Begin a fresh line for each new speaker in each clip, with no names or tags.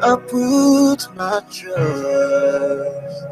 I put my trust.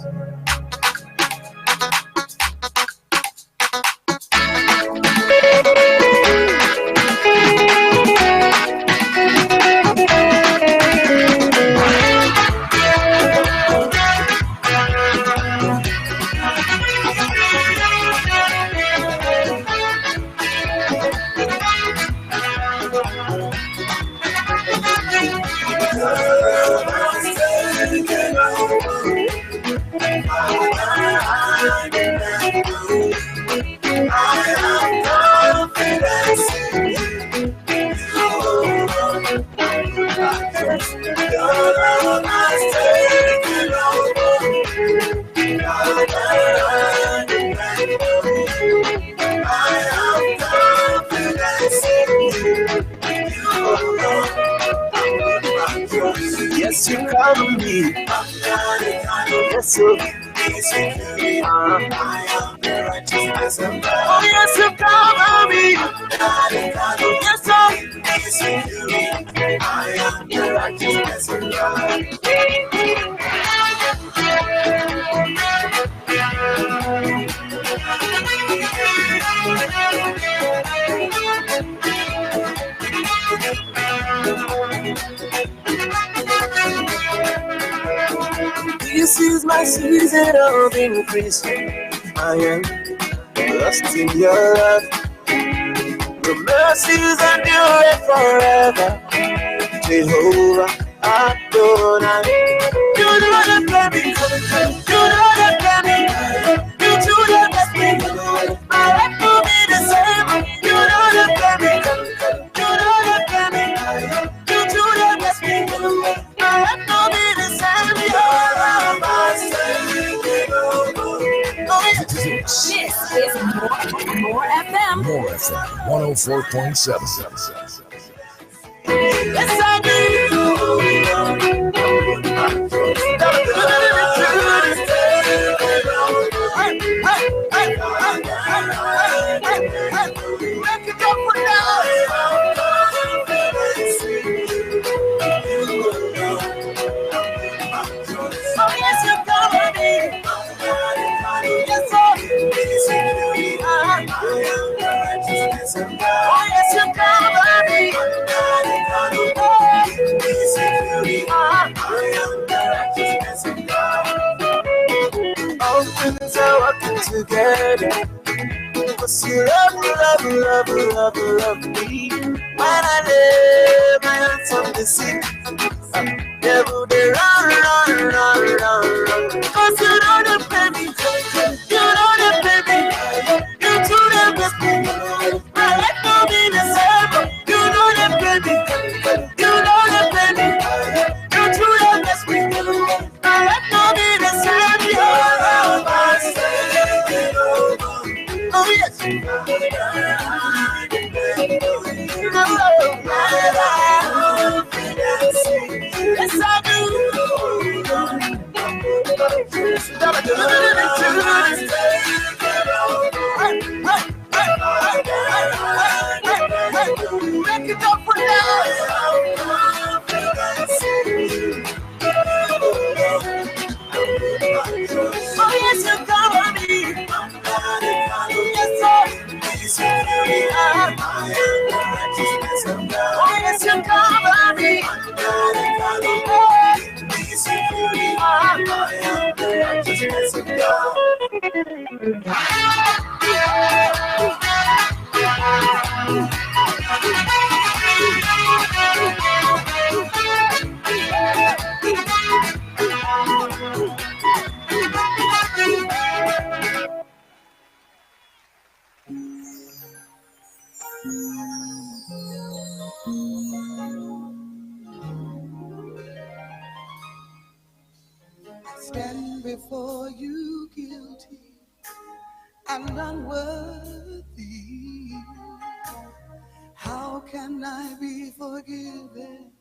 Yes, you cover me. Yes, you. I am the righteousness of God. Oh, yes, you cover me. Yes, sir. I am the righteousness of God. This is my season of increase. I am lost in your love. Your mercies endure forever. Jehovah Adonai. You do not let me. You do not let me. You do not let me. My life will be the same. You do not let me. You do not let me. You do not let me. My life will be the same.
This is More FM. More FM 104.7.
Yes, I do. Oh, yes, you cover me. Yes, sir. Oh, yes, you cover me. All things are working together. Cause you love me. When I lay my hands on the sick, devil they run. Cause you know the baby, you know the baby, you do the best baby. My life will be the same. You know the baby, you know the baby, you do the best baby. My life will be the same. Oh yes. Yes, I do. Make it up for now. Oh, yes, you cover me. Yes, sir. Oh, yes, you cover me.
Stand before you guilty and unworthy. How can I be forgiven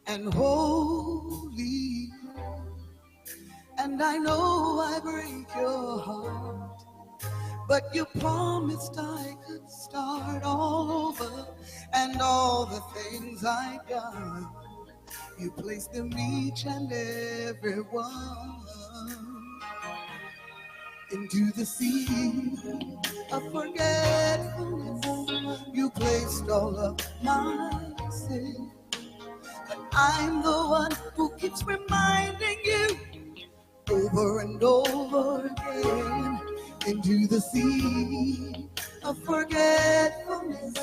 and holy? And I know I break your heart, but you promised I could start all over, and all the things I've done You place them each and every one into the sea of forgetfulness. You placed all of my sin, but I'm the one who keeps reminding you over and over again into the sea of forgetfulness.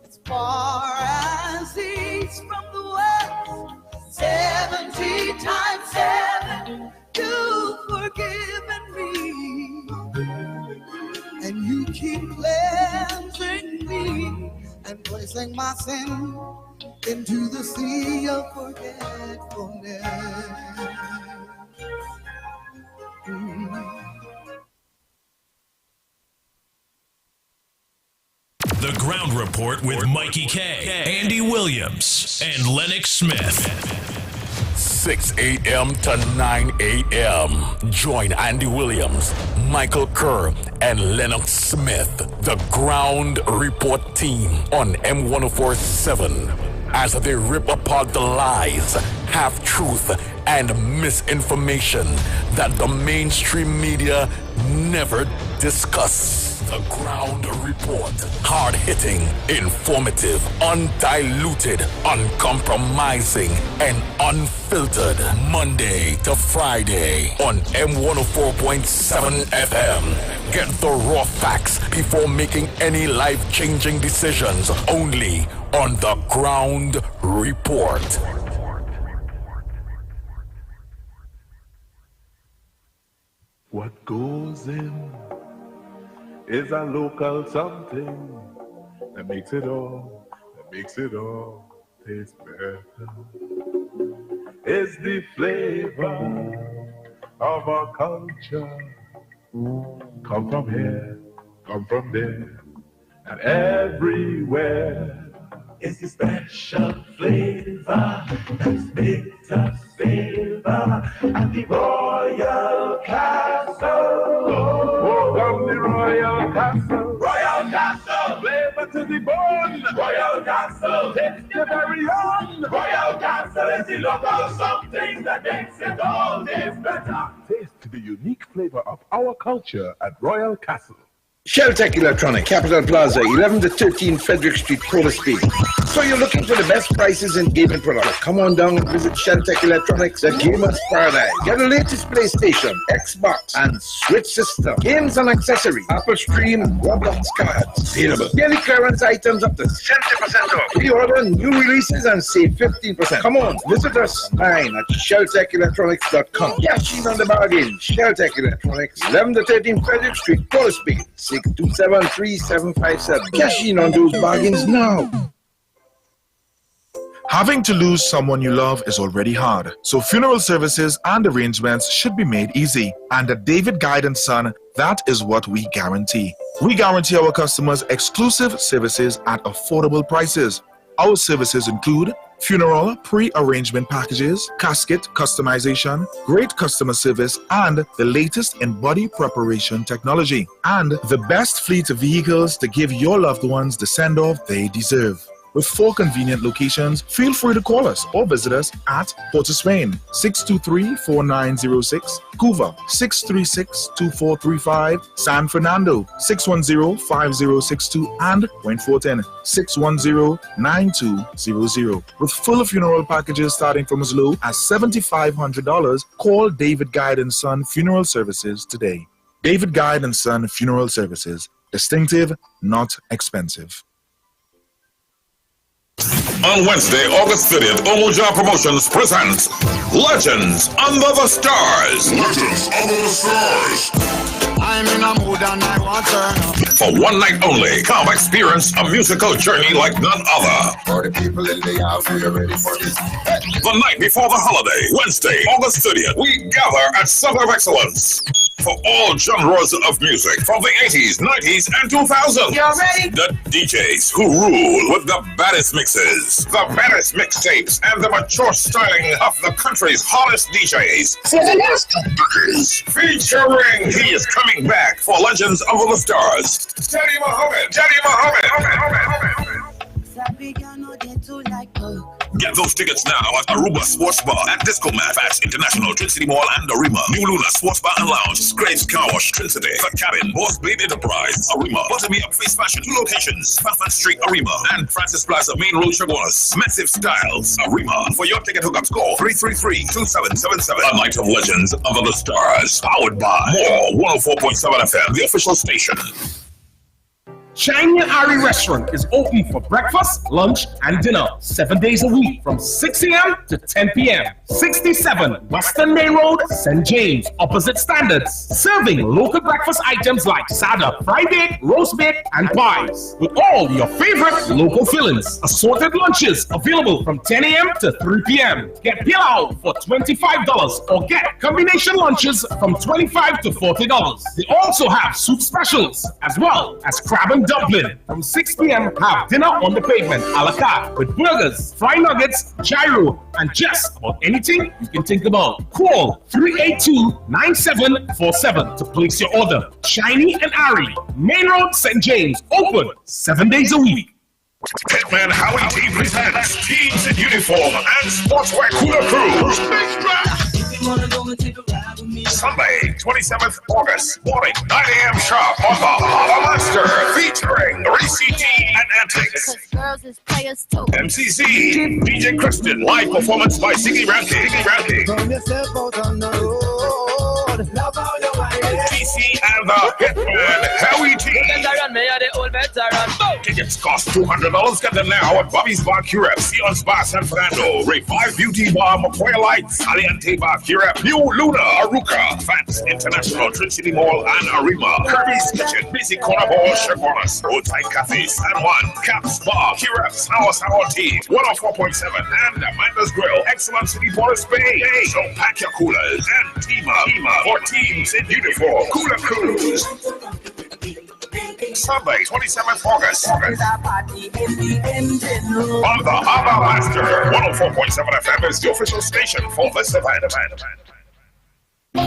As far as east from the west, 70 times 7, you've forgiven me, and you keep cleansing me and placing my sin into the sea of forgetfulness.
The Ground Report with Mikey K, Andy Williams, and Lennox Smith.
6 a.m. to 9 a.m. Join Andy Williams, Michael Kerr, and Lennox Smith, the Ground Report team on M104.7 as they rip apart the lies, half-truth, and misinformation that the mainstream media never discuss. The Ground Report. Hard-hitting, informative, undiluted, uncompromising, and unfiltered. Monday to Friday on M104.7 FM. Get the raw facts before making any life-changing decisions. Only on The Ground Report.
What goes in is a local something that makes it all taste better. It's the flavor of our culture. Come from here, come from there, and everywhere. It's the special flavor that's made us savor at the Royal Castle. Welcome the Royal Castle. Royal Castle. Flavor to the bone. Royal Castle. Taste the very own. Royal Castle is the local something that makes it all taste better. Taste the unique flavor of our culture at Royal Castle.
Sheltech Electronic, Capital Plaza, 11 to 13 Frederick Street, Port Speed. So you're looking for the best prices in gaming products? Come on down and visit Sheltech Electronics, the Gamer's Paradise. Get the latest PlayStation, Xbox, and Switch system. Games and accessories, Apple Stream, Roblox cards. Available. Daily clearance items up to 70% off. Pre-order new releases and save 15%. Come on, visit us online at sheltechelectronics.com. Cash in on the bargain. Sheltech Electronics, 11 to 13 Frederick Street, Port Speed. 627-3757. Cash in on those bargains now.
Having to lose someone you love is already hard, so funeral services and arrangements should be made easy. And at David Guide & Son, that is what we guarantee. We guarantee our customers exclusive services at affordable prices. Our services include funeral pre-arrangement packages, casket customization, great customer service, and the latest in body preparation technology, and the best fleet of vehicles to give your loved ones the send-off they deserve. With 4 convenient locations, feel free to call us or visit us at Port of Spain, 623-4906, Couva, 636-2435, San Fernando, 610-5062, and Wentworth, 610-9200. With full funeral packages starting from as low as $7,500, call David Guide & Son Funeral Services today. David Guide & Son Funeral Services. Distinctive, not expensive.
On Wednesday, August 30th, Omoja Promotions presents Legends Under the Stars. Legends Under the Stars. I'm in a mood and I want to. For one night only, come experience a musical journey like none other. For the people in the house, are you ready for this? The night before the holiday, Wednesday, August 30th, we gather at Center of Excellence for all genres of music from the 80s, 90s, and 2000s. You ready? The DJs who rule with the baddest mixes, the baddest mixtapes, and the mature styling of the country's hottest DJs for the last 2 decades. Featuring, he is coming back for Legends Under the Stars, Daddy Muhammad. Get those tickets now at Aruba Sports Bar at Disco Mat, Fats International, Twin City Mall, and Arima. New Luna Sports Bar and Lounge, Scrapes Car Wash, Twin City, The Cabin, Boss Babe Enterprise, Arima, Bottom Up Face Fashion, 2 locations, Fairfax Street, Arima, and Francis Plaza, Main Road, Chaguanas. Massive Styles, Arima. For your ticket hookups, call 333-2777. A Night of Legends Under the Stars, powered by More 104.7 FM, the official station.
Shiny and Ari Restaurant is open for breakfast, lunch, and dinner 7 days a week from 6 a.m. to 10 p.m. 67 Western Main Road, St. James, opposite Standards. Serving local breakfast items like sada, fried bake, roast bake, and pies. With all your favorite local fillings. Assorted lunches available from 10 a.m. to 3 p.m. Get pilau for $25 or get combination lunches from $25 to $40. They also have soup specials as well as crab and dumpling. From 6 p.m. have dinner on the pavement a la carte with burgers, fried nuggets, gyro, and just about anything you can think about. Call 382-9747 to place your order. Shiny and Ari, Main Road, St. James, open 7 days a week.
Hitman Howie T presents Teams in Uniform and Sportswear Cooler Cruise. Sunday, 27th August, morning, 9 a.m. sharp on the Harbor Master, featuring Reese T and Antics. MCC, DJ Kristen, live performance by Ziggy Randy. TC and the Hitman Howie T. Tickets cost $200. Get them now at Bobby's Bar Curep, Sion's Bar San Fernando, Ray 5 Beauty Bar, McCoy Lights, Aliante Bar Curep, New Luna, Aruka, Fats International, Twin City Mall, and Arima, Kirby's Kitchen, Busy Corner Ball, Chaguanas, Roadside Cafe, San Juan, Caps Bar, Curep, Sour Tea, 104.7, and Amanda's Grill, Excellent City Forest Bay. So pack your coolers and team up for Teams in Uniform Cooler Cruise. Sunday, 27th August. On the Harbor Master, 104.7 FM is the official station for this event.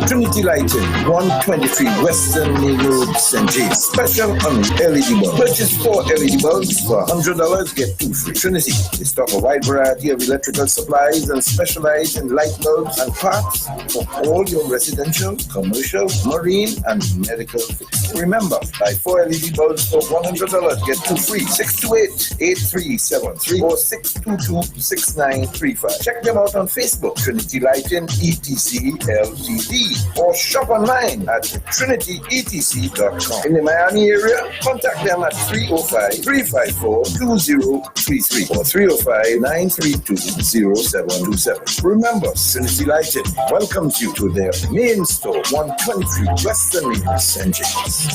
Trinity Lighting, 123 Western Main Road, St. James. Special on LED bulbs. Purchase 4 LED bulbs for $100, get 2 free. Trinity, they stock a wide variety of electrical supplies and specialize in light bulbs and parts for all your residential, commercial, marine, and medical fixtures. Remember, buy 4 LED bulbs for $100, get 2 free. 628-8373 or 622-6935. Check them out on Facebook, Trinity Lighting, ETC LTD. Or shop online at trinityetc.com. In the Miami area, contact them at 305-354-2033 or 305-932-0727. Remember, Trinity Lighting welcomes you to their main store, 123 Western Main, St. James.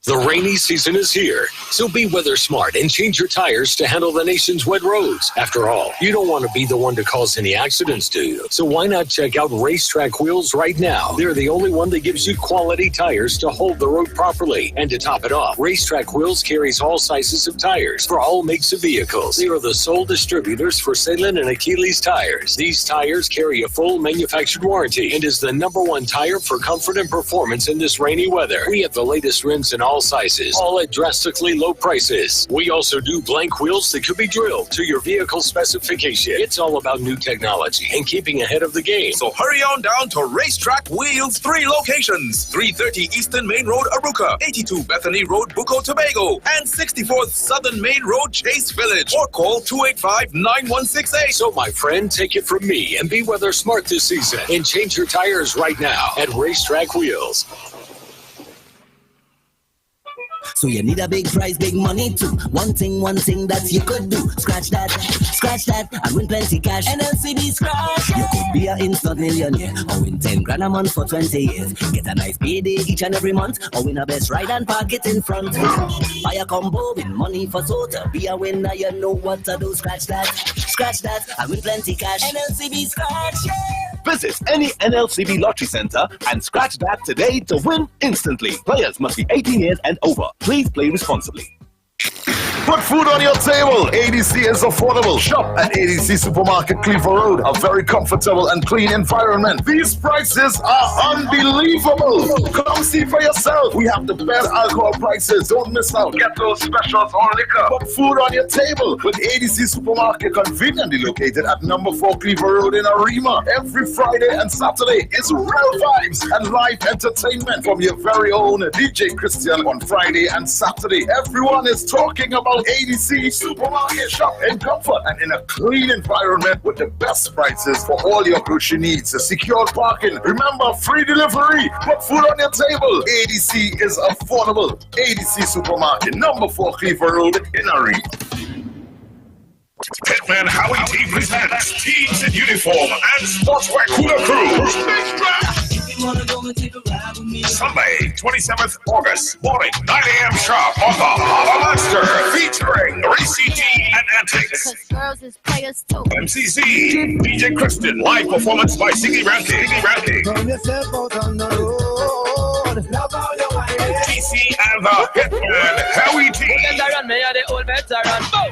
The rainy season is here, so be weather smart and change your tires to handle the nation's wet roads. After all, you don't want to be the one to cause any accidents, do you? So why not check out Racetrack Wheels right now? They're the only one that gives you quality tires to hold the road properly. And to top it off, Racetrack Wheels carries all sizes of tires for all makes of vehicles. They are the sole distributors for Salem and Achilles tires. These tires carry a full manufactured warranty and is the #1 tire for comfort and performance in this rainy weather. We have the latest rims in all sizes, all at drastically low prices. We also do blank wheels that could be drilled to your vehicle specification. It's all about new technology and keeping ahead of the game.
So hurry on down to Racetrack Wheels, 3 locations: 330 Eastern Main Road, Aruka, 82 Bethany Road, Bucco, Tobago, and 64th Southern Main Road, Chase Village. Or call 285-9168.
So my friend, take it from me and be weather smart this season and change your tires right now at Racetrack Wheels.
So you need a big prize, big money too. One thing that you could do. Scratch that, and win plenty cash. NLCB scratch. You could be an instant millionaire or win 10 grand a month for 20 years. Get a nice payday each and every month or win a best ride and park it in front. Buy a combo, win money for Sota. Be a winner, you know what to do. Scratch that, and win plenty cash. NLCB scratch, yeah.
Visit any NLCB Lottery Center and scratch that today to win instantly. Players must be 18 years and over. Please play responsibly.
Put food on your table. ADC is affordable. Shop at ADC Supermarket, Cleaver Road. A very comfortable and clean environment. These prices are unbelievable. Come see for yourself. We have the best alcohol prices. Don't miss out. Get those specials on liquor. Put food on your table with ADC Supermarket, conveniently located at number 4 Cleaver Road in Arima. Every Friday and Saturday is real vibes and live entertainment from your very own DJ Christian on Friday and Saturday. Everyone is talking about ADC Supermarket. Shop in comfort and in a clean environment with the best prices for all your grocery needs. Secure parking. Remember, free delivery. Put food on your table. ADC is affordable. ADC Supermarket, number 4 Cleaver Road in Arima.
Hitman Howie T presents Teams in Uniform and Sportswear Cooler Cruise. Sunday, 27th August, morning, 9 a.m. sharp on the Harbor Monster, featuring Reese T and Antics. MCC, DJ Kristen, live performance by Siggy Ranking. TC and the Hitman Howie T.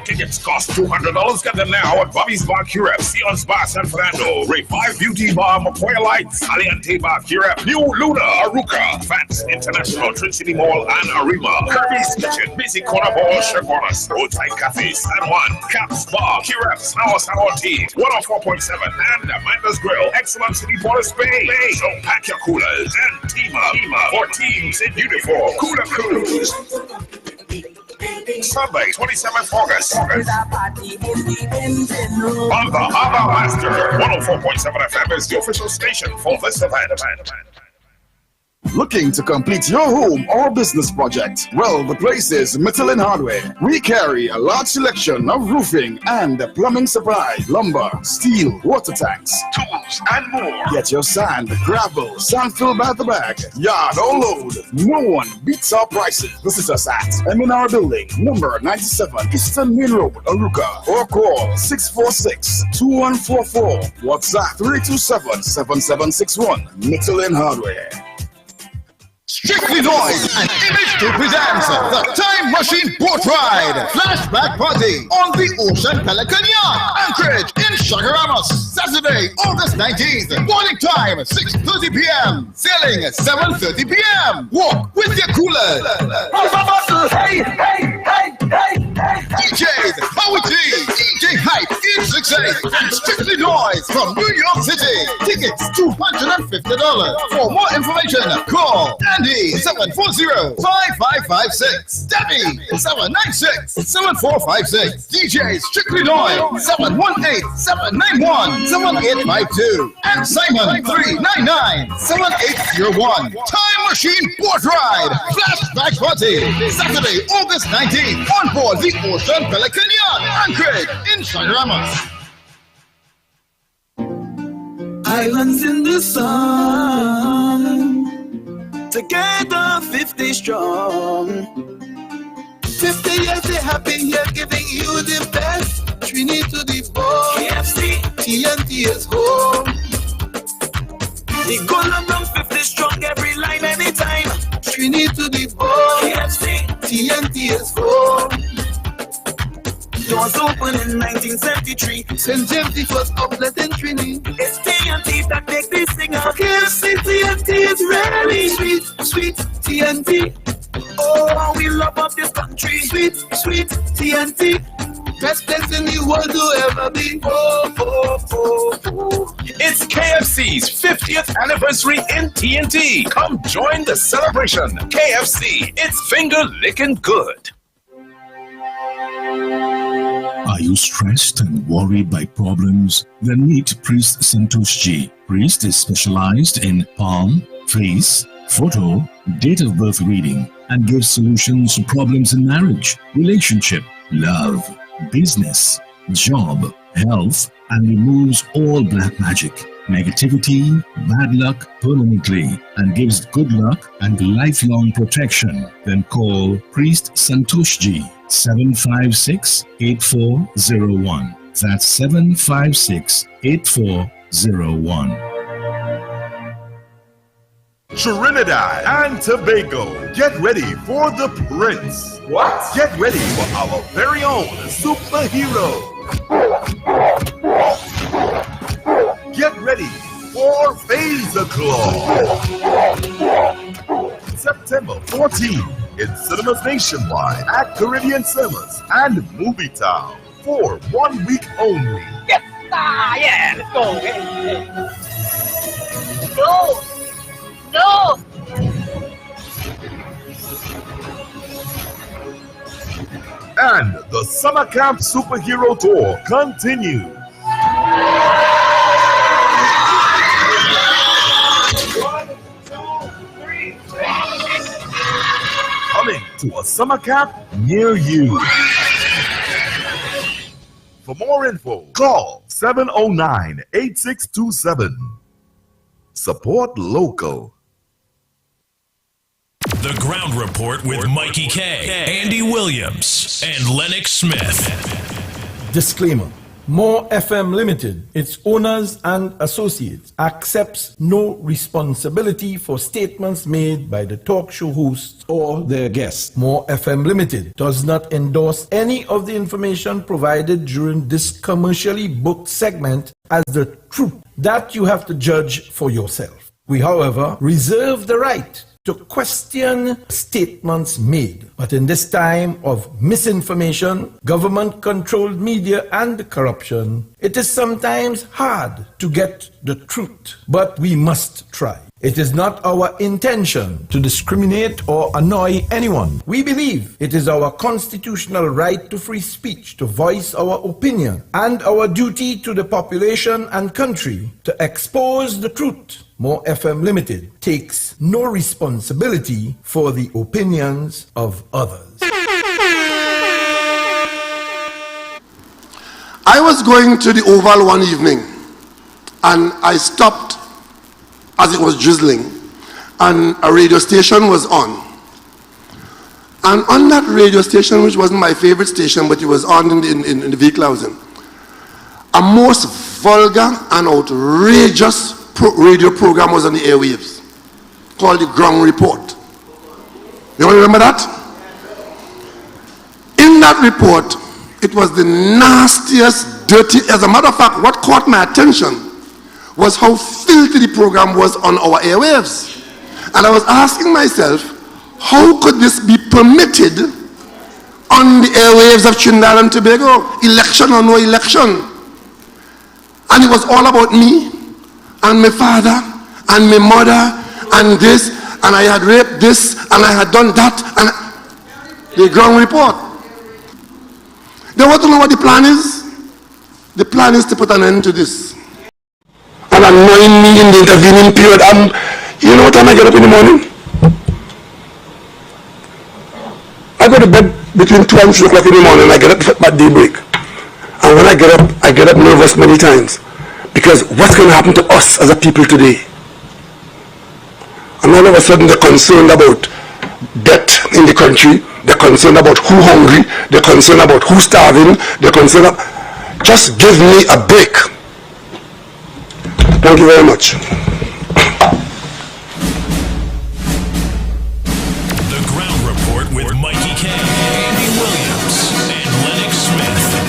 Tickets cost $200. Get them now at Bobby's Bar Curep, Sion's Bar San Fernando, Revive Beauty Bar McCoy Lights, Aliante Bar Curep, New Luna Aruca, Fats International, Trinity Mall and Arima, Kirby's Kitchen, Busy Corner Ball, Chagonas, Roadside Cafe, San Juan, Caps Bar, Curep, San Ortiz, 104.7, and Amanda's Grill, Excellent City Border Spain. So pack your coolers and team up for Teams in Uniform Cooler Cruise. Sunday, 27th August. On the Harbor Master, 104.7 FM is the official station for this event.
Looking to complete your home or business project? Well, the place is Michelin Hardware. We carry a large selection of roofing and plumbing supply, lumber, steel, water tanks, tools, and more. Get your sand, gravel, sand-fill by the bag, yard or load. No one beats our prices. Visit us at M&R Building, number 97, Eastern Main Road, Aruca, or call 646-2144. WhatsApp 327-7761. Michelin Hardware.
Strictly Noise and Image 2 presents the Time Machine Boat Ride Flashback Party on the Ocean Pelican Yacht, Anchorage in Chaguaramas. Saturday, August 19th. Boarding time 6:30 p.m. Sailing 7:30 p.m. Walk with your coolers. Hey, hey, hey, hey, hey. DJs Howie T, DJ Hype, 868, and Strictly Noise from New York City. Tickets $250. For more information, call Andy 740-5556. Debbie 796-7456. DJ Strictly Noise 718-791-7852. And Simon 399-7801. Time Machine Boat Ride Flashback Party Saturday, August 19th on board the Ocean Pelican Yacht, Anchorage in Chaguaramas.
Islands in the sun, together 50 strong. 50 years they have been here giving you the best. Trinity to the ball. KFC, TNT is home. The Golden Brown 50 strong every line anytime. Trinity to the ball. KFC, TNT is home. Doors open in 1973. St. James the first outlet in Trinity. It's TNT that make this thing up. KFC TNT is really sweet, sweet TNT. Oh, how we love up this country. Sweet, sweet TNT. Best place in the world to ever be. Oh, oh, oh, oh.
It's KFC's 50th anniversary in TNT. Come join the celebration. KFC, it's finger licking good.
Are you stressed and worried by problems? Then meet Priest Santosh G. Priest is specialized in palm, face, photo, date of birth reading, and gives solutions to problems in marriage, relationship, love, business, job, health, and removes all black magic, negativity, bad luck permanently, and gives good luck and lifelong protection. Then call Priest Santosh G. 756-8401. That's 756-8401.
Trinidad and Tobago. Get ready for the Prince. What? Get ready for our very own superhero. Get ready for Phaser Claw. September 14th in cinemas nationwide at Caribbean Cinemas and Movie Town for 1 week only.
Yes! Yeah, let's go. Hey. No!
And the Summer Camp Superhero Tour continues. Coming to a summer camp near you. For more info, call 709-8627. Support local.
The Ground Report with Mikey K, Andy Williams, and Lennox Smith.
Disclaimer. More FM Limited, its owners and associates, accepts no responsibility for statements made by the talk show hosts or their guests. More FM Limited does not endorse any of the information provided during this commercially booked segment as the truth. That you have to judge for yourself. We, however, reserve the right to question statements made. But in this time of misinformation, government-controlled media and corruption, it is sometimes hard to get the truth. But we must try. It is not our intention to discriminate or annoy anyone. We believe it is our constitutional right to free speech, to voice our opinion, and our duty to the population and country to expose the truth. More FM Limited takes no responsibility for the opinions of others.
I was going to the Oval one evening and I stopped as it was drizzling and a radio station was on. And on that radio station, which wasn't my favorite station, but it was on in the vehicle I was in, a most vulgar and outrageous radio program was on the airwaves called the Ground Report. You all remember that? In that report, it was the nastiest, dirty. As a matter of fact, what caught my attention was how filthy the program was on our airwaves. And I was asking myself, how could this be permitted on the airwaves of Trinidad and Tobago, election or no election? And it was all about me and my father and my mother and this, and I had raped this and I had done that, and the Ground Report. They want to know what the plan is? The plan is to put an end to this. And annoying me in the intervening period. You know what time I get up in the morning? I go to bed between 2 and 3 o'clock in the morning. I get up at daybreak. And when I get up nervous many times. Because what's going to happen to us as a people today? And all of a sudden they're concerned about debt in the country. They're concerned about who hungry. They're concerned about who's starving. They're concerned about... Just give me a break. Thank you very much.
The Ground Report with Mikey K, Andy Williams, and Lennox Smith.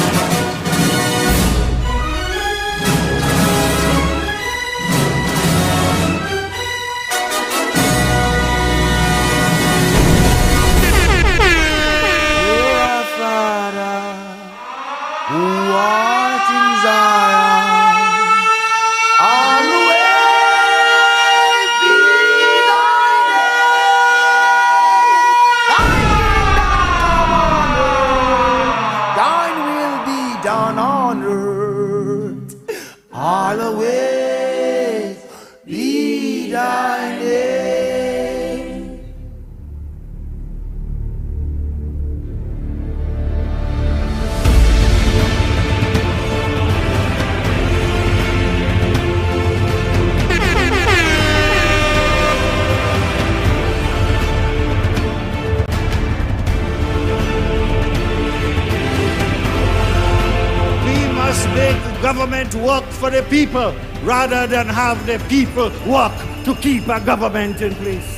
government work for the people rather than have the people work to keep a government in place.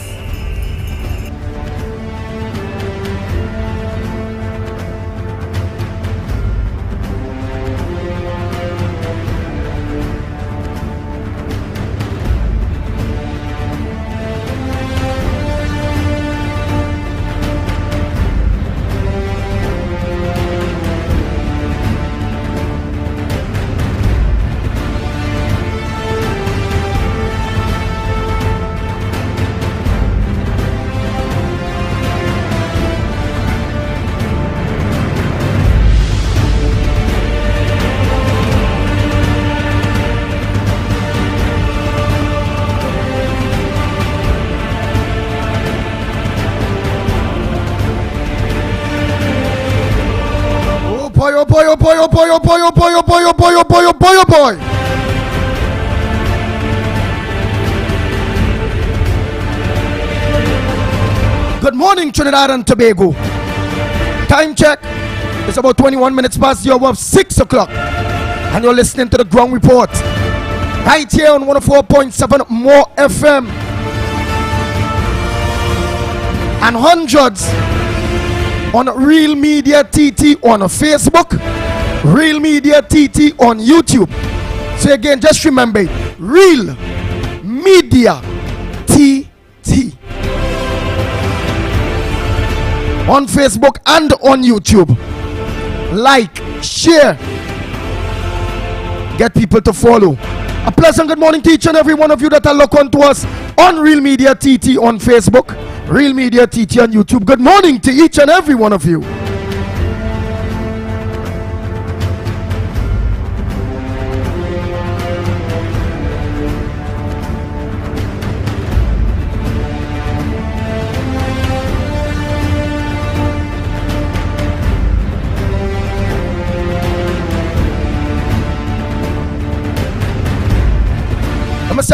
Boy. Good morning, Trinidad and Tobago. Time check. It's about 21 minutes past the hour of 6 o'clock. And you're listening to the Ground Report. Right here on 104.7 More FM. And hundreds on Real Media TT on Facebook. Real Media TT on YouTube. So again, just remember, Real Media TT on Facebook and on YouTube. Like, share, get people to follow. A pleasant good morning to each and every one of you that are looking to us on Real Media TT on Facebook, Real Media TT on YouTube. Good morning to each and every one of you.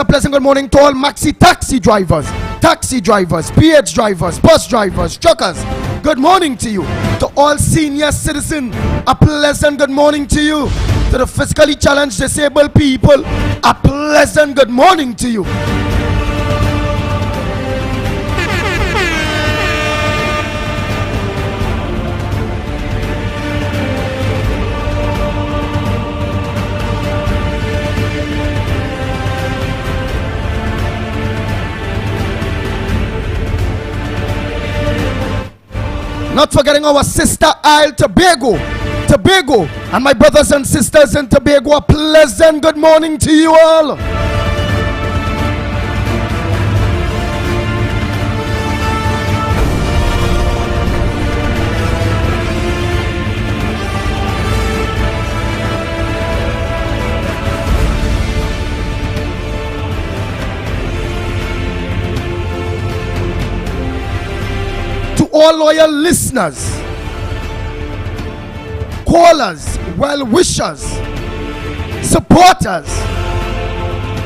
A pleasant good morning to all maxi taxi drivers, PH drivers, bus drivers, truckers. Good morning to you. To all senior citizens, a pleasant good morning to you. To the physically challenged disabled people, a pleasant good morning to you. Not forgetting our sister Isle Tobago, and my brothers and sisters in Tobago, a pleasant good morning to you all. All loyal listeners, callers, well-wishers, supporters,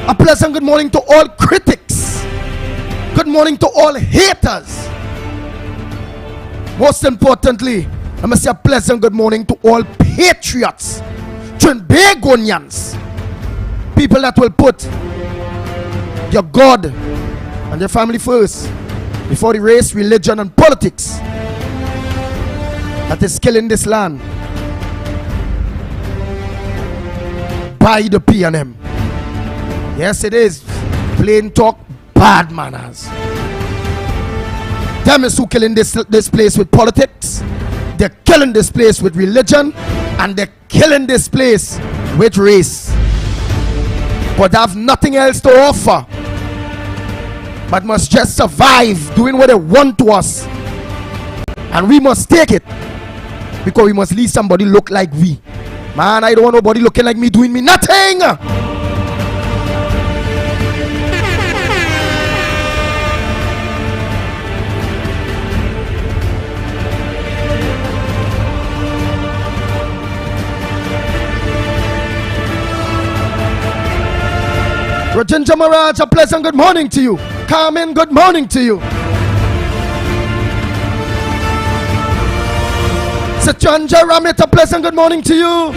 a pleasant good morning to all critics. Good morning to all haters. Most importantly, I must say a pleasant good morning to all patriots, Trinbagonians, people that will put your God and your family first before the race, religion, and politics that is killing this land by the PNM. Yes, it is. Plain talk, bad manners. Them is who killing this place with politics. They're killing this place with religion, and they're killing this place with race. But they have nothing else to offer, but must just survive doing what they want to us. And we must take it, because we must leave somebody look like we. Man, I don't want nobody looking like me doing me nothing. Rajendra Maharaj, a pleasant good morning to you. Carmen, good morning to you. Satyanja Ramit, a pleasant good morning to you.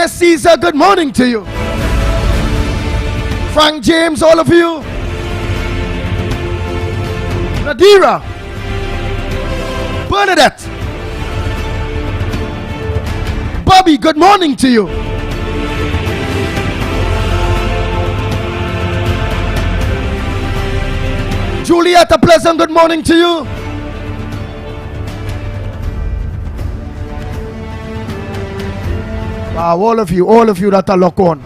J. Caesar, good morning to you. Frank James, all of you. Nadira. Bernadette. Bobby, good morning to you. Juliet, a pleasant good morning to you. Wow, all of you that are locked on.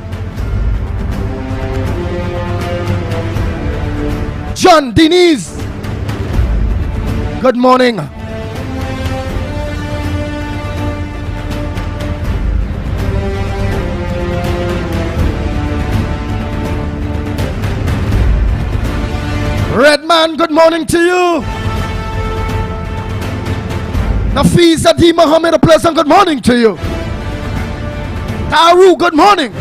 John, Denise, good morning. Redman, good morning to you. Nafisa D. Mohammed, a pleasant good morning to you. Taru, good morning.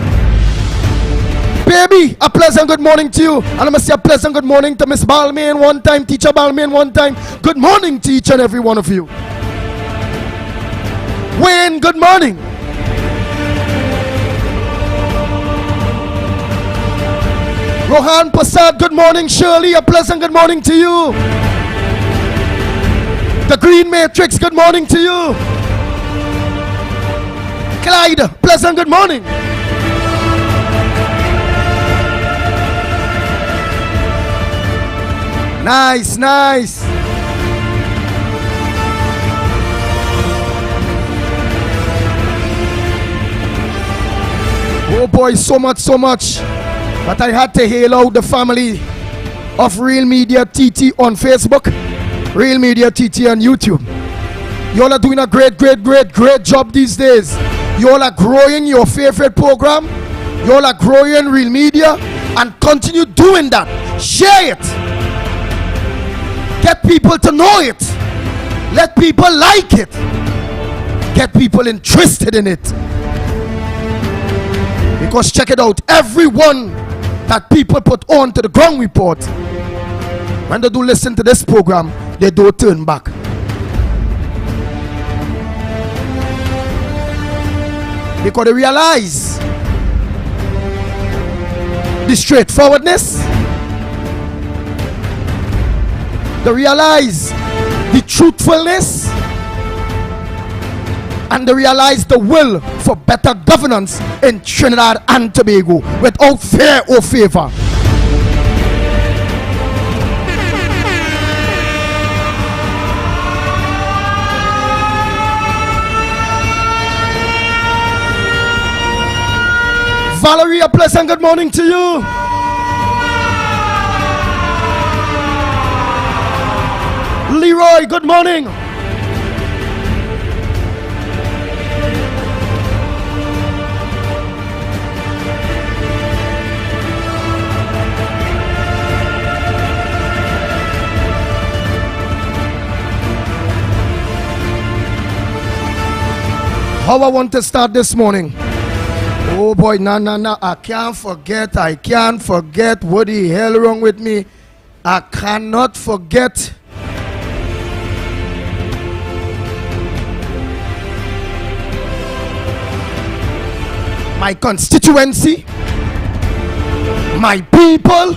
Baby, a pleasant good morning to you. And I'm going to say a pleasant good morning to Miss Balmain one time, Teacher Balmain one time. Good morning to each and every one of you. Wayne, good morning. Rohan Prasad, good morning. Shirley, a pleasant good morning to you. The Green Matrix, good morning to you. Clyde, pleasant good morning. Nice, nice. Oh boy, so much. But I had to hail out the family of Real Media TT on Facebook, Real Media TT on YouTube. Y'all are doing a great job these days. Y'all are growing your favorite program. Y'all are growing Real Media, and continue doing that. Share it. Get people to know it. Let people like it. Get people interested in it. Because check it out, everyone that people put on to the ground report, when they do listen to this program, they don't turn back. Because they realize the straightforwardness, they realize the truthfulness, and they realize the will for better governance in Trinidad and Tobago without fear or favor. Valerie, a pleasant good morning to you. Leroy, good morning. How I want to start this morning. Oh boy, no, I can't forget what the hell wrong with me. I cannot forget. My constituency, my people,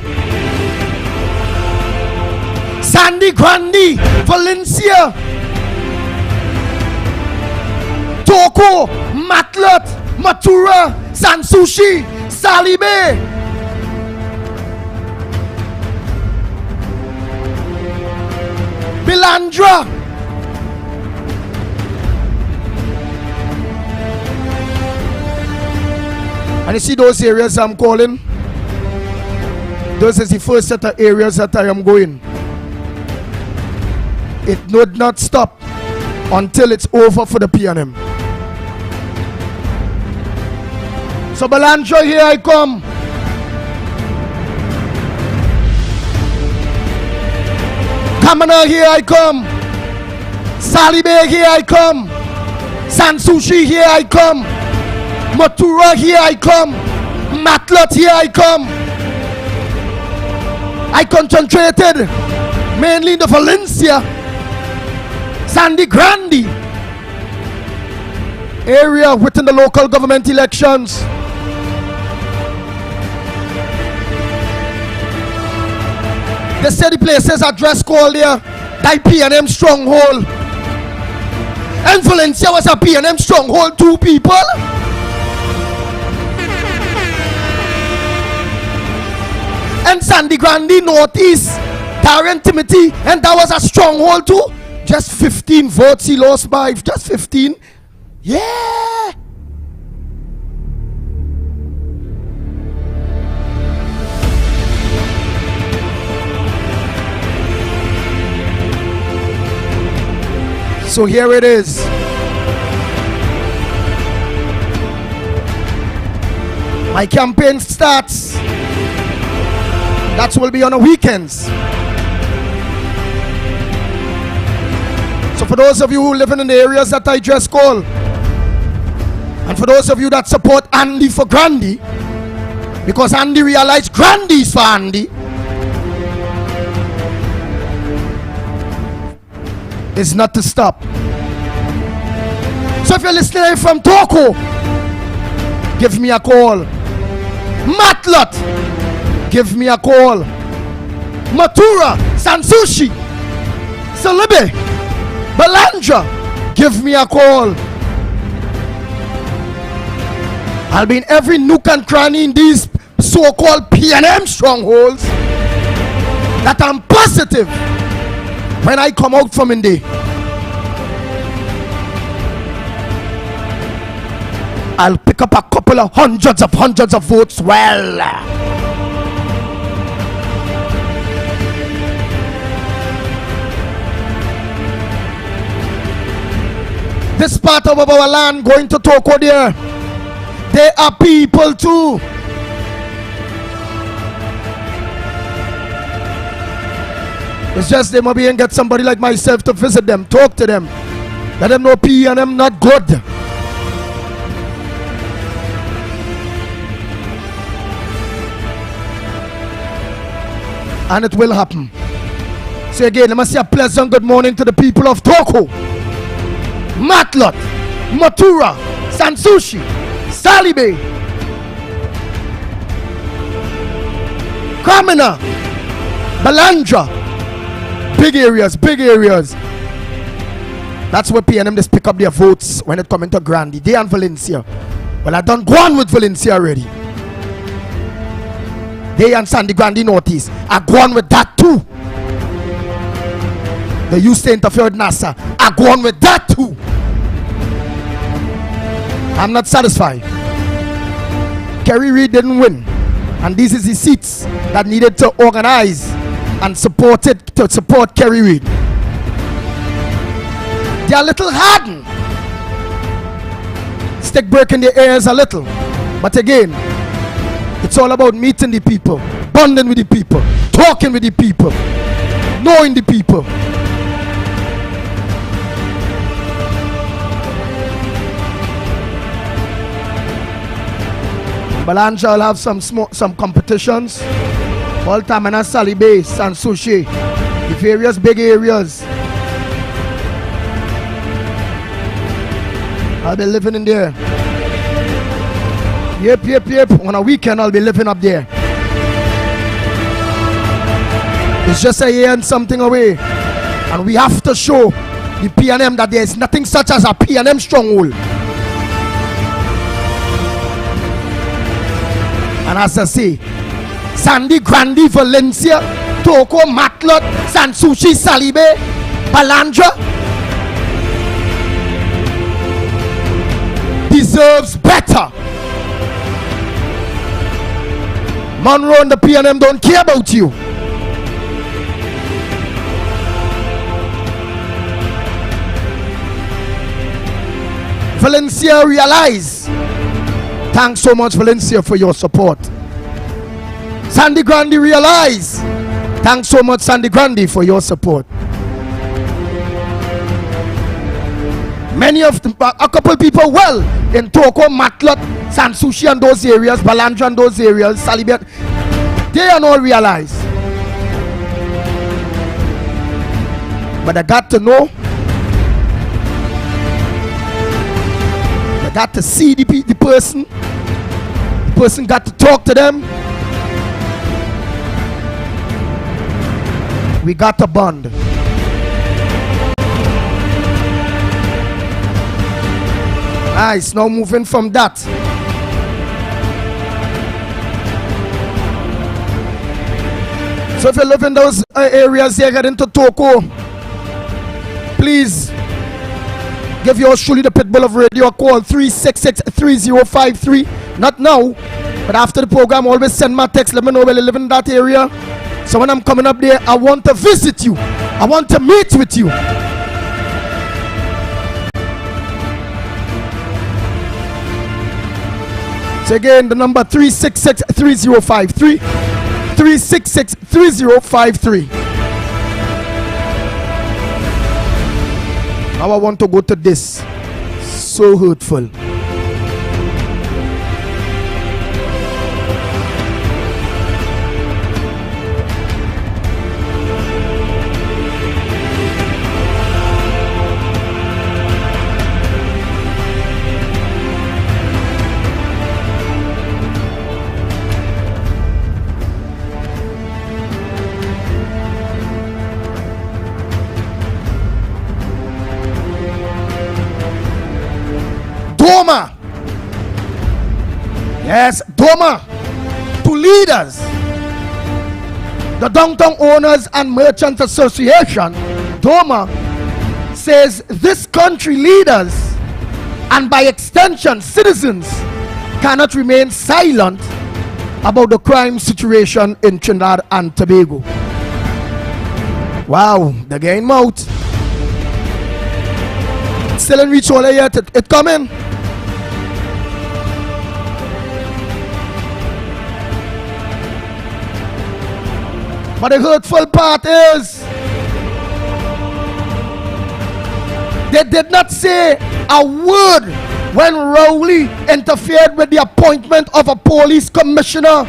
Sandy Grande, Valencia, Toko, Matlet, Matura, Sansushi, Salibe, Bilandra, and you see those areas I'm calling? Those is the first set of areas that I am going. It would not stop until it's over for the PNM. So Bilandra, here I come. Kamana, here I come. Salibe, here I come. Sansushi, here I come. Matura, here I come. Matlet, here I come. I concentrated mainly in the Valencia, Sandy Grande, area within the local government elections. They say the places are dress code there. That P&M stronghold. And Valencia was a P&M stronghold, 2 people. And Sandy Grande, Northeast, Tarrant Timothy, and that was a stronghold too. Just 15 votes he lost by, just 15. Yeah. So here it is. My campaign starts. That will be on the weekends. So for those of you who live in the areas that I just called, and for those of you that support Andy for Grandy, because Andy realized Grandy is for Andy, is not to stop. So if you're listening from Toko, give me a call. Matlot, give me a call. Matura, Sansushi, Salibe, Balandra, give me a call. I'll be in every nook and cranny in these so-called P&M strongholds that I'm positive when I come out from Indy. I'll pick up a couple of hundreds of votes. Well, this part of our land going to Toko there, they are people too. It's just they might be and get somebody like myself to visit them, talk to them, let them know P&M not good. And it will happen. So again, let me say a pleasant good morning to the people of Toko, Matlot, Matura, Sansushi, Salibe, Kamina, Balandra. Big areas. That's where P&M just pick up their votes when it come into Grandy. They and Valencia. Well, I done gone with Valencia already. They and Sandy Grande Northeast. I gone with that too. They used to interfere with NASA. I gone with that too. I'm not satisfied. Kerry Reid didn't win. And these is the seats that needed to organize and support it, to support Kerry Reid. They are a little hardened. Stick breaking their ears a little. But again, it's all about meeting the people, bonding with the people, talking with the people, knowing the people. Balancha will have some competitions. Baltamana, Salibe, Sansushi, the various big areas. I'll be living in there. Yep. On a weekend, I'll be living up there. It's just a year and something away. And we have to show the P&M that there is nothing such as a P&M stronghold. And as I say, Sandy Grande, Valencia, Toko, Matlot, Sansushi, Salibe, Balandra deserves better. Monroe and the P&M don't care about you. Valencia, realize. Thanks so much, Valencia, for your support. Sandy Grande, realize. Thanks so much, Sandy Grande, for your support. Many of them, a couple people well in Toko, Matlot, Sansushi and those areas, Balandra and those areas, Salibet, they are not realized. But I got to know got to see the person. The person got to talk to them. We got to bond. Nice, now moving from that. So if you live in those areas here, get into Toko, please give yours truly the Pitbull of Radio a call, 366-3053. Not now, but after the program, always send my text. Let me know where you live in that area. So when I'm coming up there, I want to visit you. I want to meet with you. So again, the number 366-3053. 366-3053. Now I want to go to this. So hurtful. Doma. Yes, Doma. To leaders. The Downtown Owners and Merchants Association, Doma, says this country leaders and by extension citizens cannot remain silent about the crime situation in Trinidad and Tobago. Wow, they're getting out. Still in reach all yet, it coming. But the hurtful part is they did not say a word when Rowley interfered with the appointment of a police commissioner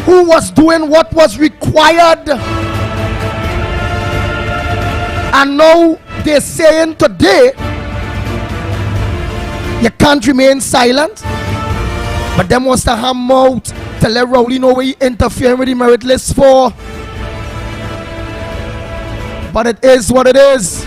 who was doing what was required. And now they're saying today you can't remain silent, but them wants to ham out to let Rowley know where he interfering with the merit list for. But it is what it is.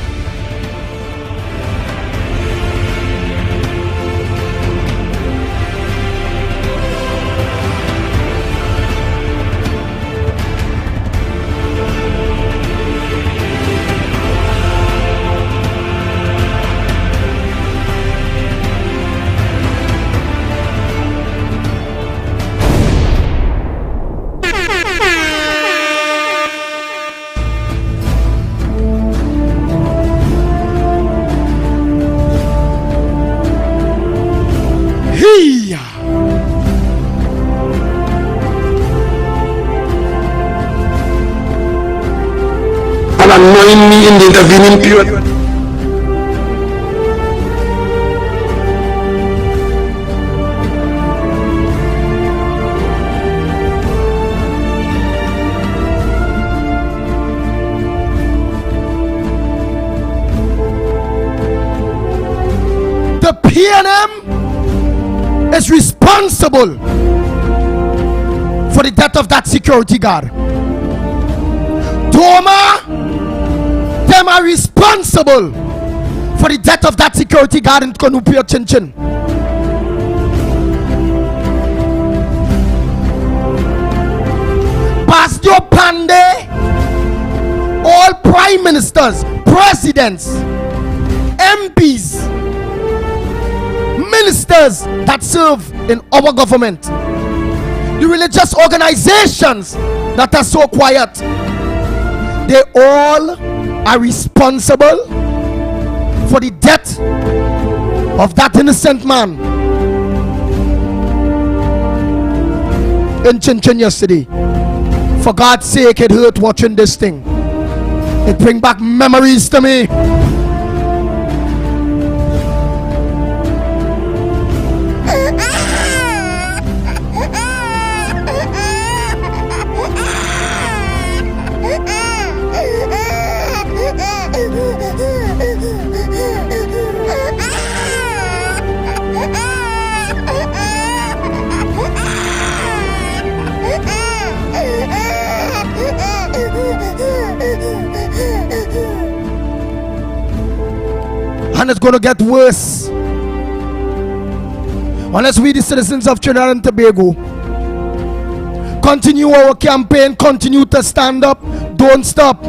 Annoying me in the intervening period.
The PNM is responsible for the death of that security guard. Doma, them are responsible for the death of that security guard in Konupio Chinchin. Pastor Pandey, all prime ministers, presidents, MPs, ministers that serve in our government, the religious organizations that are so quiet, they all are responsible for the death of that innocent man in Chinchin yesterday. For God's sake, it hurt watching this thing. It brings back memories to me. and it's going to get worse. Unless we, the citizens of Trinidad and Tobago, continue our campaign, continue to stand up, don't stop.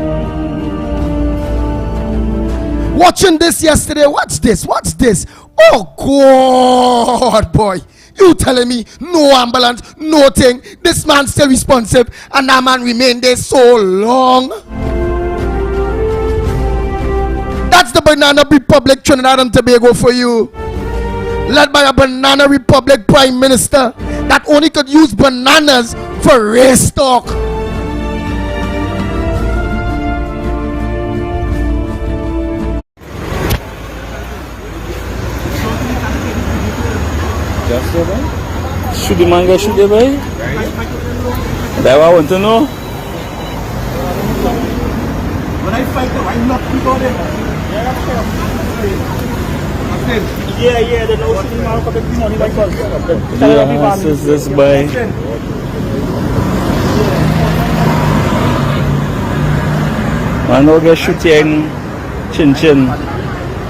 Watching this yesterday, what's this? Oh God, boy. You telling me no ambulance, no thing. This man still responsive and that man remained there so long. That's the Banana Republic Trinidad and Tobago for you. Led by a Banana Republic Prime Minister that only could use bananas for race talk.
Should the man get shoot the boy? That's what I want to know.
When I fight them, I knock people there. Yeah, they know shooting man for the money like us.
Yeah, this boy. Man don't get shooting chin.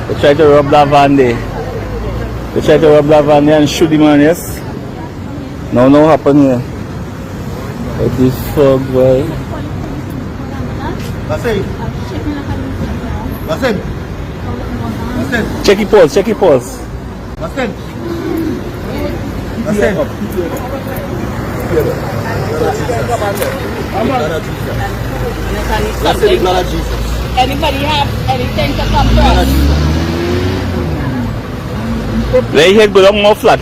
They try to rob that van there. They try to rob that van there and shoot the man, yes? No happen here. What this fuck, boy?
Basim.
Check your pulse.
Basim.
Anybody have anything to come from?
Lay your head go down more flat.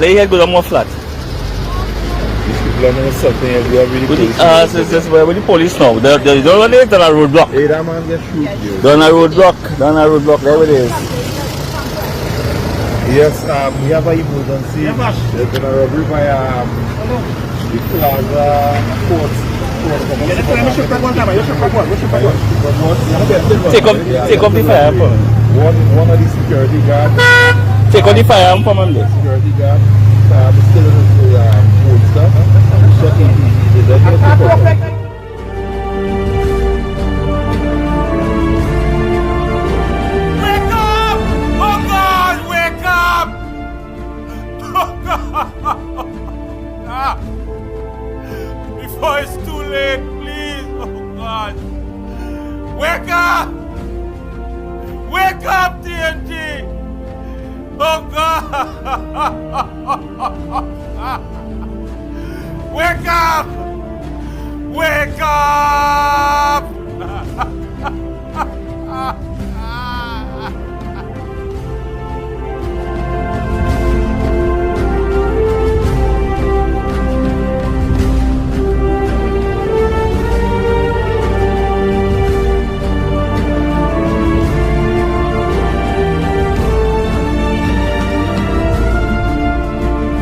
This
is where with the police now. They don't want it on a roadblock.
Hey, that man get shoot you.
Down a roadblock. There it is.
Yes, we have an emergency. There's been a robbery by the Plaza Court.
Take up the firearm.
One of the security guards.
Take out the firearm from him there.
Security guard. Still in the old stuff.
Wake up! Oh God, wake up! Oh God! Before it's too late, please. Oh God. Wake up! Wake up, TNT! Oh God! Wake up! Wake up!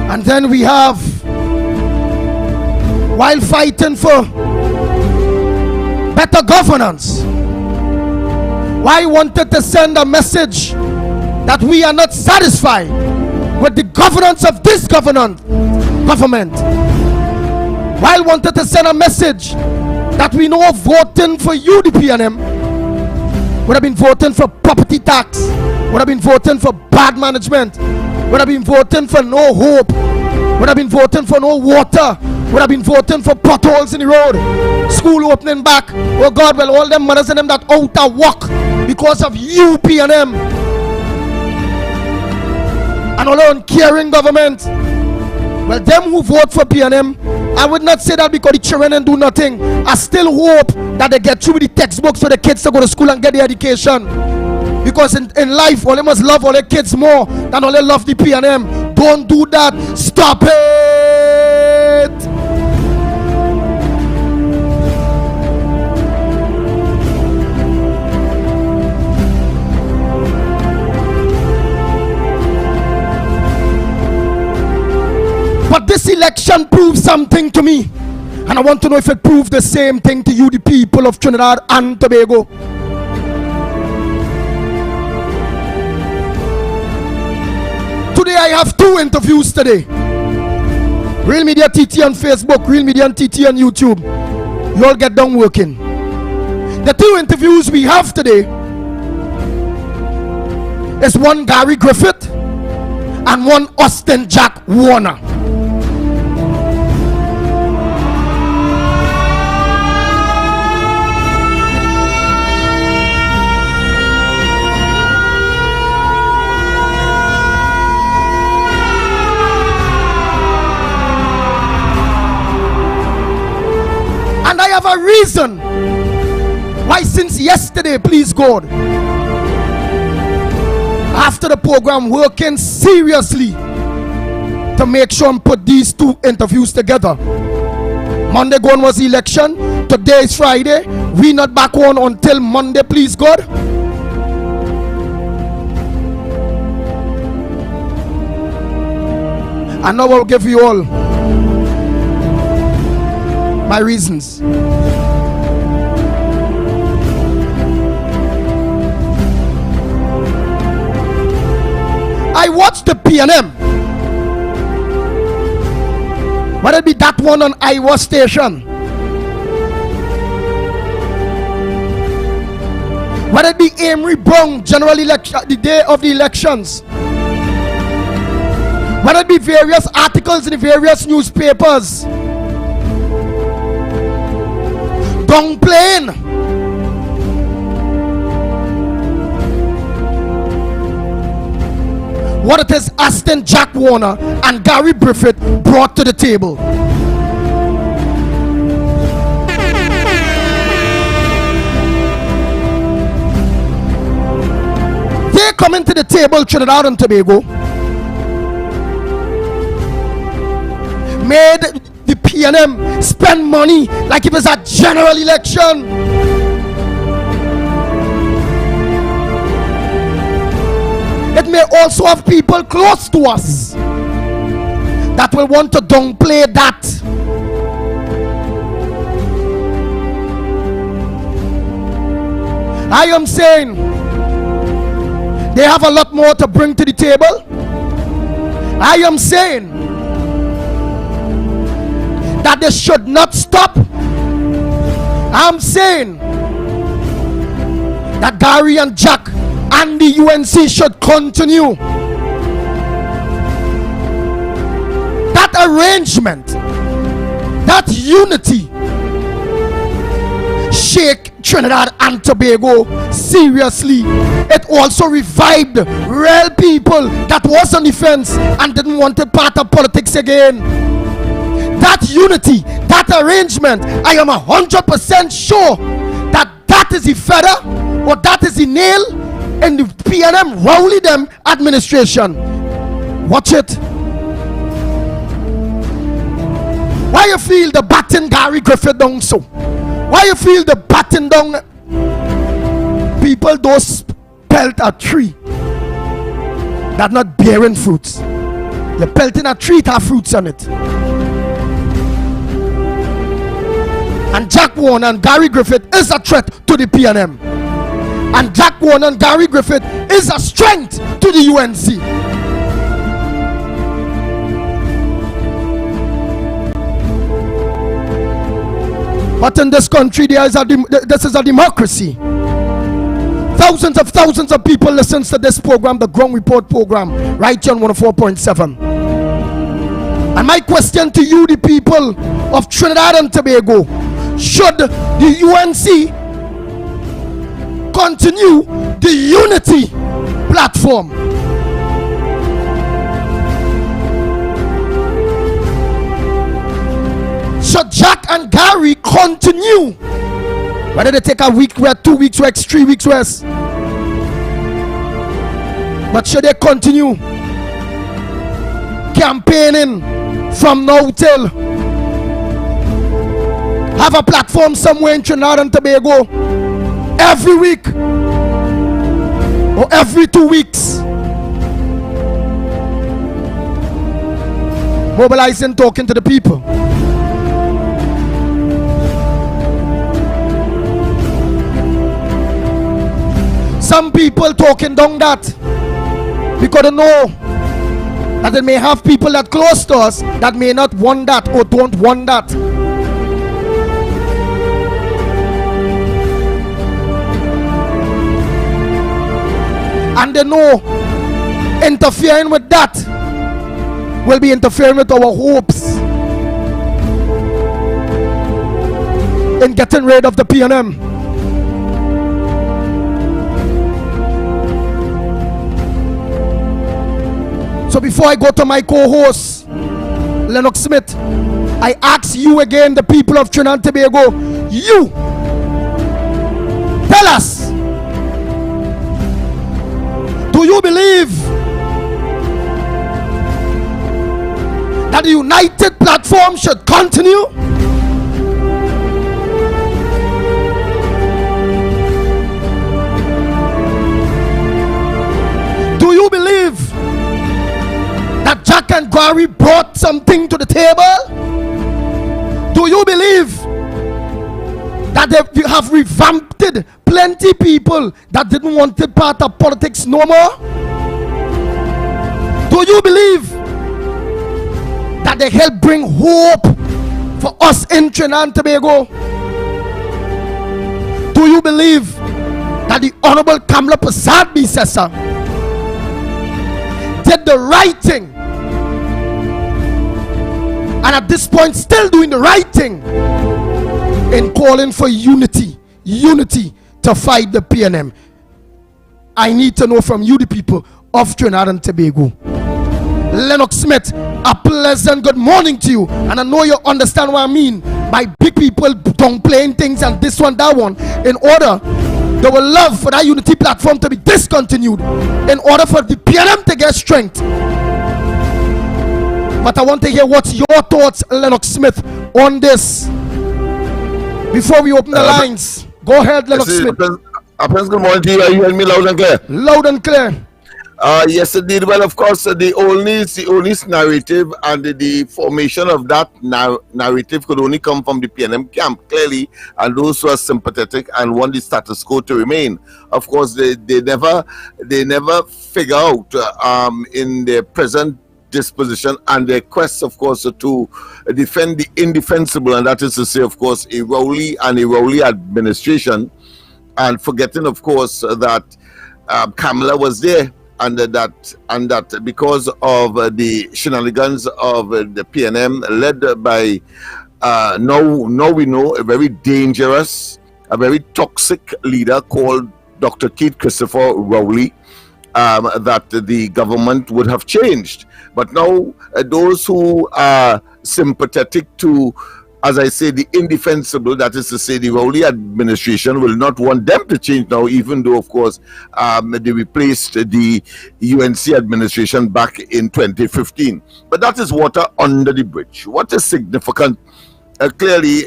And then we have, while fighting for better governance, why wanted to send a message that we are not satisfied with the governance of this government, while wanted to send a message that we know voting for UDP&M would have been voting for property tax, would have been voting for bad management, would have been voting for no hope, would have been voting for no water, would have been voting for potholes in the road, school opening back. Oh God, well, all them mothers and them that out of work because of UP&M and all uncaring government. Well, them who vote for P&M, I would not say that because the children and do nothing. I still hope that they get through with the textbooks for the kids to go to school and get the education. Because in life, all they must love all their kids more than all they love the P&M. Don't do that. Stop it. But this election proves something to me. And I want to know if it proves the same thing to you, the people of Trinidad and Tobago. Today I have two interviews today. Real Media TT on Facebook, Real Media and TT on YouTube. You all get done working. The two interviews we have today is one Gary Griffith and one Austin Jack Warner. And I have a reason why since yesterday, please God, after the program, working seriously to make sure and put these two interviews together. Monday gone was election. Today is Friday. We not back on until Monday, please God. And now I'll give you all my reasons. I watched the PNM. Whether it be that one on Iowa Station, whether it be Amory Brown general election, the day of the elections, whether it be various articles in the various newspapers downplaying what it is Austin Jack Warner and Gary Griffith brought to the table. They come into the table, Trinidad and Tobago, made the PNM spend money like it was a general election. It may also have people close to us that will want to downplay that. I am saying they have a lot more to bring to the table. I am saying that they should not stop. I'm saying that Gary and Jack and the UNC should continue. That arrangement, that unity, shake Trinidad and Tobago seriously. It also revived real people that was on the fence and didn't want to part of politics again. That unity, that arrangement, I am 100% sure that that is the feather or that is the nail in the PNM Rowley them administration. Watch it. Why you feel the batten Gary Griffith down so? Why you feel the batten down? People those pelt a tree that not bearing fruits. You're pelting a tree that have fruits on it. And Jack Warner and Gary Griffith is a threat to the PNM. And Jack Warner and Gary Griffith is a strength to the UNC. But in this country, this is a democracy. Thousands of people listen to this program, the Ground Report program, right here on 104.7. And my question to you, the people of Trinidad and Tobago, should the UNC continue the unity platform? Should Jack and Gary continue? Whether they take a week rest, 2 weeks rest, 3 weeks rest, but should they continue campaigning from now till have a platform somewhere in Trinidad and Tobago every week or every 2 weeks, mobilizing, talking to the people? Some people talking down that because they know that they may have people that close to us that may not want that or don't want that. And they know interfering with that will be interfering with our hopes in getting rid of the PNM. So before I go to my co-host Lennox Smith, I ask you again, the people of Trinidad and Tobago, you tell us, do you believe that the united platform should continue? Do you believe that Jack and Gary brought something to the table? Do you believe that they have revamped plenty people that didn't want to be part of politics no more? Do you believe that they help bring hope for us in Trinidad and Tobago? Do you believe that the Honorable Kamala Persad-Bissessar did the right thing, and at this point still doing the right thing in calling for unity to fight the PNM? I need to know from you, the people of Trinidad and Tobago. Lennox Smith, a pleasant good morning to you, and I know you understand what I mean by big people downplaying things and this one, that one, in order they will love for that unity platform to be discontinued in order for the PNM to get strength. But I want to hear what's your thoughts, Lennox Smith, on this before we open the lines. Go ahead, Lennox Smith.
Good morning to you. Are you hearing me loud and clear?
Loud and clear.
Yes, indeed. Well, of course, the only narrative and the formation of that narrative could only come from the PNM camp, clearly, and those who are sympathetic and want the status quo to remain. Of course, they never figure out in their present disposition and their quest, of course, to defend the indefensible, and that is to say, of course, a Rowley administration, and forgetting, of course, that Kamala was there. And that because of the shenanigans of the PNM led by now we know a very dangerous, a very toxic leader called Dr. Keith Christopher Rowley, that the government would have changed. But now those who are sympathetic to, as I say, the indefensible, that is to say, the Rowley administration, will not want them to change now, even though, of course, they replaced the UNC administration back in 2015. But that is water under the bridge. What is significant, clearly,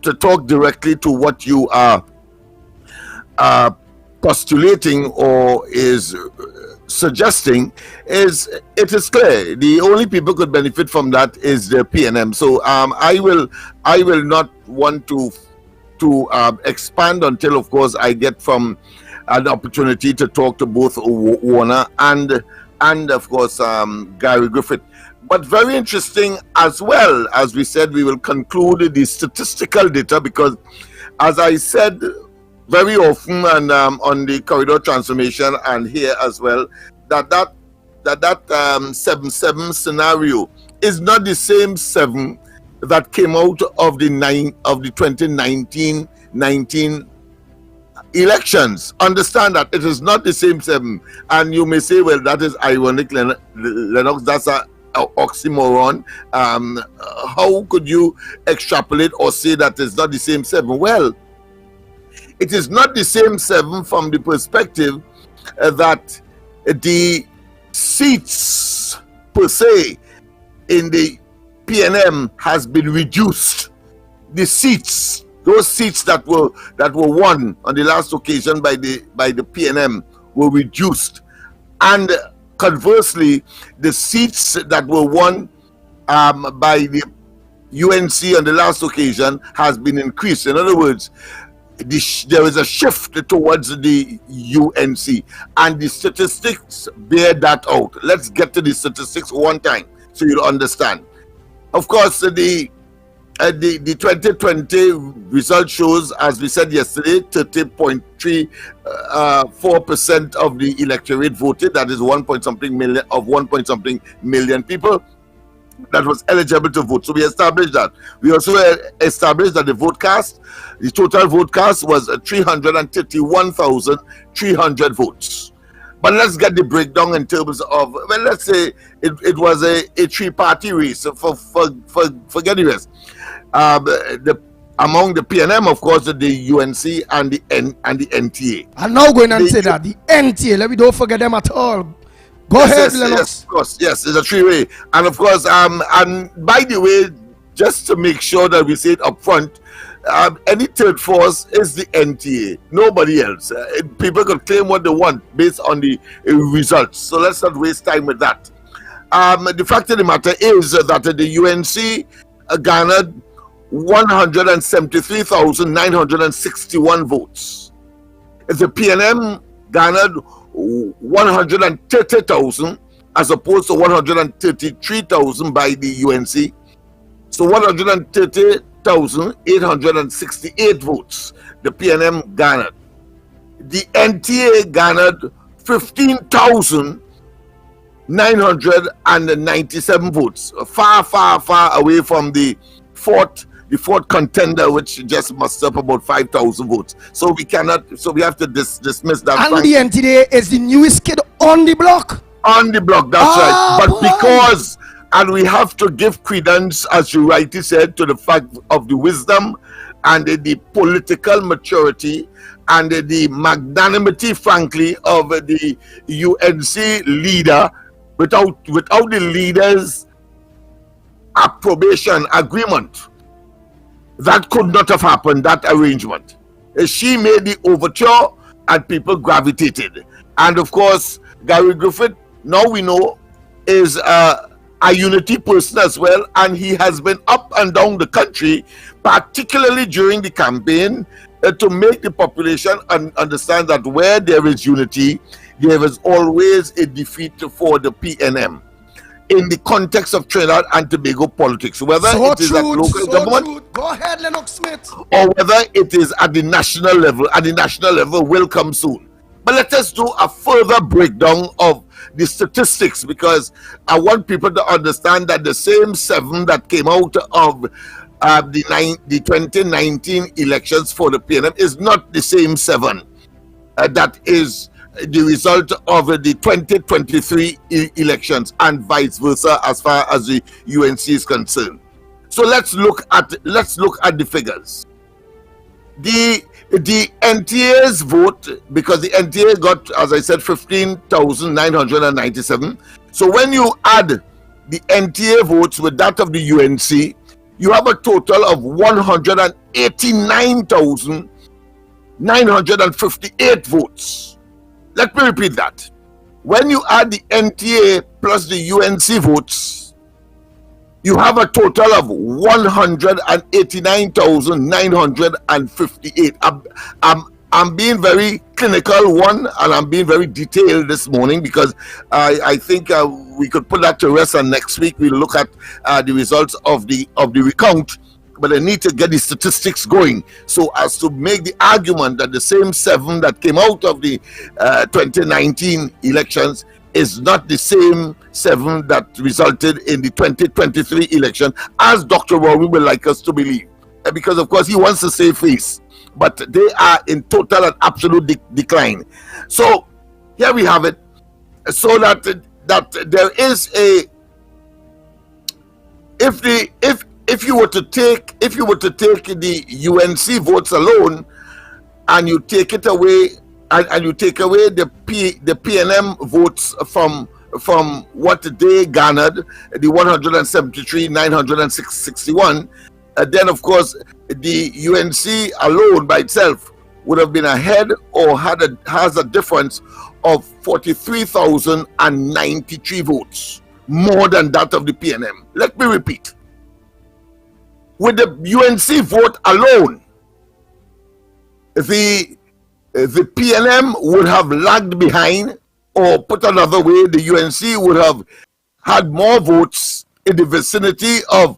to talk directly to what you are postulating or is suggesting, is it is clear the only people could benefit from that is the PNM. So I will not want to expand until, of course, I get from an opportunity to talk to both Warner and of course Gary Griffith. But very interesting as well, as we said, we will conclude the statistical data, because as I said very often, and on the corridor transformation and here as well, that 7-7 scenario is not the same 7 that came out of the 2019 elections. Understand that it is not the same 7, and you may say, well, that is ironic, Lennox. That's a oxymoron. How could you extrapolate or say that it's not the same 7? Well, it is not the same 7 from the perspective that the seats per se in the PNM has been reduced. The seats, those seats that were won on the last occasion by the PNM were reduced, and conversely, the seats that were won by the UNC on the last occasion has been increased. In other words, there is a shift towards the UNC, and the statistics bear that out. Let's get to the statistics one time so you'll understand. Of course, the 2020 result shows, as we said yesterday, 30.3 4% of the electorate voted. That is 1.something million people that was eligible to vote. So we established that. We also established that the total vote cast was 331,300 votes. But let's get the breakdown in terms of, well, let's say it was a three-party race. So forget the rest. Among the PNM, of course, the UNC and the NTA.
I'm now going to say that the NTA. Let me don't forget them at all. Go ahead, Lennox.
Yes, of course. Yes, it's a three-way. And of course, and by the way, just to make sure that we say it up front, any third force is the NTA, nobody else. People could claim what they want based on the results. So let's not waste time with that. The fact of the matter is that the UNC garnered 173,961 votes. The PNM garnered 130,000 as opposed to 133,000 by the UNC. So 130,868 votes the PNM garnered. The NTA garnered 15,997 votes, far away from the fourth contender, which just mustered up about 5,000 votes. So we have to dismiss that.
And the NTA is the newest kid on the block.
On the block, that's right. But because, and we have to give credence, as you rightly said, to the fact of the wisdom and the political maturity and the magnanimity, frankly, of the UNC leader. Without the leader's approbation agreement, that could not have happened, that arrangement. She made the overture and people gravitated. And of course, Gary Griffith, now we know, is a unity person as well, and he has been up and down the country, particularly during the campaign, to make the population understand that where there is unity, there is always a defeat for the PNM. In the context of Trinidad and Tobago politics, whether it is at local government,
go ahead, Lennox Smith,
or whether it is at the national level, will come soon. But let us do a further breakdown of the statistics, because I want people to understand that the same 7 that came out of the 2019 elections for the PNM is not the same 7 that is the result of the 2023 elections, and vice versa as far as the UNC is concerned. So let's look at the figures. The NTA's vote, because the NTA got, as I said, 15,997. So when you add the NTA votes with that of the UNC, you have a total of 189,958 votes. Let me repeat that. When you add the NTA plus the UNC votes, you have a total of 189,958. I'm being very clinical, and I'm being very detailed this morning, because I think we could put that to rest, and next week we'll look at the results of the recount. But I need to get the statistics going so as to make the argument that the same 7 that came out of the 2019 elections is not the same 7 that resulted in the 2023 election, as Dr. Rory would like us to believe. Because, of course, he wants to save face, but they are in total and absolute decline. So here we have it. So that there is a, if you were to take the UNC votes alone, and you take it away, and you take away the PNM votes from what they garnered, the 173,961, then of course the UNC alone by itself would have been ahead, or has a difference of 43,093 votes, more than that of the PNM. Let me repeat. With the UNC vote alone, the PNM would have lagged behind, or put another way, the UNC would have had more votes, in the vicinity of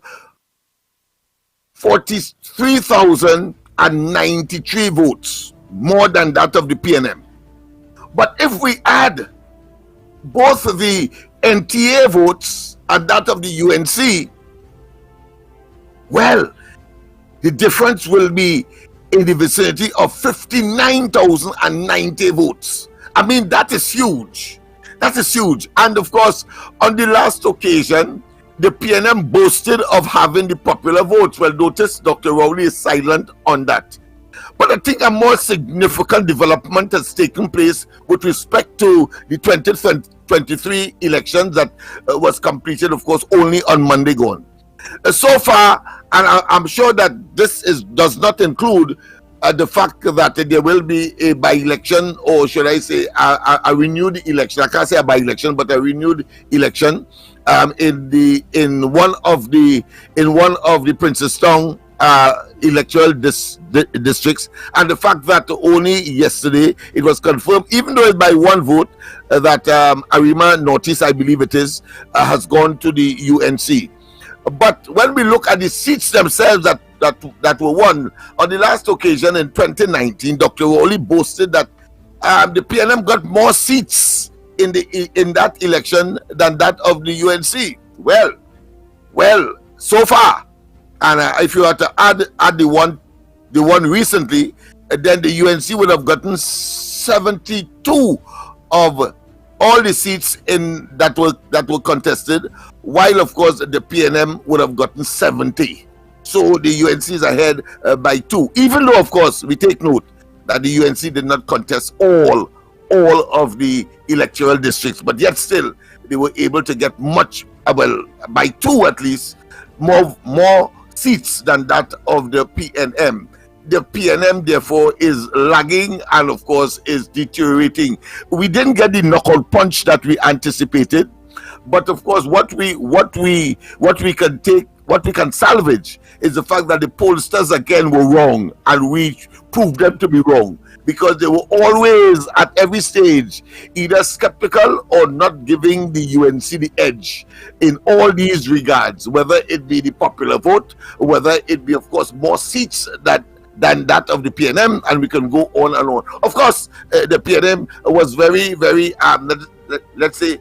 43,093 votes. more than that of the PNM. But if we add both the NTA votes and that of the UNC, well, the difference will be in the vicinity of 59,090 votes. I mean, that is huge. That is huge. And of course, on the last occasion, the PNM boasted of having the popular votes. Well, notice Dr. Rowley is silent on that. But I think a more significant development has taken place with respect to the 2023 elections that was completed, of course, only on Monday gone. So far, and I'm sure that this does not include the fact that there will be a by-election, or should I say a renewed election. I can't say a by-election, but a renewed election in one of the Princestown electoral districts, and the fact that only yesterday it was confirmed, even though it's by one vote, that Arima Northeast, I believe it is, has gone to the UNC. But when we look at the seats themselves that were won on the last occasion in 2019, Dr. Rowley boasted that the PNM got more seats in that election than that of the UNC. Well, so far, and if you were to add the one recently, then the UNC would have gotten 72 of all the seats in that were contested, while of course the PNM would have gotten 70. So the UNC is ahead by 2. Even though, of course, we take note that the UNC did not contest all of the electoral districts, but yet still they were able to get much, well, by 2 at least, more seats than that of the PNM. The PNM, therefore, is lagging and, of course, is deteriorating. We didn't get the knockout punch that we anticipated, but of course, what we can salvage is the fact that the pollsters again were wrong, and we proved them to be wrong, because they were always at every stage either skeptical or not giving the UNC the edge in all these regards, whether it be the popular vote, whether it be, of course, more seats than that of the PNM, and we can go on and on. Of course, the PNM was very, very, let's say,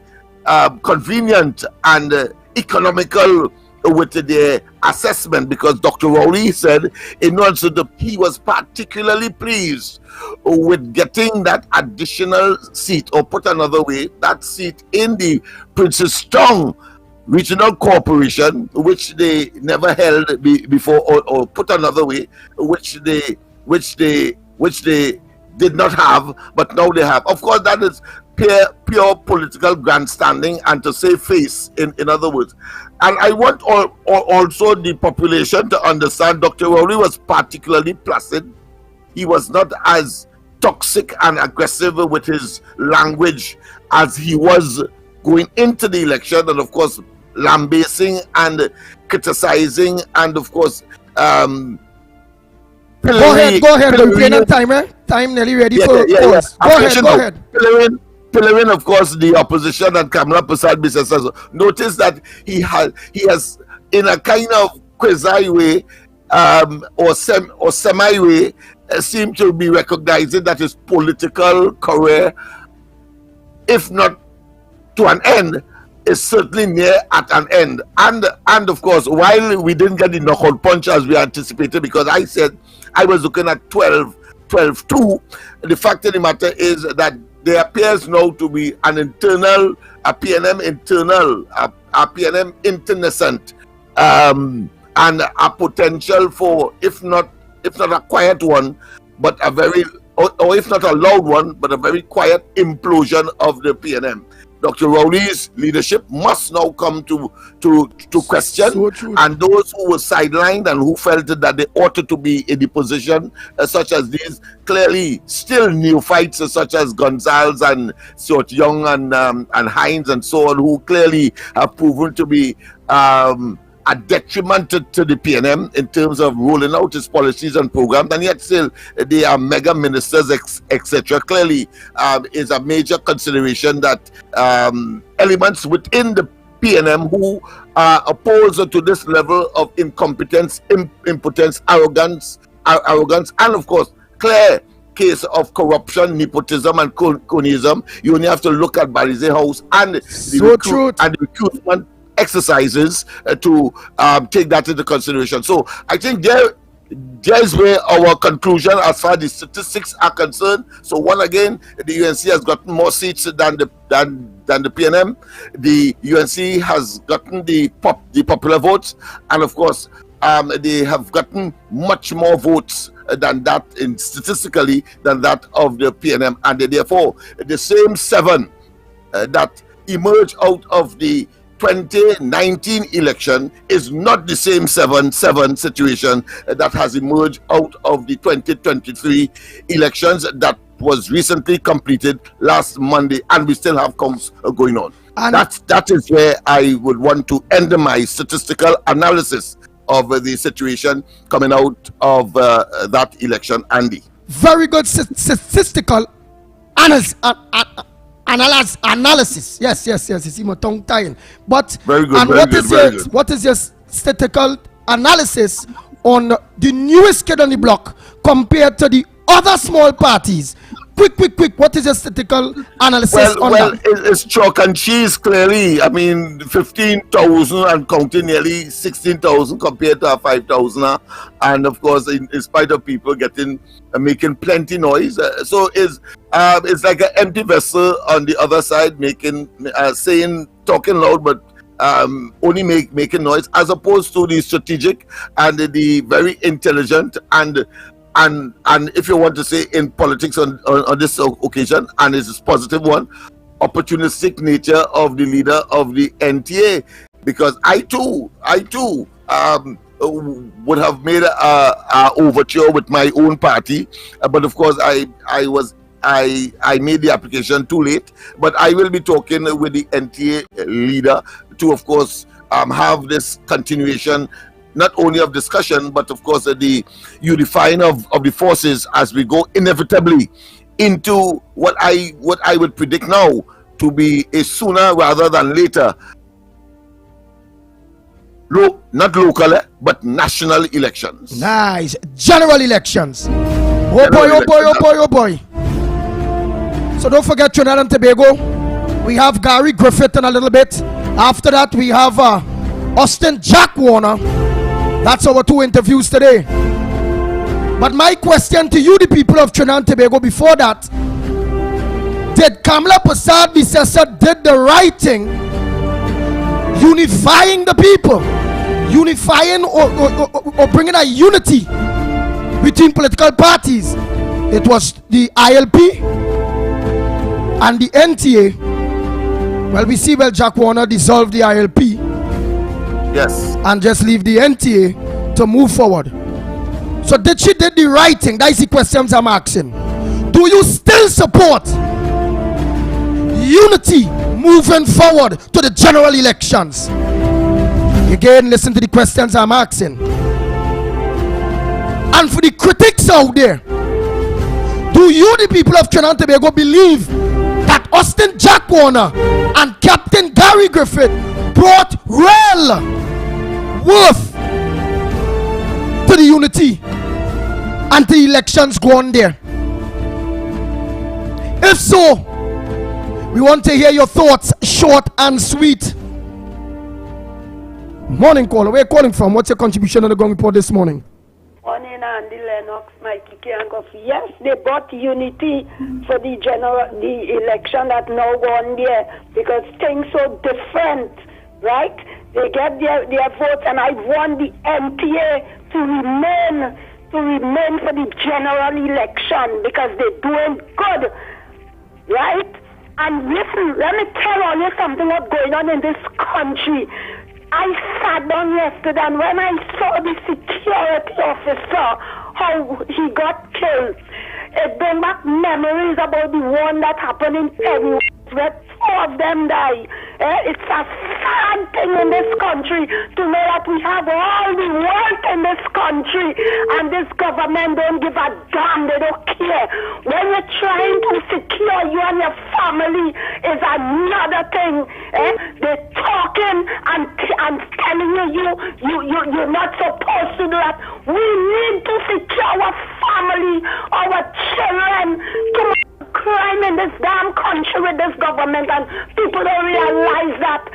convenient and economical with their assessment, because Dr. Rowley said in answer that he was particularly pleased with getting that additional seat, or put another way, that seat in the Princestown Regional Corporation, which they never held before, or put another way, which they did not have, but now they have. Of course, that is pure political grandstanding and to save face, in other words. And I want also the population to understand Dr. Rowley was particularly placid. He was not as toxic and aggressive with his language as he was going into the election, and of course lambasting and criticizing, and of course
go ahead, we're playing on timer. Time nearly ready for calls. Go ahead.
Pillorying, of course, the opposition and Kamala Prasad says. Notice that he has in a kind of quasi way or semi way seem to be recognizing that his political career, if not to an end, is certainly near at an end. And of course, while we didn't get the knockout punch as we anticipated, because I said I was looking at 12-2, the fact of the matter is that there appears now to be a PNM internecent, and a potential for, if not a quiet one, but a very, or if not a loud one, but a very quiet implosion of the PNM. Dr. Rowley's leadership must now come to question, and those who were sidelined and who felt that they ought to be in the position such as these, clearly still neophytes such as Gonzalez and Stuart Young and Hines and so on, who clearly have proven to be a detriment to the PNM in terms of rolling out its policies and programs, and yet still they are mega ministers, etc. Clearly is a major consideration that elements within the PNM who are opposed to this level of incompetence, impotence, arrogance, and of course clear case of corruption, nepotism, and cronyism, you only have to look at Balize House and the recruitment exercises to take that into consideration. So I think there's where our conclusion as far as the statistics are concerned. So one again, the UNC has gotten more seats than the PNM. The UNC has gotten the popular votes, and of course they have gotten much more votes than that statistically than that of the PNM, and therefore the same 7 that emerged out of the 2019 election is not the same 7-7 situation that has emerged out of the 2023 elections that was recently completed last Monday, and we still have counts going on. And that is where I would want to end my statistical analysis of the situation coming out of that election, Andy.
Very good statistical analysis. Yes. You see my tongue tying. But
very good.
And what is your statistical analysis on the newest kid on the block compared to the other small parties? Quick. What is your statistical analysis on that?
It's chalk and cheese, clearly. I mean, 15,000 and counting, nearly 16,000 compared to 5,000. And of course, in spite of people making plenty noise. So it's like an empty vessel on the other side, talking loud, but only making noise, as opposed to the strategic and the very intelligent and if you want to say in politics on this occasion, and it's a positive one, opportunistic nature of the leader of the NTA, because I too would have made a overture with my own party, but of course I made the application too late. But I will be talking with the NTA leader to, of course, have this continuation, not only of discussion, but of course the unifying of the forces as we go inevitably into what I would predict now to be a sooner rather than later, not local, but national elections.
Nice. General elections. Oh boy. So don't forget Trinidad and Tobago. We have Gary Griffith in a little bit. After that, we have Austin Jack Warner. That's our 2 interviews today. But my question to you, the people of Trinidad and Tobago, before that, did Kamla Persad Bissessar did the right thing, unifying the people, unifying or bringing a unity between political parties? It was the ILP and the NTA. Well, we see Jack Warner dissolved the ILP.
Yes.
And just leave the NTA to move forward. So did she did the right thing? That's the questions I'm asking. Do you still support unity moving forward to the general elections? Again, listen to the questions I'm asking. And for the critics out there, do you, the people of Trinidad and Tobago, believe that Austin Jack Warner and Captain Gary Griffith brought real worth to the unity and the elections go on there? If so, we want to hear your thoughts, short and sweet. Morning caller, where are you calling from? What's your contribution on the Gong Report this morning?
Morning, Andy Lennox, Mikey K and Coffee. Yes, they brought unity for the election that now go on there, because things so different, right? They get their votes, and I want the NTA to remain for the general election, because they're doing good, right? And listen, let me tell you something what's going on in this country. I sat down yesterday, and when I saw the security officer, how he got killed, it brought back memories about the one that happened in Penny, where 4 of them died. It's a sad thing in this country to know that we have all the wealth in this country, and this government don't give a damn. They don't care. When you're trying to secure you and your family is another thing. They're talking and telling you're not supposed to do that. We need to secure our family, our children. Too much crime in this damn country with this government, and people don't realize that.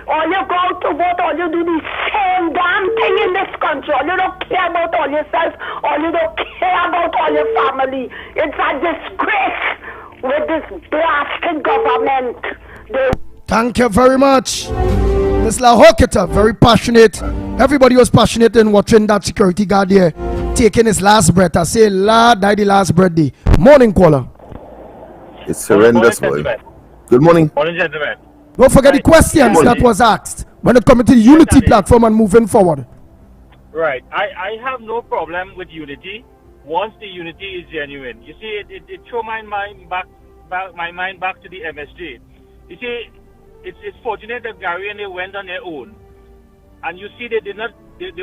All you go out to vote, all you do the same damn thing in this country. All you don't care about all yourself, all you don't care about all your family. It's a disgrace with this blasted government.
Thank you very much. Ms. Lahoketa, very passionate. Everybody was passionate in watching that security guard there taking his last breath. I say, La died the last breath day. Morning, caller.
It's horrendous, boy. Good morning.
Morning, gentlemen.
Don't forget the questions that was asked when it comes to the Unity platform and moving forward.
Right. I have no problem with unity once the unity is genuine. You see, it threw my mind back to the MSJ. You see, it's fortunate that Gary and they went on their own, and you see they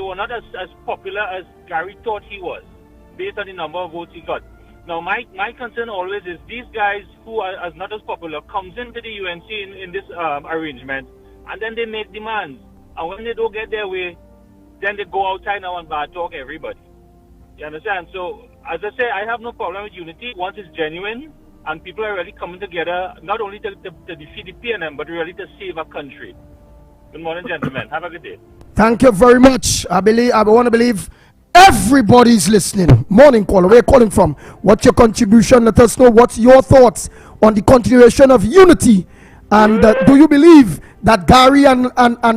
were not as popular as Gary thought he was, based on the number of votes he got. Now, my concern always is these guys who are not as popular comes into the UNC in this arrangement, and then they make demands, and when they don't get their way, then they go outside now and bad talk everybody. You understand? So, as I say, I have no problem with unity once it's genuine. And people are really coming together, not only to defeat the PNM, but really to save our country. Good morning, gentlemen. Have a good day.
Thank you very much. I want to believe everybody's listening. Morning, caller. Where are you calling from? What's your contribution? Let us know what's your thoughts on the continuation of unity. And do you believe that Gary and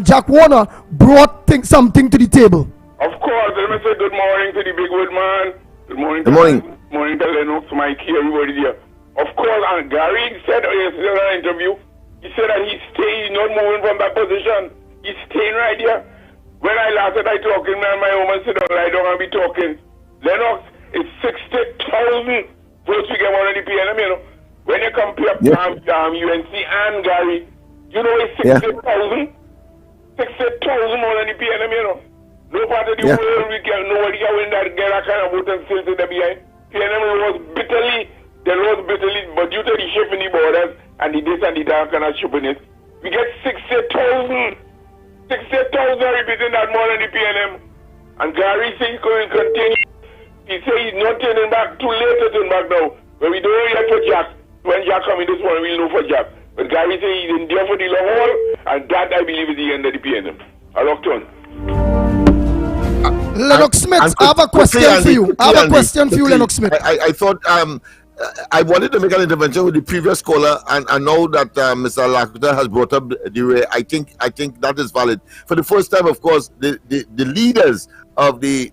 Jack Warner brought something to the table?
Of course. Let me say good morning to the big wood man. Good morning.
Good morning.
Good morning to Lennox, Mikey, everybody there. Of course, and Gary said yesterday in an interview, he said that he's not moving from that position. He's staying right here. When I last said I talking, man, my woman said, I don't want to be talking. Lennox, it's 60,000 votes we get one of the PNM, you know. When you compare UNC and Gary, you know it's 60,000. 60,000 more than the PNM, you know. No part of the world nobody can win that, get that kind of vote and still sit there behind. PNM lost bitterly. They lost bitterly, but due to the shift in the borders and the this and the that kind of stupidness, we get 60,000. 60,000 repeating that more than the PNM. And Gary says he's going to continue. He says he's not turning back, too late to turn back now. But we don't yet for Jack. When Jack comes in this morning, we'll know for Jack. But Gary says he's in there for the long haul, and that I believe is the end of the PNM. I locked on.
Lennox Smith, I have a question for you. Lennox Smith.
I thought I wanted to make an intervention with the previous caller, and I know that Mr. Lahoketa has brought up the way. I think that is valid. For the first time, of course, the leaders of the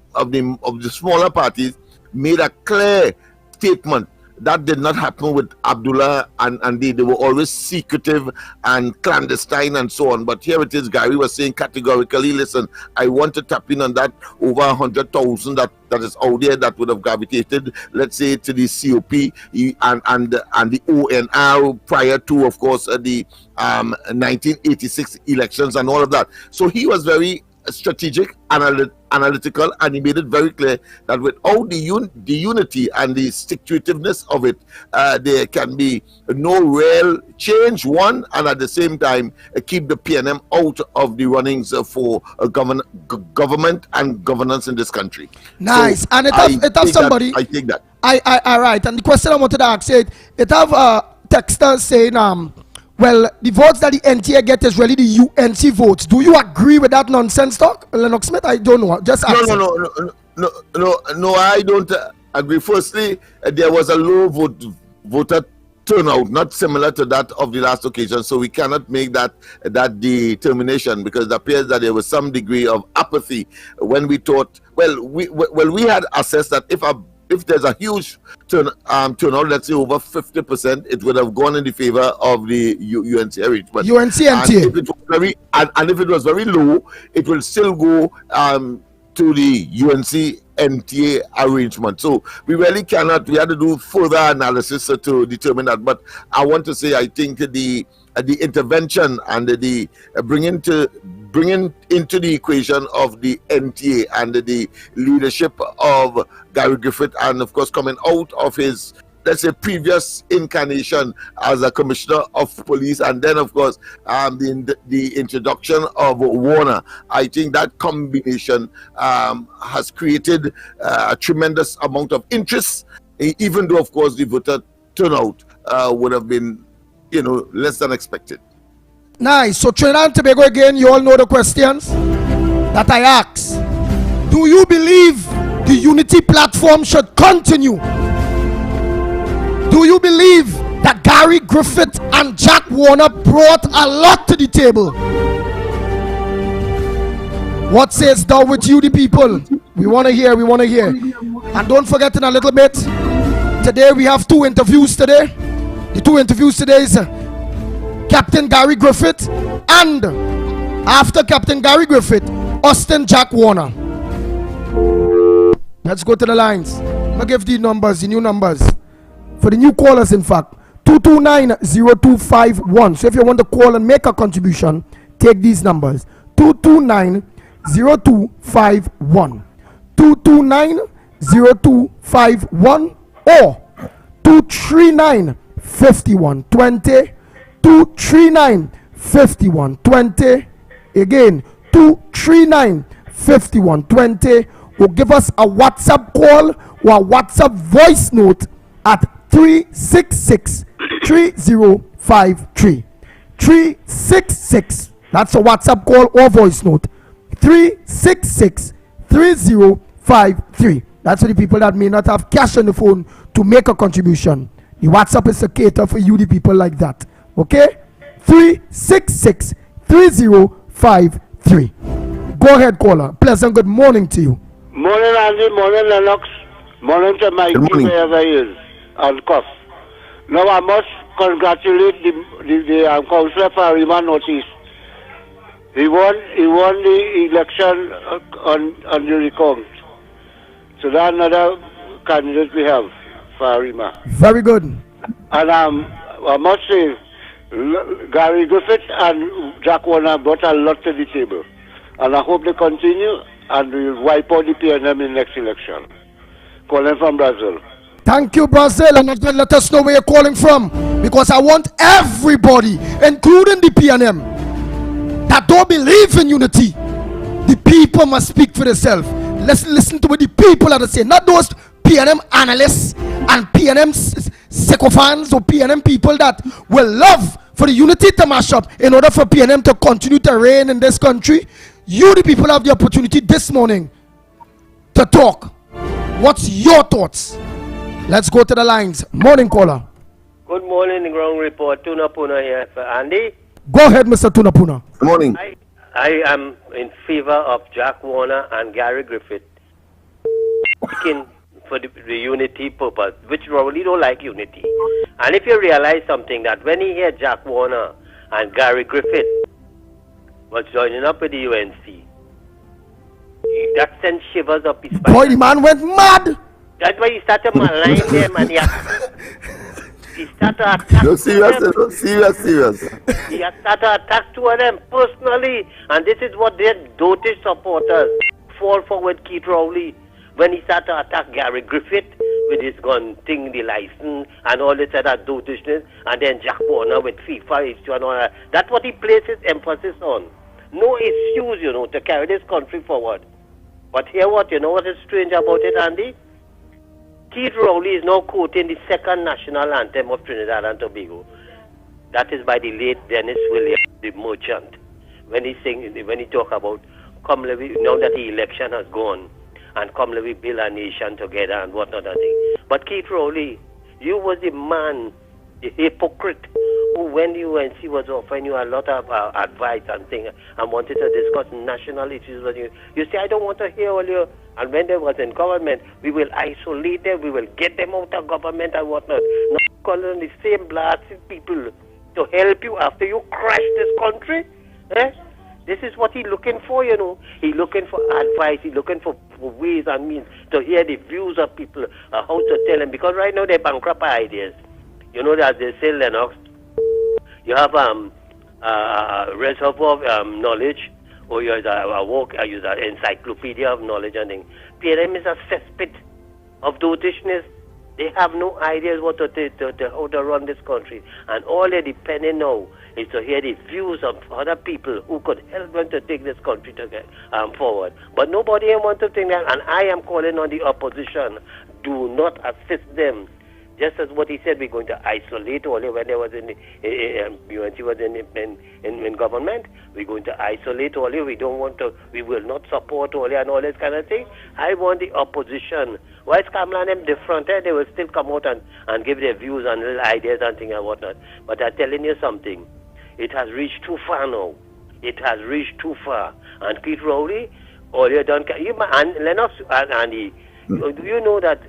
smaller parties made a clear statement. That did not happen with Abdullah and they were always secretive and clandestine and so on. But here it is, Gary was saying categorically, listen, I want to tap in on that over 100,000 that is out there that would have gravitated, let's say, to the COP and the ONR prior to, of course, the 1986 elections and all of that. So he was very strategic, analytical, and he made it very clear that without the unity and the stick-to-itiveness of it, there can be no real change, one, and at the same time keep the PNM out of the runnings for government and governance in this country.
Nice.
So
and it have somebody.
I think that.
I right. And the question I wanted to ask it have a texter saying well, the votes that the NTA get is really the UNC votes. Do you agree with that nonsense talk, Lennox Smith? I don't know. Just ask.
No, I don't agree. Firstly, there was a low voter turnout, not similar to that of the last occasion, so we cannot make that determination, because it appears that there was some degree of apathy when we thought. We had assessed that if there's a huge turnout, let's say over 50%, it would have gone in the favor of the UNC arrangement.
UNC NTA.
And if it was very low, it will still go to the UNC NTA arrangement. So we really cannot. We had to do further analysis to determine that. But I want to say, I think the intervention and the bringing into the equation of the NTA and the leadership of Gary Griffith, and of course coming out of his let's say, previous incarnation as a commissioner of police, and then, of course, the introduction of Warner. I think that combination has created a tremendous amount of interest, even though, of course, the voter turnout would have been, less than expected.
Nice. So Trinidad and Tobago again, you all know the questions that I asked. Do you believe the Unity platform should continue? Do you believe that Gary Griffith and Jack Warner brought a lot to the table? What says thou with you, the people? We want to hear. And don't forget, in a little bit, today we have 2 interviews today. The 2 interviews today is Captain Gary Griffith, and after Captain Gary Griffith, Austin Jack Warner. Let's go to the lines. I'll give the numbers, the new numbers. For the new callers, in fact, 229-0251. So if you want to call and make a contribution, take these numbers. 229-0251. 229-0251 or 239-5120. 239-5120. Again, 239-5120. Or give us a WhatsApp call or a WhatsApp voice note at 366-3053. 366. That's a WhatsApp call or voice note. 366-3053. That's for the people that may not have cash on the phone to make a contribution. The WhatsApp is to cater for you, the people like that. Okay? 366-3053. Go ahead, caller. Pleasant good morning to you.
Morning, Andy. Morning, Lennox. Morning to Mikey, wherever he is. And Cuff. Now, I must congratulate the councillor for Arima Northeast. He won the election on the recount. So that's another candidate we have for Arima.
Very good.
And I must say, Gary Griffith and Jack Warner brought a lot to the table. And I hope they continue and we'll wipe out the PNM in next election. Calling from Brazil.
Thank you, Brazil. And let us know where you're calling from. Because I want everybody, including the PNM, that don't believe in unity. The people must speak for themselves. Let's listen to what the people are saying. Not those PNM analysts and PNM sycophants or PNM people that will love for the unity to mash up in order for PNM to continue to reign in this country. You, the people, have the opportunity this morning to talk. What's your thoughts? Let's go to the lines. Morning, caller.
Good morning, ground report. Tuna Puna here for Andy.
Go ahead, Mr. Tuna Puna.
Good morning.
I am in favor of Jack Warner and Gary Griffith speaking for the unity purpose, which probably don't like unity. And if you realize something, that when he heard Jack Warner and Gary Griffith was joining up with the UNC, that sent shivers up his spine.
Boy, the man went mad.
That's why he started maligning them and he started attacking
No, serious.
He had started attack two of them personally, and this is what their dotage supporters fall for with Keith Rowley when he started to attack Gary Griffith with his gun thing, the license, and all this other dotageness, and then Jack Warner with FIFA issue and all that. That's what he places emphasis on. No excuse, to carry this country forward. But here what is strange about it, Andy? Keith Rowley is now quoting the second national anthem of Trinidad and Tobago. That is by the late Dennis Williams, the merchant. When he talk about come let we, now that the election has gone, and come let we build a nation together and whatnot. But Keith Rowley, you was the man, the hypocrite, who when the UNC was offering you a lot of advice and things and wanted to discuss national issues with you. You say, I don't want to hear all your... And when they was in government, we will isolate them, we will get them out of government and whatnot. Not calling the same blasted people to help you after you crash this country. This is what he's looking for, He's looking for advice, he's looking for ways and means to hear the views of people, how to tell them. Because right now they bankrupt ideas. That they say, Lennox, you have a reservoir of knowledge, or you have an encyclopedia of knowledge and things. PNM is a cesspit of dotishness. They have no ideas how to run this country. And all they're depending now is to hear the views of other people who could help them to take this country to get forward. But nobody wants to think that, and I am calling on the opposition, do not assist them. Just as what he said, we're going to isolate only when there was UNC was in government. We're going to isolate only. We will not support only and all this kind of thing. I want the opposition. Why is Kamala and them different? They will still come out and give their views and little ideas and things and whatnot. But I'm telling you something. It has reached too far now. It has reached too far. And Keith Rowley, all you done, and Lennox and Andy, do you know that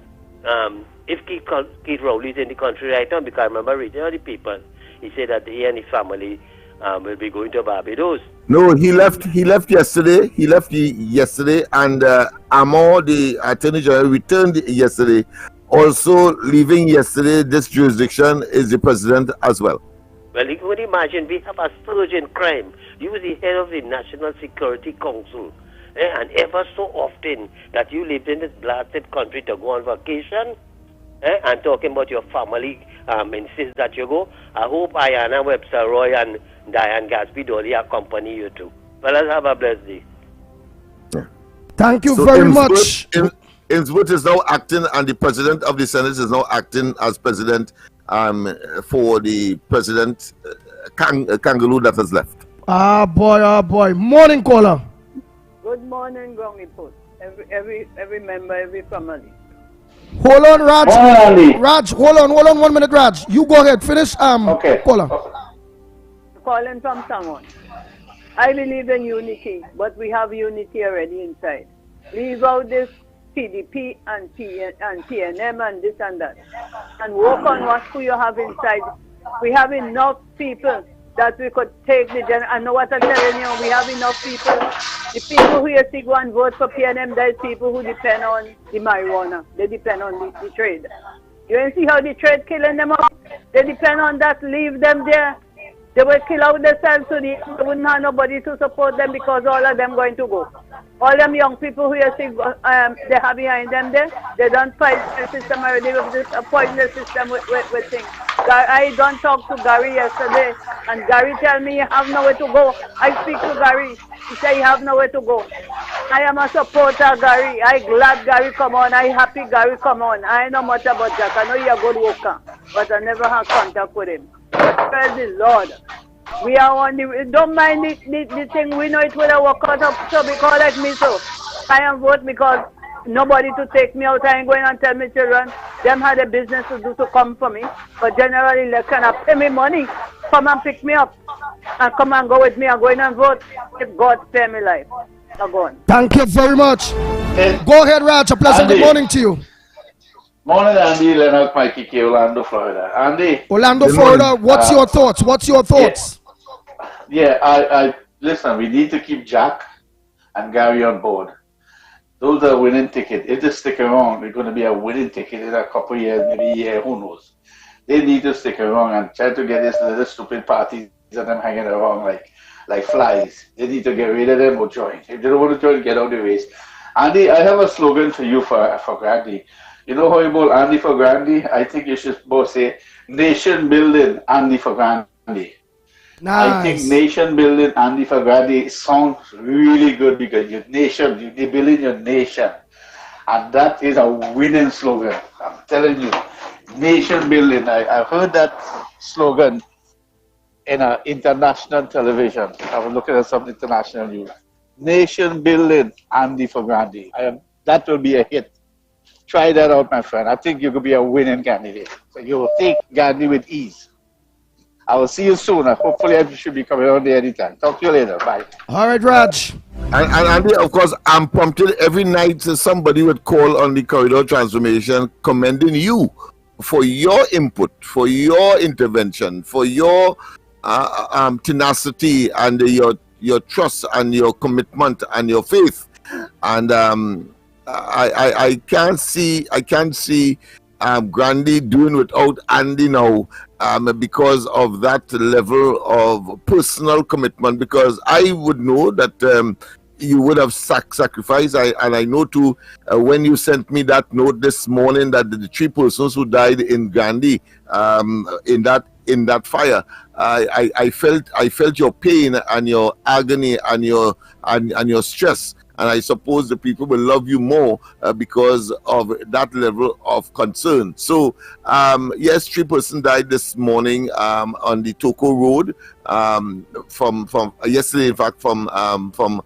if Keith Rowley is in the country right now, because I remember reading all the people, he said that he and his family will be going to Barbados.
No, he left yesterday. He left yesterday, and Amor, the Attorney General, returned yesterday. Also leaving yesterday, this jurisdiction is the president as well.
Well, you could imagine we have a surge in crime. You was the head of the National Security Council. And ever so often that you lived in this blasted country to go on vacation, and talking about your family insist that you go. I hope Ayanna Webster Roy and Diane Gatsby Dolly accompany you too. Well, let's have a blessed day.
Thank you very much.
Innsbruck is now acting, and the president of the Senate is now acting as president for the president Kangaroo that has left.
Ah boy. Morning, caller.
Good morning, Grongy Post. Every member, every family.
Hold on, Raj. Raj, hold on 1 minute, Raj. You go ahead, finish.
Okay.
Caller.
Calling from someone. I believe in unity, but we have unity already inside. Leave out this PDP and PNM and this and that, and work on what you have inside. We have enough people that we could take the I know what I'm telling you. We have enough people. The people who you see go and vote for PNM, there's people who depend on the marijuana. They depend on the trade. You ain't see how the trade killing them up? They depend on that. Leave them there. They will kill out themselves, so they wouldn't have nobody to support them because all of them going to go. All them young people who you see they have behind them there, they don't fight the system already with this poisonous system with things. I don't talk to Gary yesterday, and Gary tell me you have nowhere to go. I speak to Gary. He say you have nowhere to go. I am a supporter of Gary. I glad Gary come on. I happy Gary come on. I know much about that. I know you're a good worker, but I never have contact with him. But praise the Lord. We are on the, don't mind the thing, we know it will work out up, so because like me, so I am vote because nobody to take me out. I ain't going and tell me children, them had a business to do to come for me, but general election, I pay me money, come and pick me up, and come and go with me, and go in and vote, if God spare me life. I'm going.
Thank you very much. Go ahead, Raj, a pleasant good morning to you.
Morning, Andy, Leonard, Mikey K, Orlando, Florida. Andy.
Orlando, Florida, what's your thoughts? What's your thoughts?
Yeah, I listen, we need to keep Jack and Gary on board. Those are winning ticket. If they stick around, they're going to be a winning ticket in a couple of years, maybe a year, who knows. They need to stick around and try to get this little stupid parties and them hanging around like flies. They need to get rid of them or join. If they don't want to join, get out of the race. Andy, I have a slogan for you for Grandy. You know how you bowl Andy for Grandy? I think you should both say nation building Andy for Grandy.
Nice.
I think nation building Andy for Grandy sounds really good because your nation, you're building your nation. And that is a winning slogan. I'm telling you. Nation building. I heard that slogan in international television. I was looking at some international news. Nation building Andy for Grandy. That will be a hit. Try that out, my friend. I think you could be a winning candidate. So you will take Gandhi with ease. I will see you soon. Hopefully, I should be coming on there anytime. Talk to you later. Bye.
All right, Raj.
And Andy, of course, I'm prompted every night. Somebody would call on the Corridor Transformation commending you for your input, for your intervention, for your tenacity and your trust and your commitment and your faith. And I can't see Grandy doing without Andy now because of that level of personal commitment. Because I would know that you would have sacrificed. And I know too, when you sent me that note this morning that the 3 persons who died in Gandhi in that fire, I felt your pain and your agony and your stress. And I suppose the people will love you more because of that level of concern. So, yes, 3 persons died this morning on the Toko Road from yesterday, in fact, from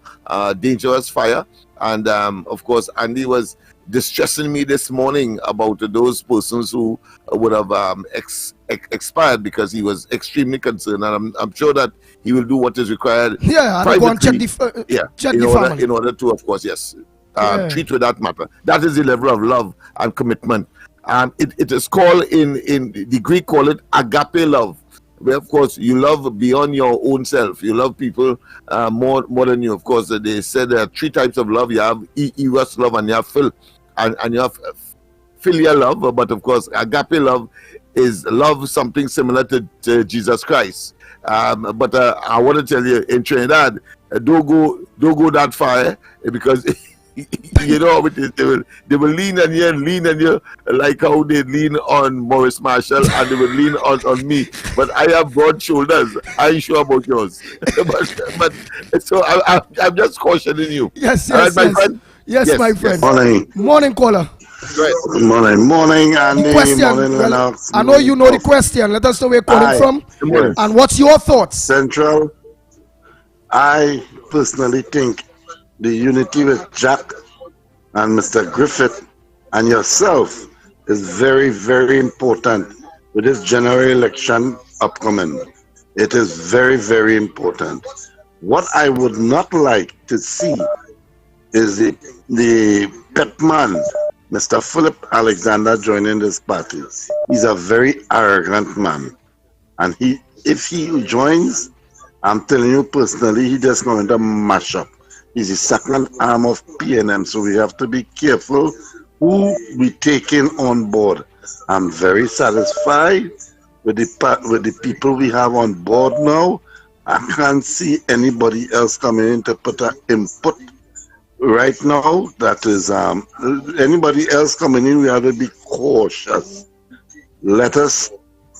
dangerous fire. And of course, Andy was distressing me this morning about those persons who would have expired, because he was extremely concerned, and I'm sure that he will do what is required.
Yeah, and go and check the family.
In order to, of course, treat with that matter. That is the level of love and commitment. It is called in the Greek, call it agape love, where of course you love beyond your own self. You love people more than you. Of course, they said there are 3 types of love. You have eros love, and you have and you have filial love. But of course, agape love is love something similar to Jesus Christ. But I want to tell you, in Trinidad, don't go that far, because you know how it is. They will lean on you like how they lean on Maurice Marshall, and they will lean on me. But I have broad shoulders. I ain't sure about yours. but so I'm just cautioning you.
Yes,
my friend.
Yes, my friend.
Morning
caller.
Morning, Andy.
Question.
Morning,
Well,
Lennox.
I know you know the question. Let us know where you're calling from.
Yes.
And what's your thoughts?
Central. I personally think the unity with Jack and Mr. Griffith and yourself is very, very important with this general election upcoming. It is very, very important. What I would not like to see is the pet man, Mr. Philip Alexander, joining this party. He's a very arrogant man. And if he joins, I'm telling you personally, he just going to mash up. He's the second arm of PNM, so we have to be careful who we taking on board. I'm very satisfied with the people we have on board now. I can't see anybody else coming in to put an input right now. That is, anybody else coming in, we have to be cautious. Let us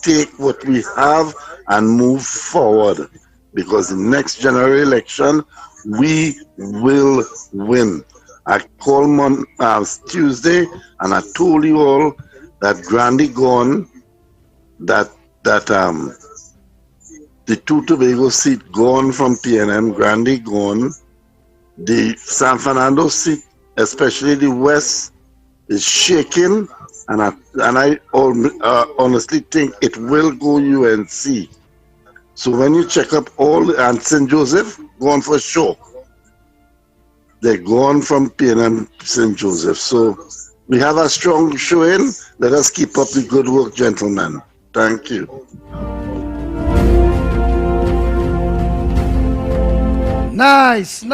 take what we have and move forward, because the next general election, we will win. I called Tuesday, and I told you all that Grandy gone, that the 2 Tobago seat gone from PNM, Grandy gone. The San Fernando seat, especially the West, is shaking, and I honestly think it will go UNC. So when you check up and St. Joseph, gone for sure. They're gone from PNM St. Joseph. So we have a strong showing. Let us keep up the good work, gentlemen. Thank you.
Nice.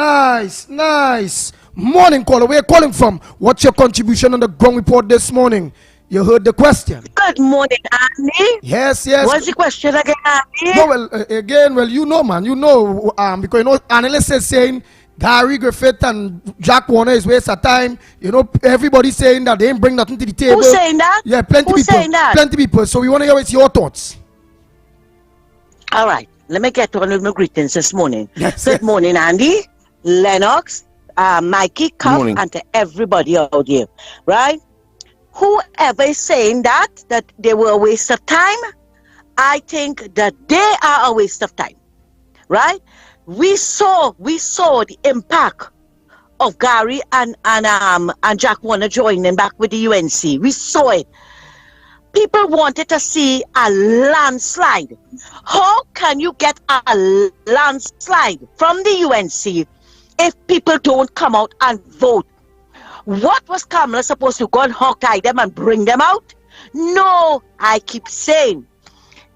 Morning caller, where you calling from? What's your contribution on the ground report this morning? You heard the question.
Good morning, Andy.
Yes.
What's the question again, Andy?
No, you know, man. You know, because you know, analysts is saying Gary Griffith and Jack Warner is waste of time. You know, everybody's saying that they ain't bring nothing to the table.
Who's saying that?
Yeah, plenty people. So we want to hear what's your thoughts.
All right. Let me get on with my greetings this morning.
Yes,
Good morning, Andy, Lennox, Mikey, Cuff, and to everybody out there. Right? Whoever is saying that they were a waste of time, I think that they are a waste of time. Right? We saw the impact of Gary and Jack Warner joining back with the UNC. We saw it. People wanted to see a landslide. How can you get a landslide from the UNC if people don't come out and vote? What was Kamala supposed to go and hawk-eye them and bring them out? No, I keep saying,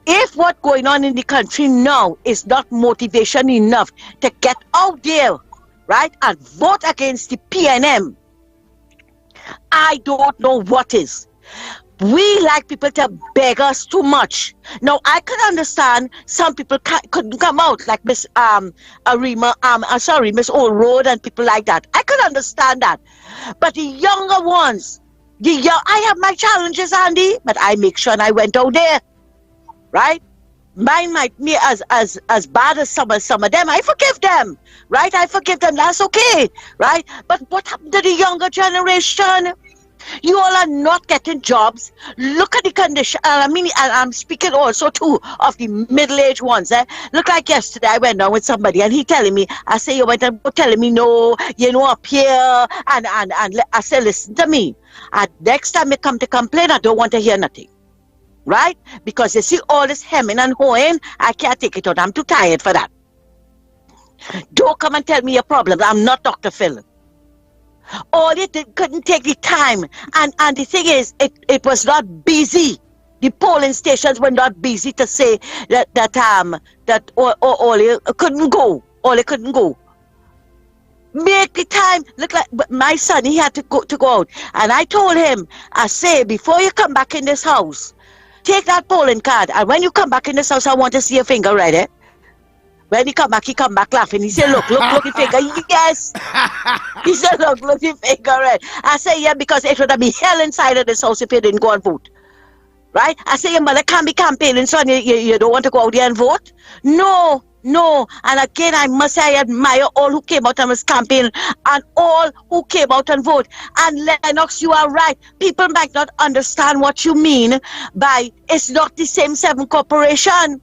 if what's going on in the country now is not motivation enough to get out there, right, and vote against the PNM, I don't know what is. We like people to beg us too much. Now, I could understand some people couldn't come out, like Miss Arima, Miss Old Road and people like that. I could understand that. But the younger ones, I have my challenges, Andy, but I make sure and I went out there, right? Mine might be as bad as some of them. I forgive them, right? I forgive them. That's okay, right? But what happened to the younger generation? You all are not getting jobs. Look at the condition. And I'm speaking also too of the middle-aged ones. Look like yesterday I went down with somebody and he telling me, I say, you went and telling me, no, you know, up here. And I say, listen to me. Next time you come to complain, I don't want to hear nothing. Right? Because you see all this hemming and hawing, I can't take it on. I'm too tired for that. Don't come and tell me your problems. I'm not Dr. Phil. All it couldn't take the time. And the thing is, it was not busy. The polling stations were not busy to say that all couldn't go. All it couldn't go. Make the time. Look, like my son, he had to go out. And I told him, I say, before you come back in this house, take that polling card. And when you come back in this house, I want to see your finger red, eh? When he come back laughing. He said, look, the finger. Yes. He said, look, the finger red. I say, yeah, because it would have been hell inside of this house if you didn't go and vote. Right? I say, your mother can't be campaigning, son. You don't want to go out there and vote? No. And again, I must say, I admire all who came out and was campaigning and all who came out and vote. And Lennox, you are right. People might not understand what you mean by it's not the same 7 corporation.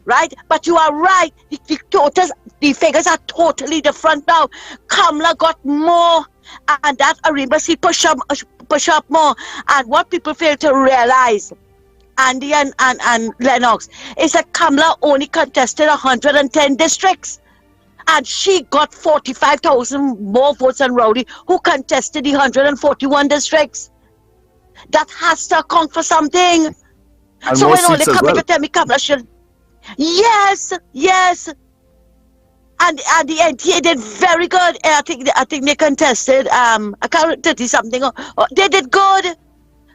Right? But you are right. The figures are totally different now. Kamala got more. And that Arima seat push up more. And what people fail to realize, Andy and Lennox, is that Kamala only contested 110 districts. And she got 45,000 more votes than Rowley, who contested the 141 districts. That has to account for something.
And
so when all they come to tell me Kamala should... Yes. And the NTA did very good. I think they contested I can't 30 something. They did good.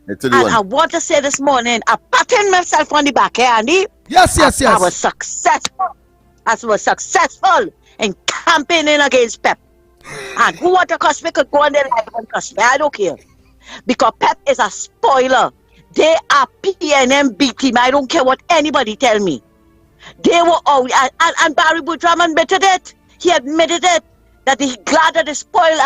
And I want to say this morning, I patted myself on the back, Andy.
Yes.
I was successful. I was successful in campaigning against Pep. And who want to cuss me could go on there and cuss me. I don't care. Because Pep is a spoiler. They are PNM B team. I don't care what anybody tell me. They were all, and Barry Boudram admitted it. He admitted it, that he's glad that they spoil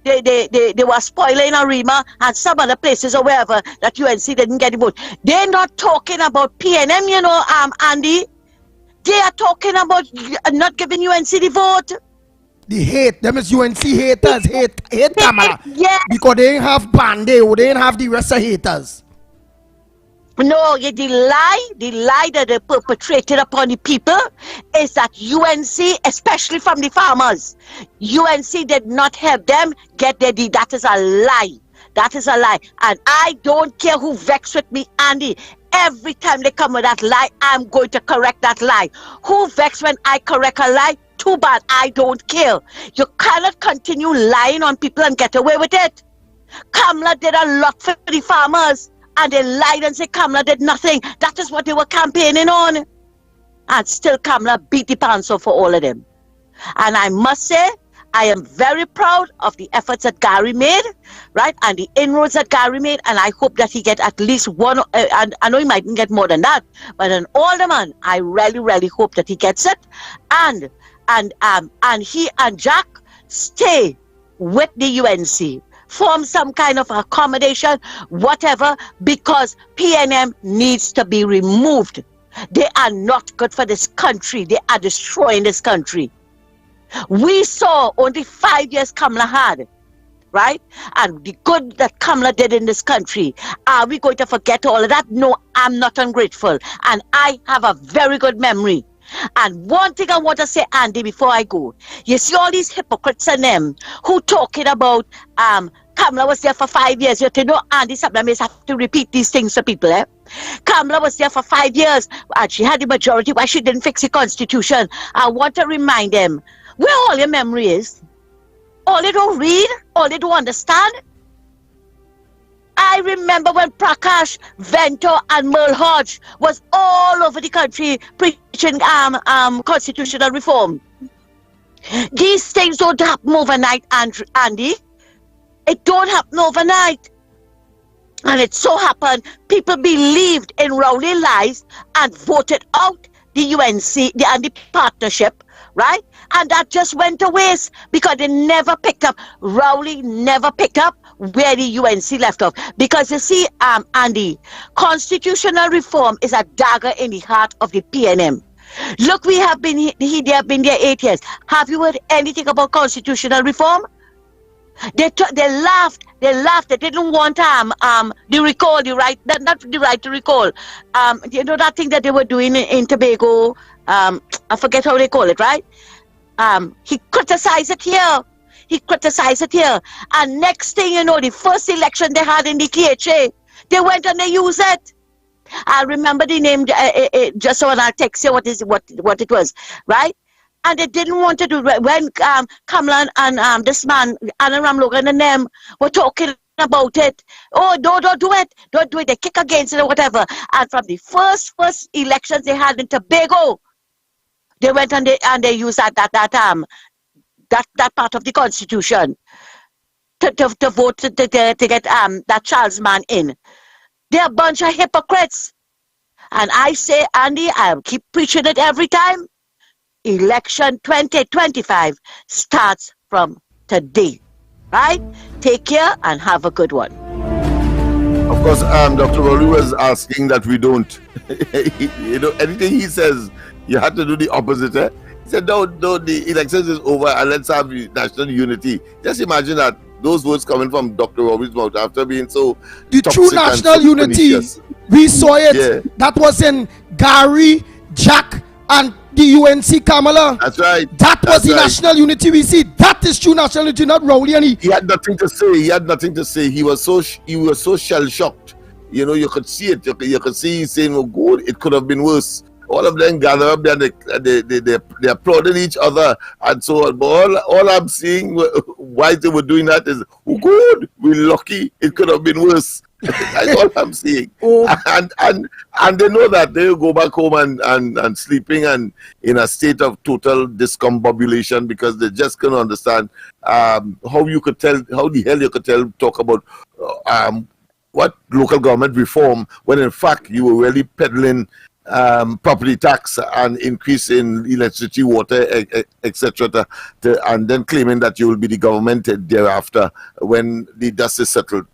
they were spoiling Arima and some other places or wherever that UNC didn't get the vote. They're not talking about PNM, you know, Andy. They are talking about not giving UNC the vote.
The hate, them is UNC haters, hate Kamala.
Yes.
Because they ain't have Bande, they ain't have the rest of haters.
No, the lie that they perpetrated upon the people is that UNC, especially from the farmers, UNC did not help them get their deed. That is a lie. That is a lie. And I don't care who vexed with me, Andy. Every time they come with that lie, I'm going to correct that lie. Who vexed when I correct a lie? Too bad. I don't care. You cannot continue lying on people and get away with it. Kamala did a lot for the farmers. And they lied and said Kamala did nothing. That is what they were campaigning on. And still Kamala beat the pants off for all of them. And I must say, I am very proud of the efforts that Gary made, right? And the inroads that Gary made. And I hope that he get at least one, and I know he mightn't get more than that. But an alderman, I really hope that he gets it. And he and Jack stay with the UNC. Form some kind of accommodation, whatever, because PNM needs to be removed. They are not good for this country. They are destroying this country. We saw only 5 years Kamala had, right? And the good that Kamala did in this country. Are we going to forget all of that? No, I'm not ungrateful. And I have a very good memory. And one thing I want to say, Andy, before I go, you see all these hypocrites and them who talking about Kamala was there for 5 years. You know, Andy sometimes have to repeat these things to people, eh? Kamala was there for 5 years and she had the majority. Why she didn't fix the constitution? I want to remind them where all your memory is. All they don't read, all they don't understand. I I remember when Prakash, Vento, and Merle Hodge was all over the country preaching constitutional reform. These things don't happen overnight, Andy. It don't happen overnight. And it so happened, people believed in Rowley lies and voted out the UNC and the partnership, right? And that just went to waste because they never picked up. Rowley never picked up where the UNC left off. Because you see, Andy, constitutional reform is a dagger in the heart of the PNM. Look, they have been there 8 years. Have you heard anything about constitutional reform? They laughed. They didn't want the recall, not the right to recall. You know that thing that they were doing in Tobago. I forget how they call it, right? He criticized it here. And next thing you know, the first election they had in the KHA, they went and they used it. I remember the name just so I'll text you what it was, right? And they didn't want to do it. When Kamlan and this man, Anna Ramlogan and them were talking about it. Oh, no, don't do it. Don't do it. They kick against it or whatever. And from the first elections they had in Tobago, they went and they used that part of the constitution to vote to get that Charles man in. They're a bunch of hypocrites. And I say, Andy, I'll keep preaching it every time. Election 2025 starts from today, right? Take care and have a good one.
Of course, Dr. Rowley was asking that we don't. You know, anything he says, you have to do the opposite. Eh? He said, no, the elections is over and let's have national unity. Just imagine that those words coming from Dr. Rowley's mouth after being so
the true national unity, we saw it. Yeah. That was in Gary, Jack, and the UNC Kamala.
That's right.
That was the national unity we see. That is true national unity, not Rowley. And
he had nothing to say. He was so shell shocked. You know, you could see it. You could see he's saying, "Oh, good, it could have been worse." All of them gather up there and they applauded each other and so on. But all I'm seeing why they were doing that is, "Oh, good, we're lucky. It could have been worse." That's all I'm seeing. And they know that they go back home and sleeping and in a state of total discombobulation because they just can't understand how the hell you could talk about what local government reform when in fact you were really peddling property tax and increase in electricity, water, etc. And then claiming that you will be the government thereafter when the dust is settled.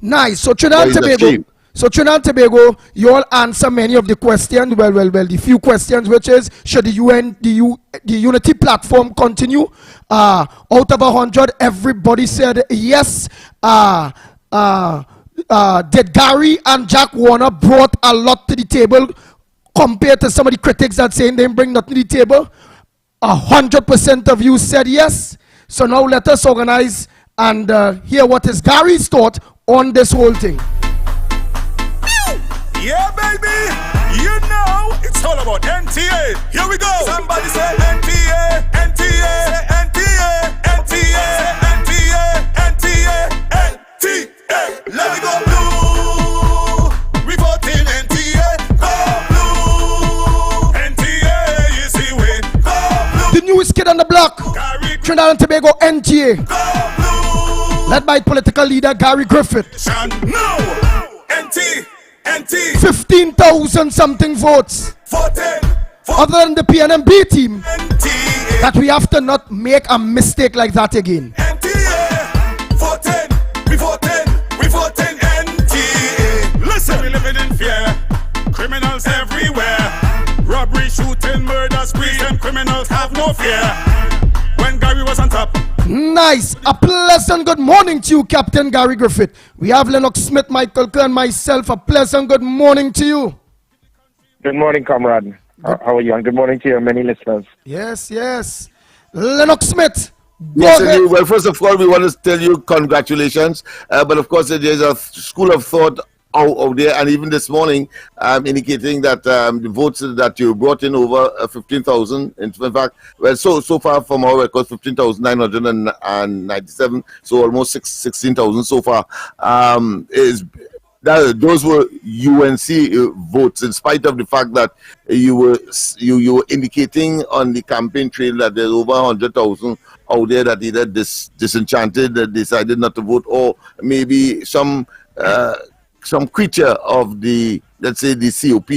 Nice. So Trinidad and Tobago, you all answer many of the questions. Well, the few questions, which is, should the Unity platform continue? Out of 100, everybody said yes. Did Gary and Jack Warner brought a lot to the table compared to some of the critics that saying they didn't bring nothing to the table? 100% of you said yes. So now let us organize and hear what is Gary's thought on this whole thing.
Yeah, baby, you know it's all about NTA. Here we go. Somebody say NTA, NTA, say NTA, NTA, NTA, NTA, NTA. Let me go blue. We vote in NTA. Go blue. NTA is the way. Go blue.
The newest kid on the block, Trinidad and Tobago, NTA. Go blue. Led by political leader Gary Griffith.
No, NT.
15,000 something votes. Other than the PNMB team, that we have to not make a mistake like that again.
We voting NTA. Listen, we living in fear. Criminals everywhere. Robbery, shooting, murder, sprees, and criminals have no fear. When Gary was on top.
Nice. A pleasant good morning to you, Captain Gary Griffith. We have Lennox Smith, Michael Kerr, and myself. A pleasant good morning to you.
Good morning, comrade. How are you? And good morning to your many listeners.
Yes. Lennox Smith.
Yes, well, first of all, we want to tell you congratulations. But of course, there's a school of thought out there, and even this morning, indicating that the votes that you brought in over 15,000. In fact, well, so far from our records, 15,997. So almost 16,000 so far. Those were UNC votes, in spite of the fact that you were indicating on the campaign trail that there's over 100,000 out there that either disenchanted, that decided not to vote, or maybe some creature of the, let's say, the COP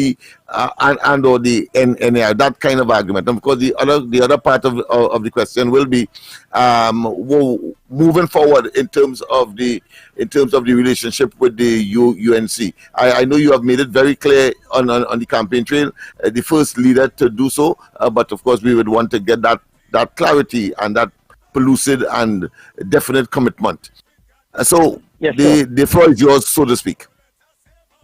and or the NAI, that kind of argument. And of course, the other part of the question will be moving forward in terms of the relationship with the UNC. I know you have made it very clear on the campaign trail, the first leader to do so, but of course we would want to get that clarity and that pellucid and definite commitment. So yes, the floor is yours, so to speak.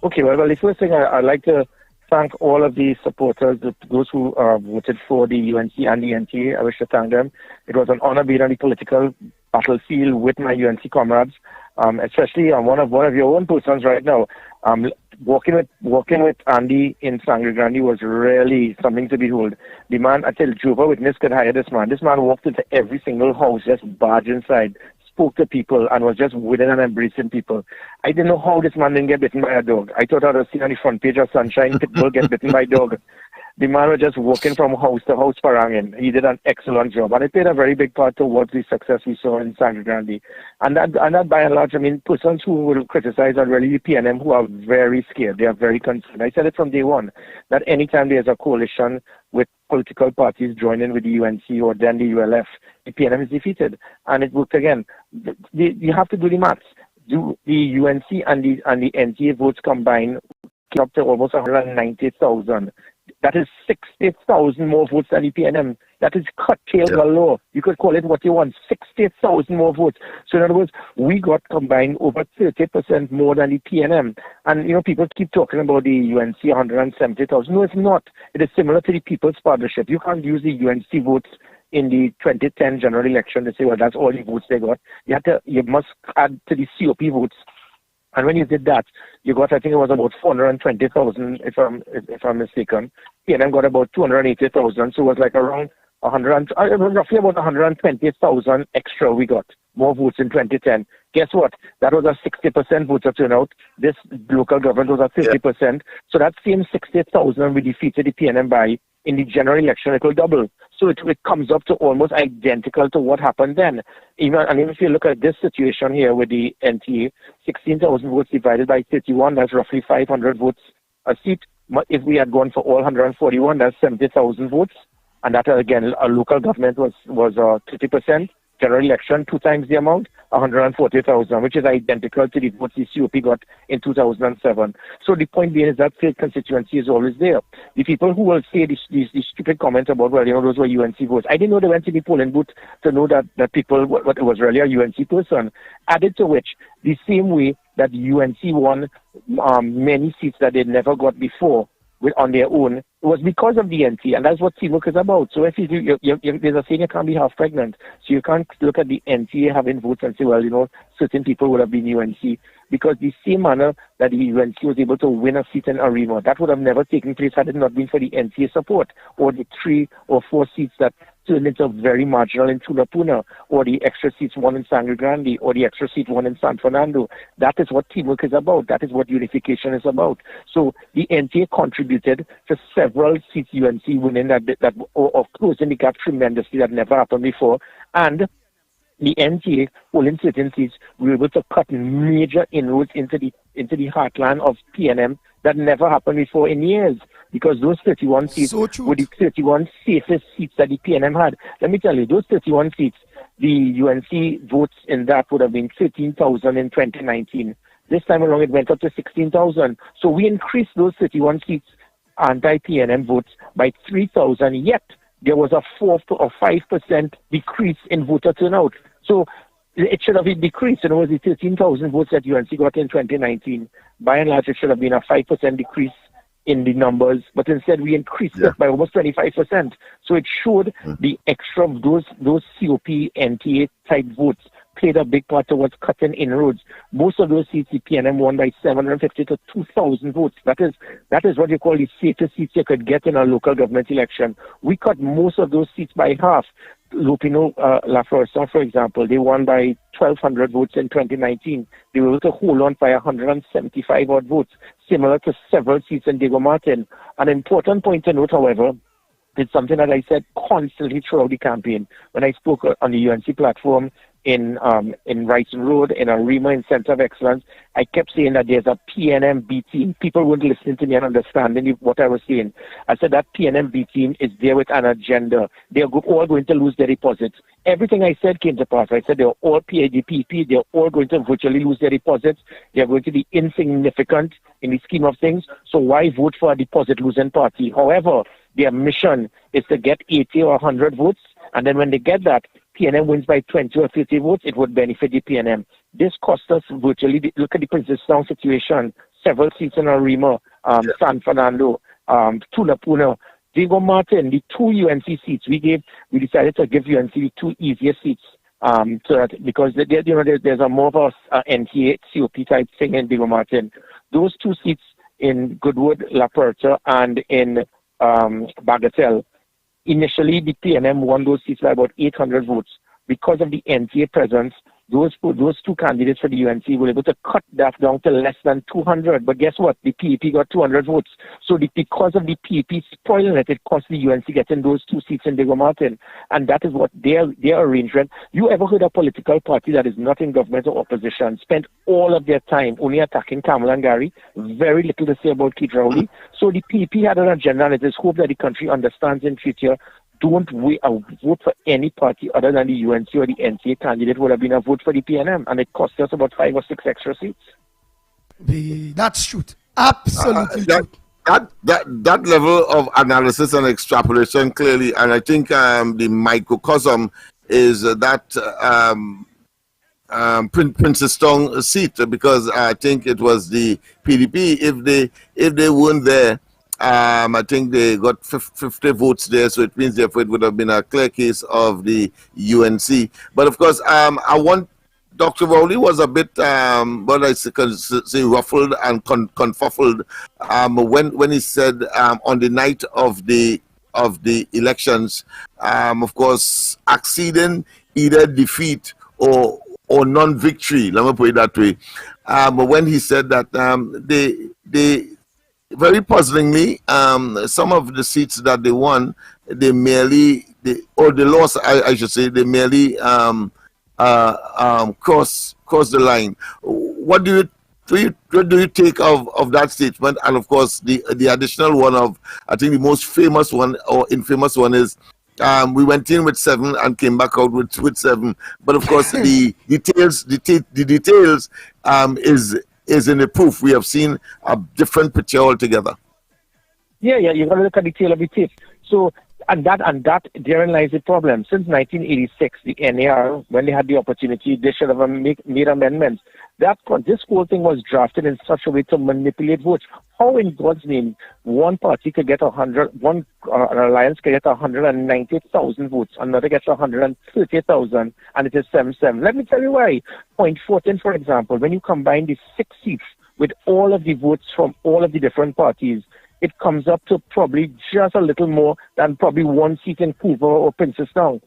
Okay, well, the first thing I'd like to thank all of the supporters, those who voted for the UNC and the NTA. I wish to thank them. It was an honor being on the political battlefield with my UNC comrades, especially one of your own persons right now. Walking with Andy in Sangre Grande was really something to behold. The man, I tell you, Jehovah Witness could hire this man. This man walked into every single house, just barged inside, spoke to people, and was just winning and embracing people. I didn't know how this man didn't get bitten by a dog. I thought I would have seen on the front page of Sunshine, Pitbull get bitten by a dog. The man was just walking from house to house paranging. He did an excellent job, and it played a very big part towards the success we saw in Sangre Grande. And that by and large, I mean, persons who will criticize are really the PNM who are very scared. They are very concerned. I said it from day one, that anytime there's a coalition with political parties joining with the UNC or then the ULF, the PNM is defeated. And it worked again. You have to do the maths. Do the UNC and the NTA votes combined came up to almost 190,000. That is 60,000 more votes than the PNM. That is curtail galore. You could call it what you want. 60,000 more votes. So in other words, we got combined over 30% more than the PNM. And, you know, people keep talking about the UNC 170,000. No, it's not. It is similar to the People's Partnership. You can't use the UNC votes in the 2010 general election to say, well, that's all the votes they got. You must add to the COP votes. And when you did that, you got, I think it was about 420,000, if I'm mistaken. PNM got about 280,000, so it was like around roughly about 120,000 extra we got, more votes in 2010. Guess what? That was a 60% voter turnout. This local government was a 50%. So that same 60,000 we defeated the PNM by, in the general election, it will double. So it comes up to almost identical to what happened then. Even if you look at this situation here with the NTA, 16,000 votes divided by 31, that's roughly 500 votes a seat. If we had gone for all 141, that's 70,000 votes. And that, again, a local government was 30%. General election, 2 times the amount, 140,000, which is identical to the votes the COP got in 2007. So the point being is that failed constituency is always there. The people who will say these stupid comments about, well, you know, those were UNC votes. I didn't know they went to the polling booth to know that people, what it was really a UNC person. Added to which, the same way that UNC won many seats that they never got before on their own, it was because of the NT, and that's what teamwork is about. So if there's a saying, you can't be half pregnant. So you can't look at the NTA having votes and say, well, you know, certain people would have been UNC. Because the same manner that the UNC was able to win a seat in Arima, that would have never taken place had it not been for the NTA support, or the 3 or 4 seats that turned into very marginal in Tulapuna, or the extra seats won in Sangre Grande, or the extra seat won in San Fernando. That is what teamwork is about. That is what unification is about. So the NTA contributed to several seats UNC winning or closing the gap tremendously that never happened before. And the NTA, holding certain seats, we were able to cut major inroads into the heartland of PNM that never happened before in years, because those 31 seats were the 31 safest seats that the PNM had. Let me tell you, those 31 seats, the UNC votes in that would have been 13,000 in 2019. This time around, it went up to 16,000. So we increased those 31 seats anti-PNM votes by 3,000, yet there was a 4 or 5% decrease in voter turnout. So it should have been decreased. In other words, the 13,000 votes that UNC got in 2019, by and large, it should have been a 5% decrease in the numbers, but instead we increased it by almost 25%. So it showed the extra of those COP NTA type votes played a big part towards cutting inroads. Most of those seats, the PNM won by 750 to 2,000 votes. That is what you call the safest seats you could get in a local government election. We cut most of those seats by half. Lupino Laforson, for example, they won by 1,200 votes in 2019. They were able to hold on by 175 odd votes, similar to several seats in Diego Martin. An important point to note, however, it's something that I said constantly throughout the campaign. When I spoke on the UNC platform in Wrighton Road, in Arima, in Center of Excellence, I kept saying that there's a PNM B team. People weren't listening to me and understanding what I was saying. I said that PNM B team is there with an agenda. They're all going to lose their deposits. Everything I said came to pass. I said they're all PADPP. They're all going to virtually lose their deposits. They're going to be insignificant in the scheme of things. So why vote for a deposit-losing party? However, their mission is to get 80 or 100 votes, and then when they get that, PNM wins by 20 or 30 votes, it would benefit the PNM. This cost us virtually, look at the Princess Town situation, several seats in Arima, San Fernando, Tunapuna, Diego Martin, the 2 UNC seats we decided to give UNC the 2 easiest seats. So that, because there's a more of a NTA COP type thing in Diego Martin. Those 2 seats in Goodwood, La Puerta, and in Bagatelle. Initially, the PNM won those seats by about 800 votes. Because of the NTA presence, those 2 candidates for the UNC were able to cut that down to less than 200. But guess what? The PEP got 200 votes. So because of the PEP spoiling it cost the UNC getting those 2 seats in Diego Martin. And that is what their arrangement. You ever heard a political party that is not in government or opposition spend all of their time only attacking Kamala and Gary? Very little to say about Keith Rowley. So the PEP had an agenda, and it is hope that the country understands in future. Don't vote for any party other than the UNC or the NCA candidate would have been a vote for the PNM, and it cost us about 5 or 6 extra seats.
That's true. Absolutely true.
That level of analysis and extrapolation clearly, and I think the microcosm is that Princess Tong seat, because I think it was the PDP. If they weren't there, I think they got 50 votes there, so it means therefore it would have been a clear case of the UNC. But of course, Dr. Rowley was a bit, what I say, ruffled and confuffled when he said on the night of the elections, of course, acceding either defeat or non-victory. Let me put it that way. But when he said that they very puzzlingly, some of the seats that they won, they lost, I should say, they merely cross the line. What do you take of that statement? And of course, the additional one of, I think the most famous one or infamous one is, we went in with 7 and came back out with 7. But of course, the details is in the proof. We have seen a different picture altogether.
Yeah, you got to look at the tail of the tape. So, and that therein lies the problem. Since 1986, the NAR, when they had the opportunity, they should have made amendments. This whole thing was drafted in such a way to manipulate votes. How in God's name one party could get an alliance could get 190,000 votes, another gets 130,000, and it is 7-7. Let me tell you why. Point 14, for example, when you combine the 6 seats with all of the votes from all of the different parties, it comes up to probably just a little more than probably 1 seat in Couva or Princess Town.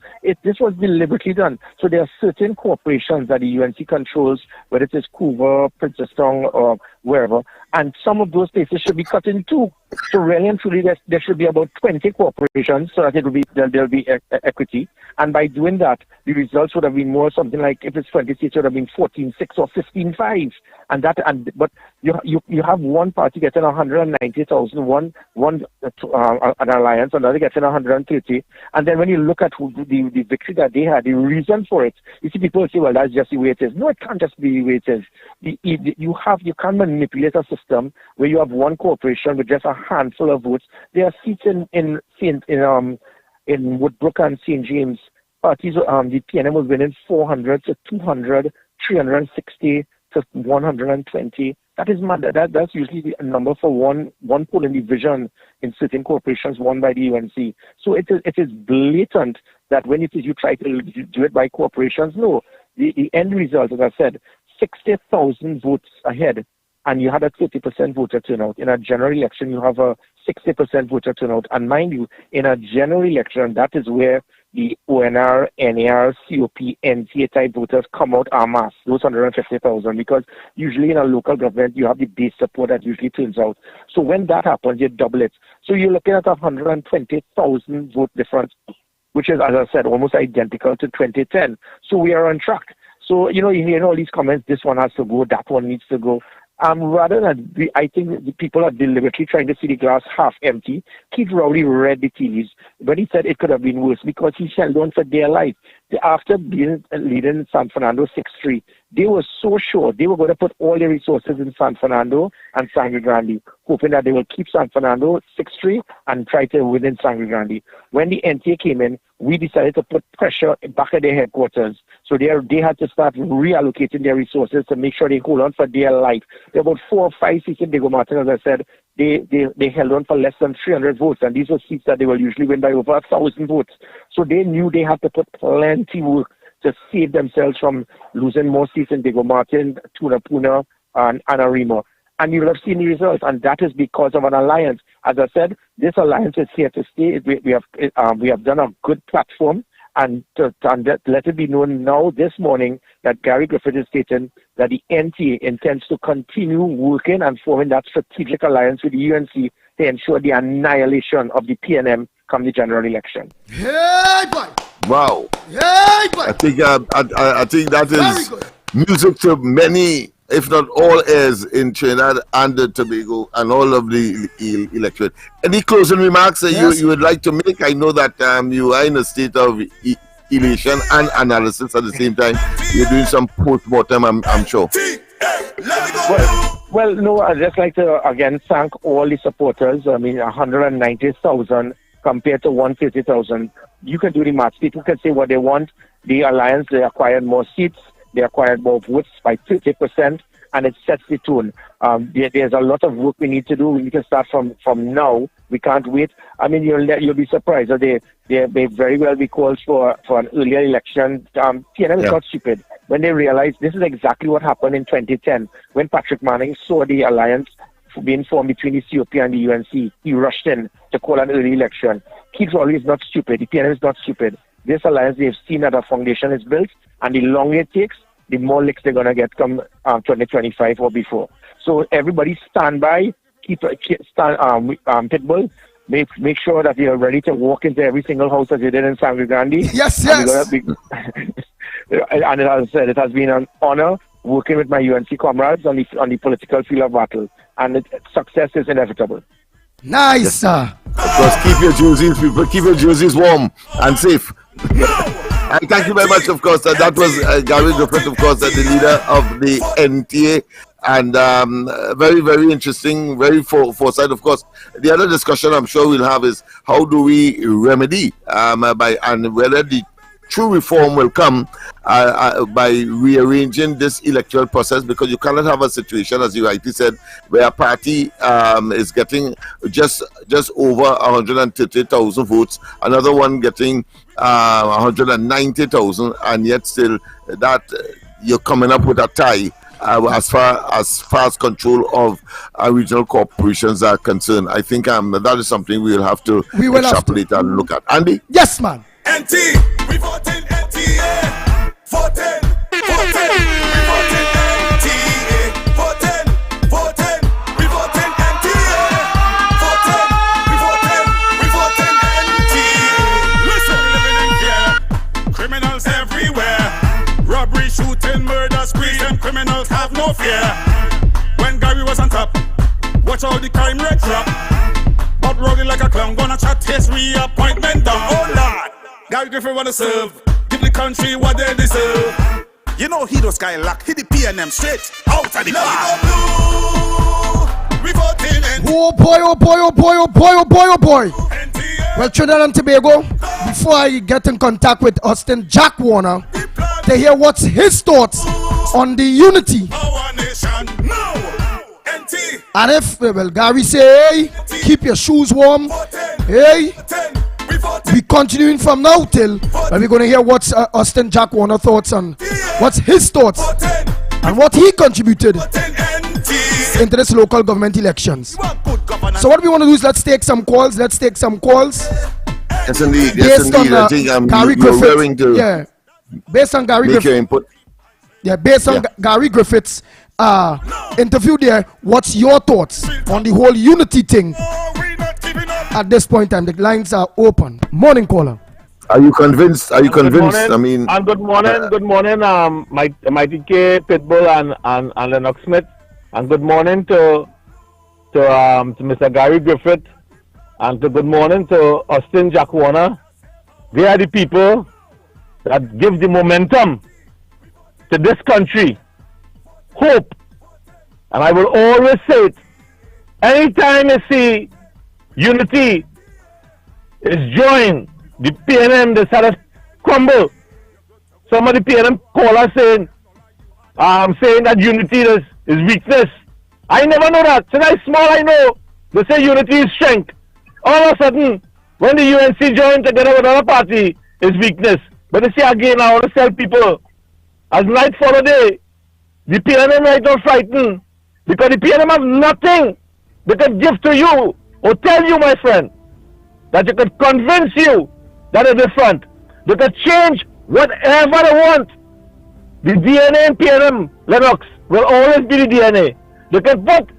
This was deliberately done. So there are certain corporations that the UNC controls, whether it is Couva, Princess Town, or wherever, and some of those places should be cut in 2. So really and truly, there should be about 20 corporations so that there'll be equity. And by doing that, the results would have been more something like, if it's 20 seats, it would have been 14-6 or 15-5. But you have one party getting 190,000, one an alliance, another getting 130. And then when you look at the victory that they had, the reason for it, you see people say, well, that's just the way it is. No, it can't just be the way it is. You can't manipulate a system where you have one corporation with just a handful of votes. There are seats in Woodbrook and St. James. Parties, the PNM was winning 400 to 200, 360 to 120. That is mad. That's usually the number for one polling division in certain corporations won by the UNC. So it is blatant that when you try to do it by corporations, no. the end result, as I said, 60,000 votes ahead, and you had a 30% voter turnout. In a general election, you have a 60% voter turnout. And mind you, in a general election, that is where the ONR, NAR, COP, NTA type voters come out en masse, those 150,000, because usually in a local government, you have the base support that usually turns out. So when that happens, you double it. So you're looking at 120,000 vote difference, which is, as I said, almost identical to 2010. So we are on track. So, you hear all these comments, this one has to go, that one needs to go. Rather than, I think the people are deliberately trying to see the glass half empty. Keith Rowley read the TVs, but he said it could have been worse because he held on for dear life. After leading San Fernando 6-3, they were so sure they were going to put all their resources in San Fernando and Sangre Grande, hoping that they will keep San Fernando 6-3 and try to win in Sangre Grande. When the NTA came in, we decided to put pressure back at their headquarters. So they had to start reallocating their resources to make sure they hold on for their life. There were about 4 or 5 seats in Diego Martin, as I said. They held on for less than 300 votes, and these were seats that they will usually win by over 1,000 votes. So they knew they had to put plenty work to save themselves from losing more seats in Diego Martin, Tunapuna, and Anarima. And you will have seen the results, and that is because of an alliance. As I said, this alliance is here to stay. We have done a good platform, and let it be known now this morning that Gary Griffith is stating that the NTA intends to continue working and forming that strategic alliance with the UNC to ensure the annihilation of the PNM come the general election.
Hey, boy!
Wow.
Hey, boy!
I think that is music to many, if not all, ears in Trinidad and Tobago and all of the electorate. Any closing remarks that you would like to make? I know that you are in a state of elation and analysis at the same time. You're doing some post-mortem, I'm sure.
Well, no, I'd just like to again thank all the supporters. I mean, 190,000 compared to 150,000. You can do the maths. People can say what they want. The alliance, they acquired more seats. They acquired more votes by 30%, and it sets the tone. There's a lot of work we need to do. We need to start from now. We can't wait. I mean, you'll be surprised. They may very well be called for an earlier election. PNM is not stupid. When they realized this is exactly what happened in 2010, when Patrick Manning saw the alliance being formed between the COP and the UNC, he rushed in to call an early election. Keith Rowley is not stupid. The PNM is not stupid. This alliance, they've seen that a foundation is built, and the longer it takes, the more licks they're going to get come 2025 or before. So everybody stand by, Pitbull, make sure that you're ready to walk into every single house as you did in Sangre Grande.
Yes.
And as I said, it has been an honor working with my UNC comrades on the political field of battle, and success is inevitable.
Nice, sir.
Because keep your jerseys warm and safe. And thank you very much, of course. That was Gary Griffith, of course, the leader of the NTA. And very, very interesting, very foresight. Of course, the other discussion I'm sure we'll have is how do we remedy and whether the true reform will come by rearranging this electoral process, because you cannot have a situation, as you rightly said, where a party is getting just over 130,000 votes, another one getting 190,000, and yet still that you're coming up with a tie as far as control of regional corporations are concerned. I think that is something we will have to extrapolate and look at. Andy?
Yes, man.
NT, we voting NTA. Voting, we voting NTA. Voting, we voting NTA. Voting, we voting NTA. Listen, living in fear. Criminals everywhere. Robbery, shooting, murder, squeeze. Them criminals have no fear. When Gary was on top, watch all the crime rate drop. But rolling like a clown, gonna chat his reappointment down. Oh Lord. Gary Griffith wanna serve, give the country what they deserve. You know he does Skylock, hit the PNM straight out of the car.
Oh boy. Well, Trinidad and Tobago, before I get in contact with Austin Jack Warner to hear what's his thoughts on the unity. And if, Gary say, hey, keep your shoes warm, hey, we continuing from now till we're going to hear what's Austin Jack Warner thoughts on what's his thoughts and what he contributed into this local government elections. So what we want to do is let's take some calls.
Yes, indeed. Yes,
based
indeed.
on
I think
Gary
you're
Griffith.
willing to
Based on Gary
make your
Griffith.
input.
Yeah, based on Gary Griffith's interview there, what's your thoughts on the whole unity thing at this point in time? The lines are open. Morning caller.
Are you convinced? Are you convinced?
Morning,
I mean,
and good morning, Mighty K, Pitbull, and Lennox Smith, and good morning to Mr. Gary Griffith, and good morning to Austin Jack Warner. They are the people that give the momentum to this country, hope, and I will always say it. Anytime you see unity is joined, the PNM decided to crumble. Some of the PNM callers saying that unity is weakness. I never know that. Since I'm small, I know they say unity is strength. All of a sudden, when the UNC joined together with another party, is weakness. But you see again, I want to tell people, as night follow day, the PNM right now frightened because the PNM has nothing they can give to you or tell you, my friend, that you could convince you that is different. They can change whatever they want. The DNA in PNM, Lennox, will always be the DNA. They can put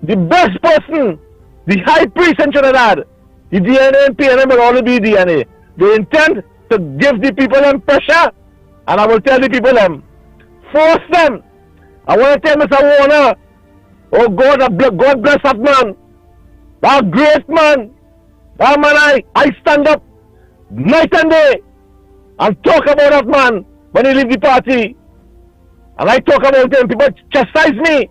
the best person, the high priest in Trinidad. The DNA in PNM will always be DNA. They intend to give the people them pressure, and I will tell the people them, force them. I want to tell Mr. Warner, oh God, God bless that man. That great man. That man, I stand up night and day and talk about that man when he leave the party. And I talk about him, people chastise me.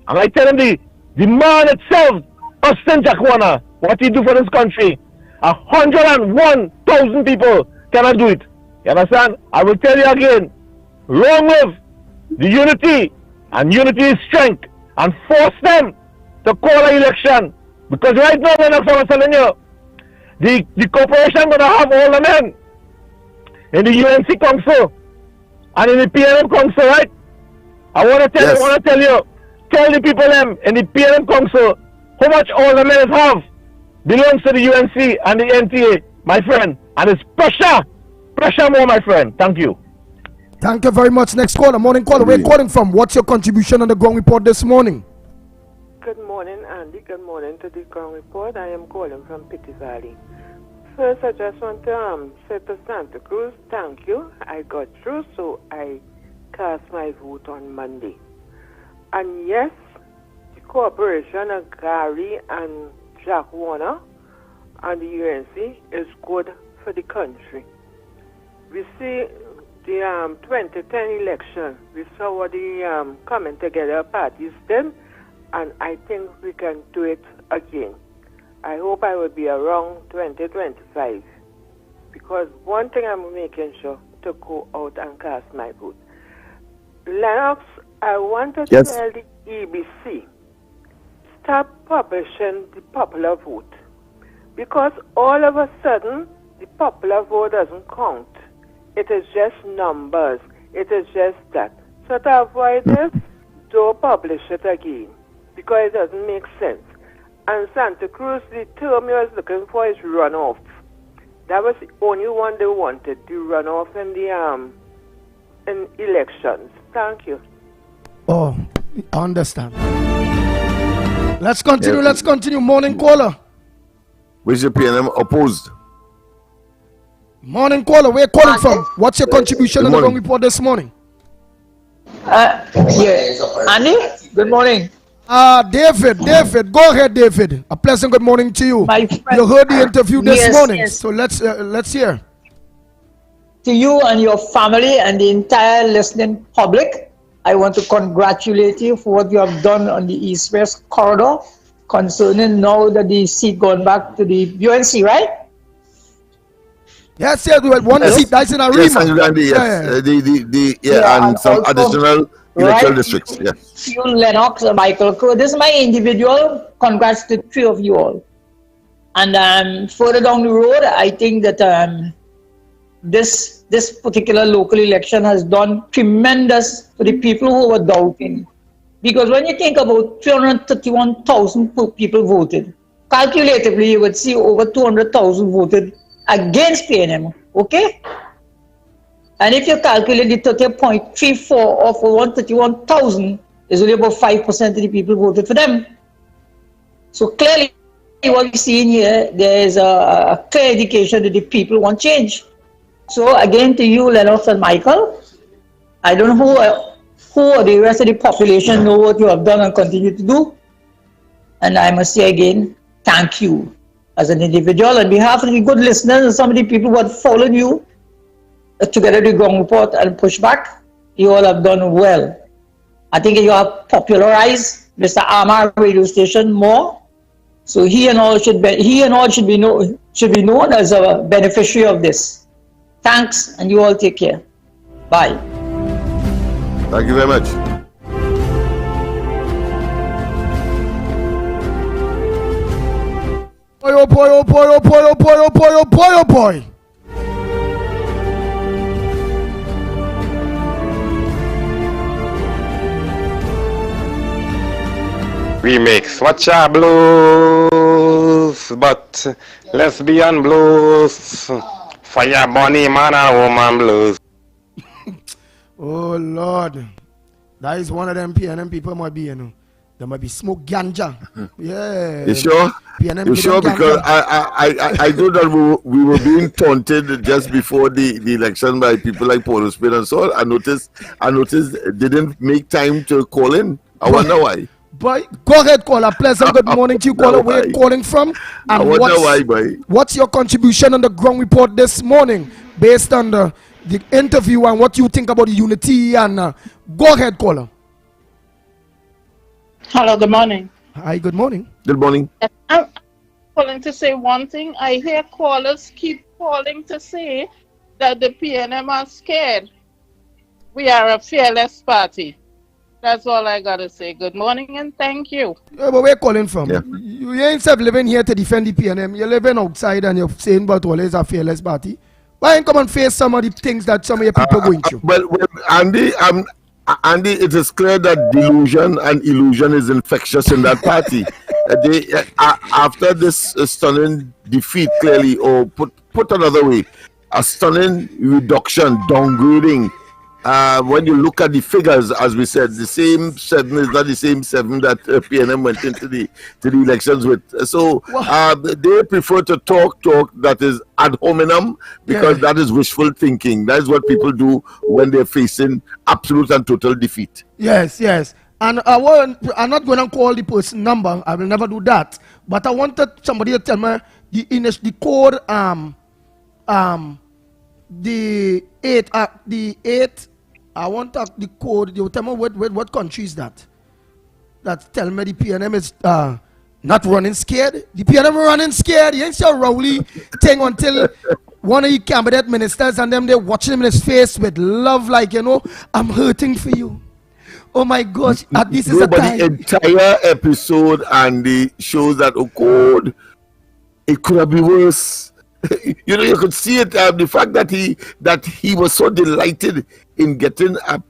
And I tell him the man itself, Austin Jack Warner, what he do for this country. 101,000 people cannot do it. You understand? I will tell you again, long live the unity, and unity is strength, and force them to call an election. Because right now, I'm telling you, the corporation going to have all the men in the UNC Council and in the PNM Council, right? I want to tell you, tell the people them in the PNM Council how much all the men have belongs to the UNC and the NTA, my friend. And it's pressure more, my friend. Thank you.
Thank you very much. Next caller, morning caller. Where are you calling from? What's your contribution on the ground report this morning?
Good morning, Andy. Good morning to the ground report. I am calling from Pitty Valley. First, I just want to say to Santa Cruz, thank you. I got through, so I cast my vote on Monday. And yes, the cooperation of Gary and Jack Warner and the UNC is good for the country. We see the 2010 election, we saw what the coming together parties did, and I think we can do it again. I hope I will be around 2025, because one thing I'm making sure to go out and cast my vote. Lennox, I want to tell the EBC, stop publishing the popular vote, because all of a sudden the popular vote doesn't count. It is just numbers. It is just that. So to avoid this, don't publish it again, because it doesn't make sense. And Santa Cruz, the term you was looking for is runoff. That was the only one they wanted, the runoff in the in elections. Thank you.
Oh, I understand. Let's continue. Let's continue. Morning caller.
Which the PNM opposed?
Morning caller. Where are you calling from? What's your contribution on the ground report this morning?
Andy, good morning.
David, go ahead, David. A pleasant good morning to you. You heard the interview this morning, so let's hear.
To you and your family and the entire listening public, I want to congratulate you for what you have done on the East-West corridor concerning now that the seat going back to the UNC, right?
Yes, we had one seat. That's in Arima.
Yes, and some additional electoral districts. Yes.
You, Lennox, Michael Crow. This is my individual. Congrats to the three of you all. And further down the road, I think that this particular local election has done tremendous for the people who were doubting. Because when you think about 331,000 people voted, calculatively you would see over 200,000 voted against PNM, okay? And if you calculate the 30.34 of 131,000, is only about 5% of the people voted for them. So clearly, what we're seeing here, there is a clear indication that the people want change. So again, to you, Lennox and Michael, I don't know who or the rest of the population know what you have done and continue to do. And I must say again, thank you as an individual. On behalf of the good listeners and some of the people who have followed you together the Ground Report and Pushback, you all have done well. I think you have popularized Mr. Amar radio station more. So he and all should be known as a beneficiary of this. Thanks, and you all take care. Bye.
Thank you very much.
Boy, oh boy, oh boy, oh boy, oh boy, oh boy, oh boy, oh boy.
Remix, watch our blues, but lesbian blues, fire bunny man and woman blues.
Oh Lord, that is one of them PNM people might be, you know. There might be smoke ganja. Yeah.
You sure?
PNM
you sure?
ganja.
Because I know that we were being taunted just before the election by people like Paul Spade and so on. I noticed they didn't make time to call in. I wonder why.
Boy, go ahead, caller. Pleasant good morning to you, caller. Where you calling from?
And I wonder why, boy.
What's your contribution on the Ground Report this morning, based on the interview and what you think about the unity? And go ahead, caller.
Hello, good morning.
Hi, good morning.
Good morning.
I'm calling to say one thing. I hear callers keep calling to say that the PNM are scared. We are a fearless party. That's all I gotta say. Good morning and thank you.
Yeah, but where you calling from? Yeah. You ain't living here to defend the PNM. You're living outside and you're saying about always a fearless party. Why ain't come and face some of the things that some of your people going through?
Well, Andy, it is clear that delusion and illusion is infectious in that party. After this stunning defeat, clearly, or put another way, a stunning reduction, downgrading. When you look at the figures, as we said, the same 7 is not the same 7 that PNM went into the elections with. So they prefer to talk that is ad hominem, because that is wishful thinking. That is what people do when they're facing absolute and total defeat.
Yes. And I'm not going to call the person number. I will never do that. But I wanted somebody to tell me the code, the 8. I want the code. You tell me what country is that? That tell me the PNM is not running scared. The PNM running scared. You ain't see a Rowley thing until one of the cabinet ministers and them, they're watching him in his face with love, like, you know, I'm hurting for you. Oh my gosh, this is a time.
The entire episode, and the shows that, oh God, it could have been worse. You know, you could see it. The fact that he was so delighted in getting a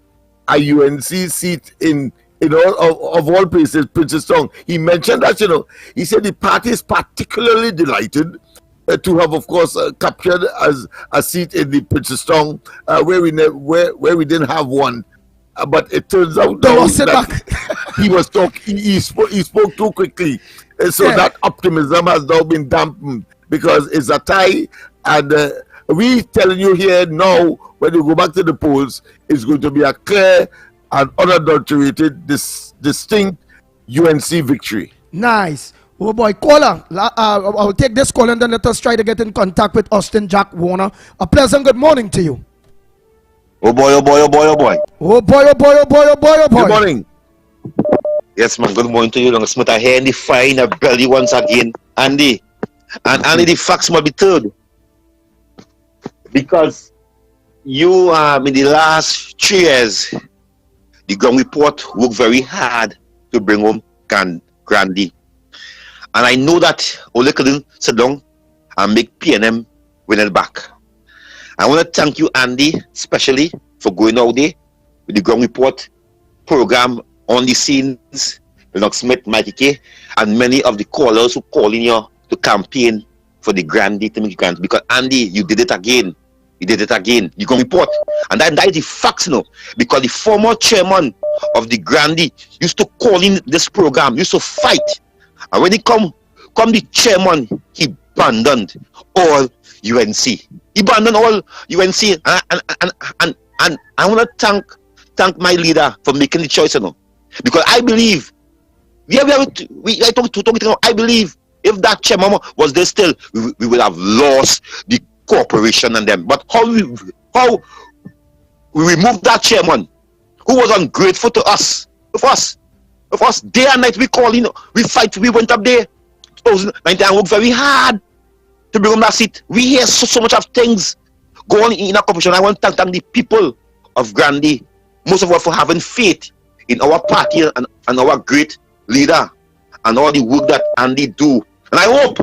UNC seat in all of all places, Princeton. He mentioned that, you know, he said the party is particularly delighted to have, of course, captured as a seat in the Princeton, where we didn't have one. But it turns out that he was talking. He spoke too quickly, so that optimism has now been dampened. Because it's a tie, and we telling you here now, when you go back to the polls, it's going to be a clear and unadulterated, distinct UNC victory.
Nice. Oh boy, caller. I'll take this call and then let us try to get in contact with Austin Jack Warner. A pleasant good morning to you.
Oh boy, oh boy, oh boy, oh boy.
Oh boy, oh boy, oh boy, oh boy, oh boy.
Good morning.
Yes, man, good morning to you. Long Smith, I hear in the fire in the belly once again. Andy. And only the facts must be told, because you in the last 3 years, the Ground Report worked very hard to bring home Grandy, and I know that Ole couldn't sit down and make PNM win it back. I want to thank you, Andy, especially for going out there with the ground report program on the scenes. Lennox Smith, Mikey K, and many of the callers who calling you to campaign for the Grandy to make grant. Because Andy, you did it again. You did it again. You can report. And that is the facts, you know. Because the former chairman of the Grandy used to call in this program, used to fight. And when he come the chairman, he abandoned all UNC. He abandoned all UNC. And I want to thank my leader for making the choice, you know. Because I believe, I believe if that chairman was there still, we would have lost the corporation and them. But how we removed that chairman who was ungrateful to us, of us, day and night we calling, we fight, we went up there 2019 and worked very hard to bring him that seat. We hear so much of things going in our corporation. I want to thank the people of Grandy, most of us for having faith in our party and our great leader and all the work that Andy do. And I hope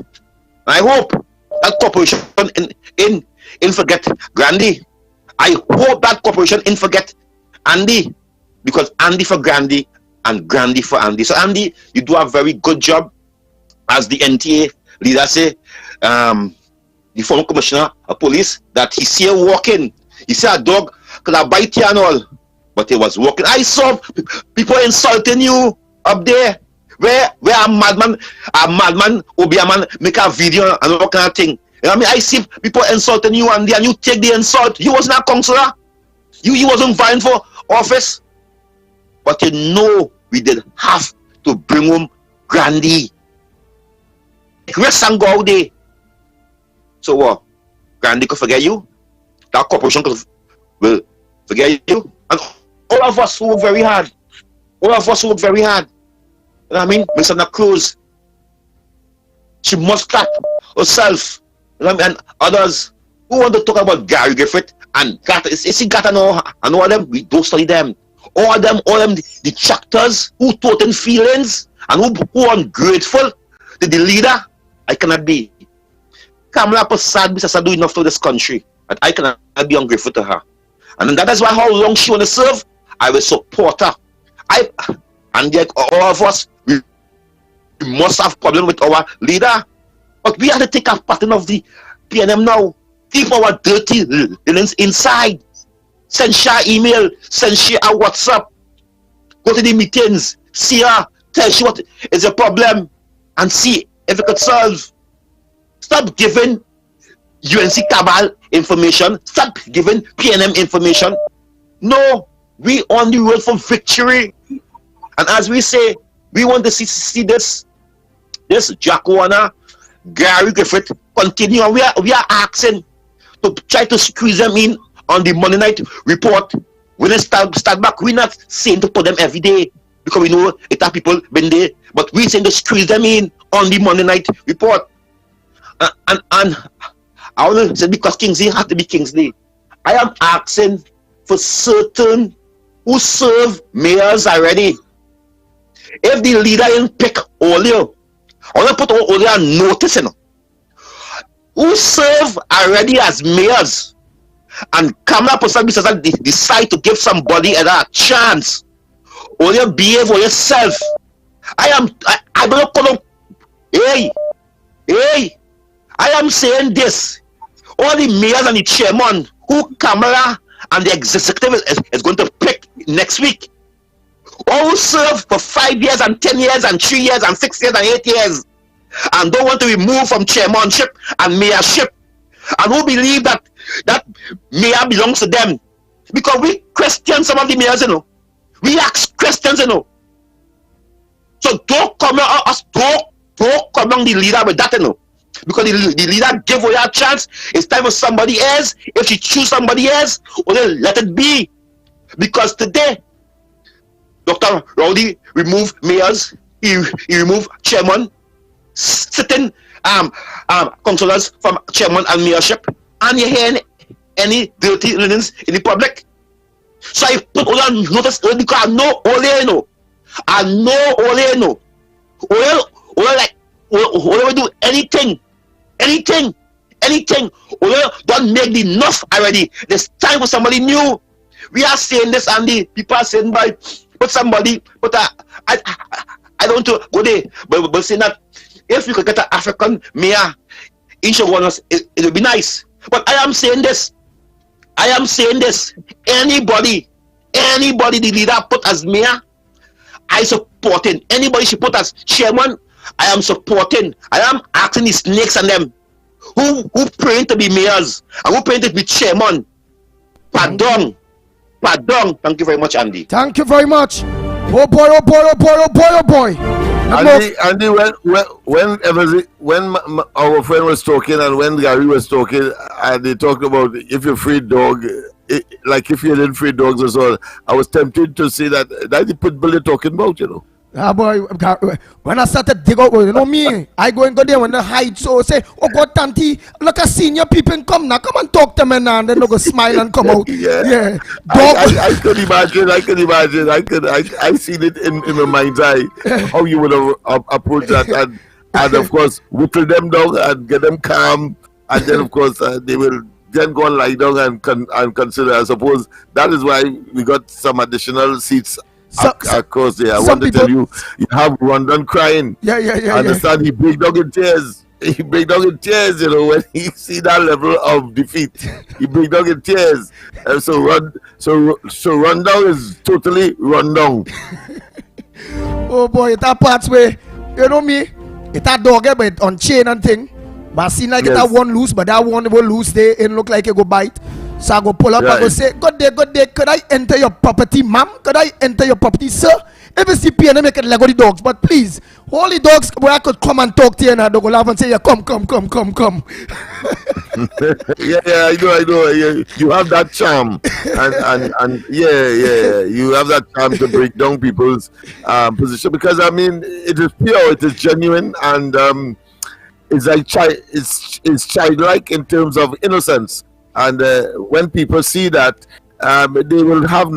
that corporation in forget Grandy. I hope that corporation in forget Andy, because Andy for Grandy and Grandy for Andy. So Andy, you do a very good job as the NTA leader say, the former commissioner of police, that he see her walking. He see a dog could have bite you and all, but he was walking. I saw people insulting you up there. Where a madman, Obiaman make a video and all kind of thing. You know what I mean? I see people insulting you and you take the insult. You wasn't a councillor. You wasn't vying for office. But you know we did have to bring home Grandy. Rest and go out there. So what? Grandy could forget you. That corporation will forget you. And all of us work very hard. You know what I mean? Mr. Cruz, she must clap herself. You know what I mean? And others who want to talk about Gary Griffith and Gata, is he Gata and all of them? We don't study them. All them detractors who taught in feelings and who ungrateful to the leader. I cannot be. Kamala Prasad do enough for this country, and I cannot be ungrateful to her. And that is why how long she want to serve, I will support her. And like all of us, we must have problem with our leader. But we have to take a pattern of the PNM now. Keep our dirty linens inside. Send her email, send her a WhatsApp. Go to the meetings, see her, tell she what is the problem, and see if it could solve. Stop giving UNC cabal information. Stop giving PNM information. No, we on the road for victory. And as we say, we want to see this Jack Warner, Gary Griffith continue. And we are asking to try to squeeze them in on the Monday night report. When they start back, we're not saying to put them every day because we know it have people been there. But we're saying to squeeze them in on the Monday night report. And I want to say, because Kingsley have to be Kingsley, I am asking for certain who serve mayors already. If the leader didn't pick Olio, I want to put Olio on notice, you know, who serve already as mayors, and Kamala Prasad decide to give somebody a chance. Olio behave for yourself. I don't call them. Hey, I am saying this. All the mayors and the chairman who Kamala and the executive is going to pick next week, all who serve for 5 years and 10 years and 3 years and 6 years and 8 years and don't want to remove from chairmanship and mayorship, and who believe that mayor belongs to them, because we question some of the mayors, you know. We ask questions, you know. So don't come on us, don't come on the leader with that, you know. Because the leader give away a chance. It's time for somebody else. If she choose somebody else, well, then let it be. Because today, Dr. Rowley removed mayors, he removed chairman, sitting councillors from chairman and mayorship, and you hear any dirty linens in the public. So I put all on notice because I know Ole, Ole will do anything anything. Don't make enough already. There's time for somebody new. We are saying this, Andy. People are saying, but somebody, but I don't want to go there. But saying that if you could get an African mayor, each of us, it would be nice. But I am saying this. Anybody the leader put as mayor, I supporting. Anybody she put as chairman, I am supporting. I am asking the snakes and them who praying to be mayors and who praying to be chairman. Pardon. Thank you very much, Andy.
Thank you very much. Oh boy.
Andy, when our friend was talking and when Gary was talking, and they talked about if you're free dog, like if you didn't free dogs as well, I was tempted to say that the pit bull you're talking about, you know.
Ah boy, when I started dig out, you know me, I go there when I hide, so say, oh God, Tanti, look at senior people come now, come and talk to me now, and then they go smile and come out. Yeah.
I could imagine. I seen it in my mind's eye how you would have approached that, and of course whittle them down and get them calm, and then of course they will then go and lie down and consider. I suppose that is why we got some additional seats. Of course, I want to tell you, you have Rondon crying.
Yeah.
Understand? He break down in tears. You know, when he see that level of defeat. He break down in tears. So Rondon is totally run down.
Oh boy, that part's where, you know me, it's that dog but on chain and thing. But I seen like that one loose, but that one will loose there and look like it go bite. So I go pull up and go say, good day, could I enter your property, ma'am? Could I enter your property, sir? If it's CPN, make it Lego the dogs, but please, all the dogs where I could come and talk to you and I don't go laugh and say, yeah, come.
yeah, I know. Yeah, you have that charm, and you have that charm to break down people's position, because I mean, it is pure, it is genuine, and it's like it's childlike in terms of innocence. And when people see that, they will have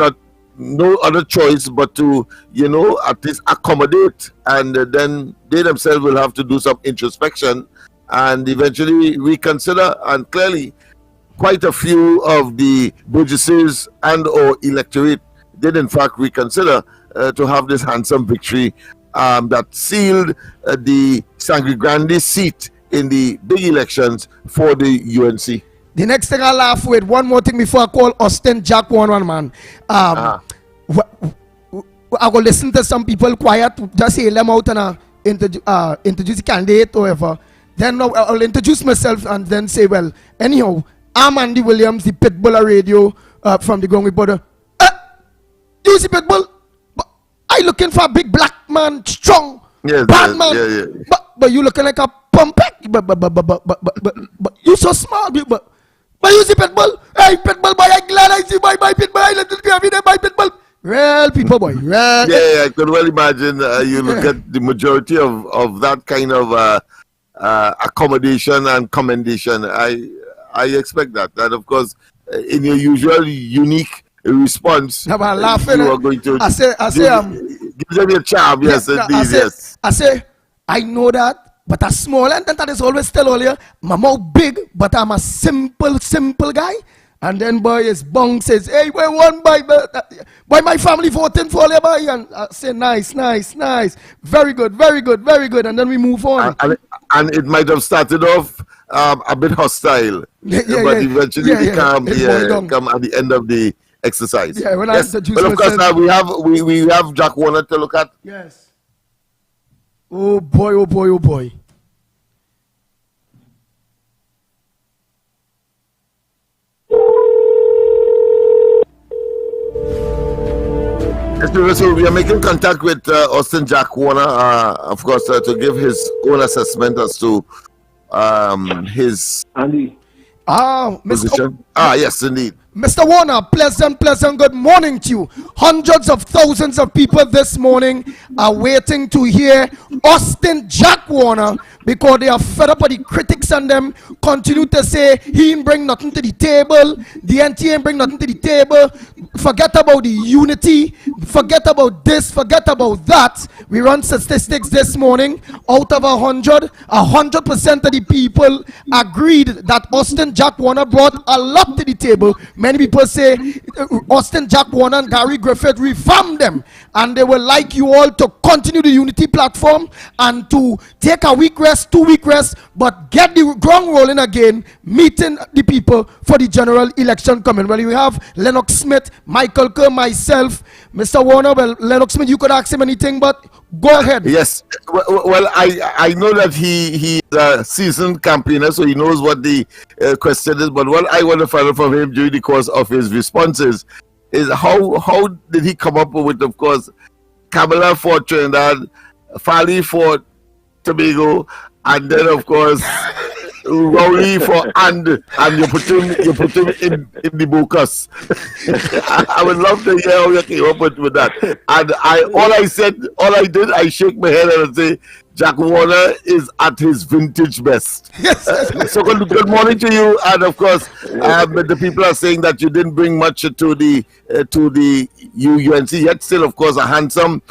no other choice but to, you know, at least accommodate, and then they themselves will have to do some introspection and eventually reconsider. And clearly, quite a few of the Burgesses and or electorate did in fact reconsider to have this handsome victory that sealed the Sangre Grande seat in the big elections for the UNC.
The next thing I laugh with, one more thing before I call Austin Jack one man. I go listen to some people quiet, just hear them out and introduce the candidate or whatever. Then I'll introduce myself and then say, well, anyhow, I'm Andy Williams, the Pitbull Radio from the Gongwe border. You see Pitbull? I looking for a big black man, strong, bad man. Yeah. But you looking like a pumpek. But you so small, but you see Pitbull? Hey, Pitbull boy, I'm glad I see my Pitbull. I let it go every day, my Pitbull. Real people, boy. Real.
Yeah, I could well imagine you look at the majority of that kind of accommodation and commendation. I expect that. And of course, in your usual unique response,
you are
going to give them your charm. Yes, indeed. Yes.
I say, I know that. But I'm small, and that is always tell all you, I'm out big, but I'm a simple guy. And then boy is bong says, hey, we won by my family voting for you, boy. And I say, nice. Very good. And then we move on.
And it might have started off a bit hostile, but eventually we come at the end of the exercise.
Yeah, when
yes.
I introduce
Well, of course, we have Jack Warner to look at.
Yes. Oh boy.
So we are making contact with Austin Jack Warner, of course, to give his own assessment as to his
Andy.
position. Yes, indeed.
Mr. Warner, pleasant good morning to you. Hundreds of thousands of people this morning are waiting to hear Austin Jack Warner because they are fed up with the critics and them continue to say he ain't bring nothing to the table, the NTA ain't bring nothing to the table, forget about the unity, forget about this, forget about that. We run statistics this morning. Out of 100% of the people agreed that Austin Jack Warner brought a lot to the table. Many people say Austin Jack Warner and Gary Griffith refarmed them, and they would like you all to continue the unity platform and to take a week rest, 2 week rest, but get the ground rolling again, meeting the people for the general election coming. Well, you have Lennox Smith, Michael Kerr, myself, Mr. Warner. Well, Lennox Smith, you could ask him anything, but go ahead.
Yes. Well, I know that he is a seasoned campaigner, so he knows what the question is. But what I want to find out from him during the course of his responses is how did he come up with, of course, Kamala for Trinidad, Fali for Tobago, and then of course Rowley for and you put him in the Bocas. I would love to hear how you came up with that. And all I did, I shake my head and say, Jack Warner is at his vintage best.
Yes.
So good morning to you. And of course, the people are saying that you didn't bring much to the UNC, yet still, of course, a handsome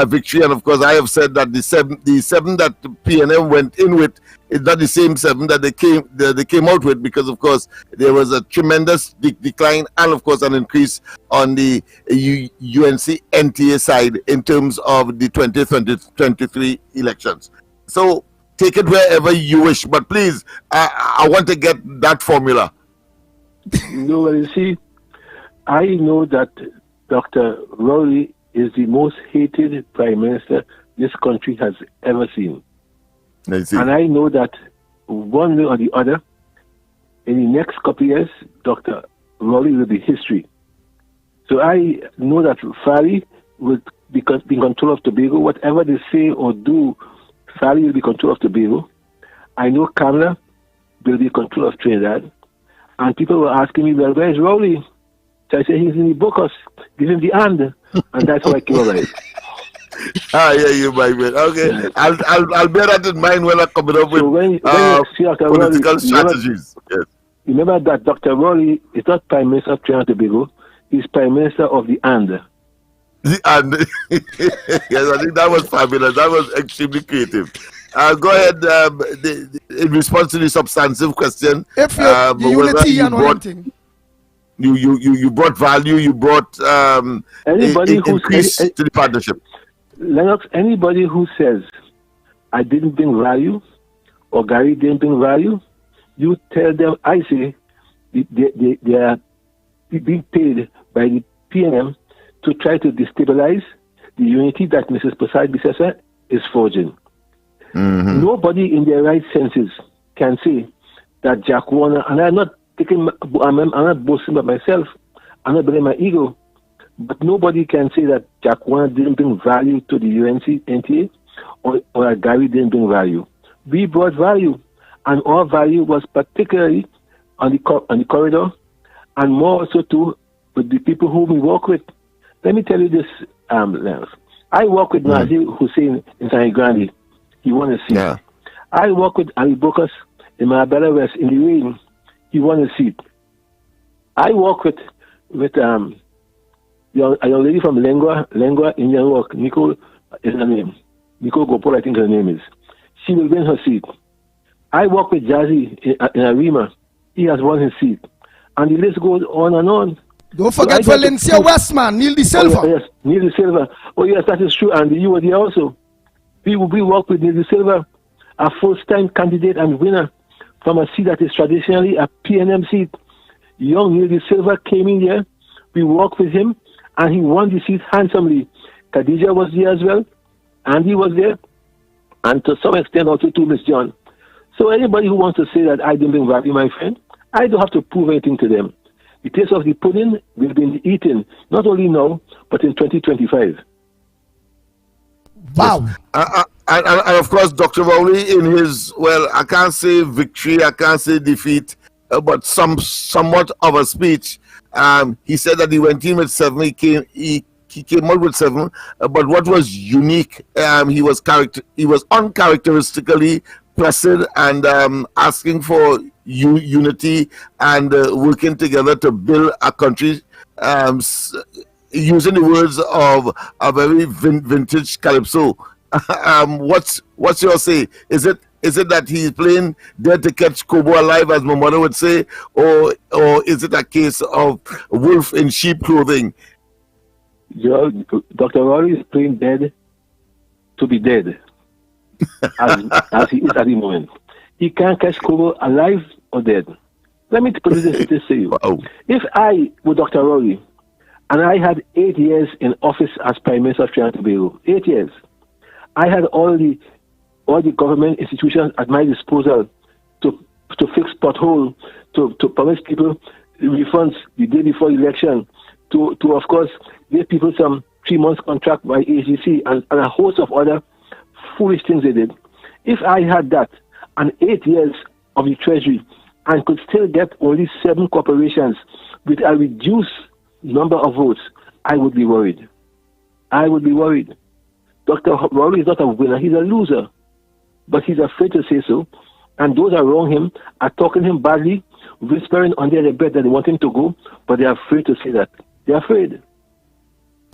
victory. And of course, I have said that the seven that PNM went in with is not the same 7 that they came out with, because of course there was a tremendous decline and of course an increase on the UNC NTA side in terms of the 2023 elections. So take it wherever you wish, but please, I want to get that formula.
No, well, you see, I know that Dr. Rowley is the most hated prime minister this country has ever seen. And I know that one way or the other, in the next couple of years, Dr. Rowley will be history. So I know that Fali will be in control of Tobago. Whatever they say or do, Fali will be in control of Tobago. I know Kamala will be in control of Trinidad. And people were asking me, well, where's Rowley? So I said, he's in the Bocas. Give him the hand. And that's how I came about it.
Yeah, you my man. Okay, I'll bear that in mind when I'm coming up with political strategies. Yes.
Remember that Dr. Rowley is not Prime Minister of Trinidad and Tobago. He's Prime Minister of the And.
The And. Yes, I think that was fabulous. That was extremely creative. Go ahead. In response to the substantive question,
if the unity and one thing.
You brought value. You brought increase to the partnership.
Lennox, anybody who says, I didn't bring value, or Gary didn't bring value, you tell them, I say, they are being paid by the PNM to try to destabilize the unity that Mrs. Prasad Bisesa is forging. Mm-hmm. Nobody in their right senses can say that Jack Warner, and I'm not boasting about myself, I'm not blaming my ego, but nobody can say that Jack Warner didn't bring value to the UNC NTA or that Gary didn't bring value. We brought value, and our value was particularly on the corridor, and more also too with the people whom we work with. Let me tell you this, Lance. I work with Nazir Hussain in San Grande. He won a seat. Yeah. I work with Ali Bocas in Marbella West in the rain. He won a seat. I work with a young lady from Lengua in New York. Nicole is her name. Nicole Gopol, I think her name is. She will win her seat. I work with Jazzy in Arima. He has won his seat. And the list goes on and on.
Don't forget Valencia Westman, Neil De Silva.
Yes, Neil De Silva. Oh, yes, that is true. And you were there also. We work with Neil De Silva, a first-time candidate and winner from a seat that is traditionally a PNM seat. Young Neil De Silva came in here. We worked with him, and he won the seat handsomely. Khadija was there as well. Andy was there. And to some extent also to Miss John. So anybody who wants to say that I didn't bring value, my friend, I don't have to prove anything to them. The taste of the pudding will be eaten, not only now, but in 2025.
Wow.
And of course, Dr. Rowley, in his, well, I can't say victory, I can't say defeat, but somewhat of a speech. He said that he went in with 7. He came out with 7. But what was unique, he was uncharacteristically pressing and asking for unity and working together to build a country. Using the words of a very vintage calypso. What's your say? Is it that he's playing dead to catch Kobo alive, as my mother would say, or is it a case of wolf in sheep clothing?
Dr. Rory is playing dead to be dead, as he is at the moment. He can't catch Kobo alive or dead. Let me put this to you. If I were Dr. Rory, and I had 8 years in office as Prime Minister of Trinidad and Tobago, 8 years, I had all the government institutions at my disposal to fix pothole, to promise people refunds the day before election, to of course give people some 3 months contract by AGC and a host of other foolish things they did. If I had that and 8 years of the Treasury and could still get only 7 corporations with a reduced number of votes, I would be worried. I would be worried. Dr. Rowley is not a winner, he's a loser. But he's afraid to say so. And those around him are talking him badly, whispering under their breath that they want him to go, but they're afraid to say that. They're afraid.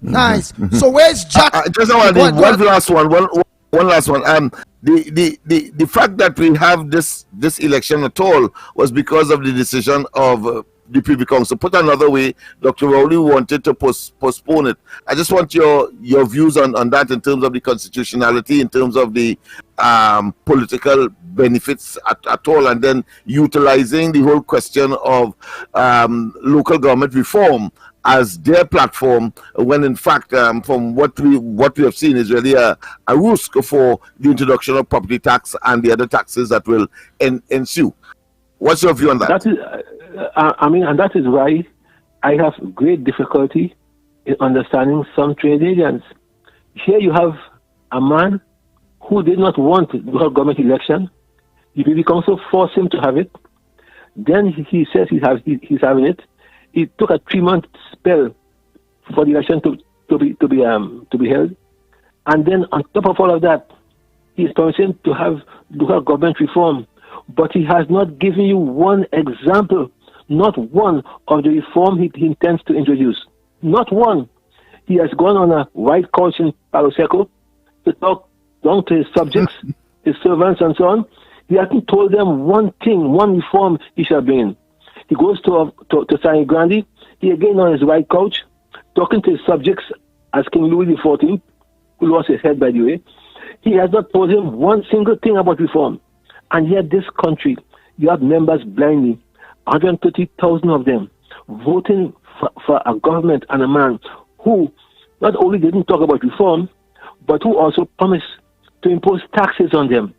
Nice. So where's Jack?
Just one last one. One last one. The fact that we have this election at all was because of the decision of the Privy Council. Put another way, Dr. Rowley wanted to postpone it. I just want your views on that in terms of the constitutionality, in terms of the political benefits at all, and then utilizing the whole question of local government reform as their platform, when in fact, from what we have seen, is really a risk for the introduction of property tax and the other taxes that will ensue. What's your view on that?
That is, and that is why I have great difficulty in understanding some Trinidadians. Here you have a man who did not want the government election. The Privy Council forced him to have it. Then he says he's having it. It took a 3-month spell for the election to be held, and then on top of all of that, he's promising to have local government reform, but he has not given you one example, not one of the reform he intends to introduce, not one. He has gone on a white couch in Palo Seco to talk down to his subjects, his servants, and so on. He hasn't told them one thing, one reform he shall bring in. He goes to Sangre Grande. He again on his white couch, talking to his subjects as King Louis XIV, who lost his head, by the way. He has not told him one single thing about reform. And yet this country, you have members blindly, 130,000 of them, voting for a government and a man who not only didn't talk about reform, but who also promised to impose taxes on them.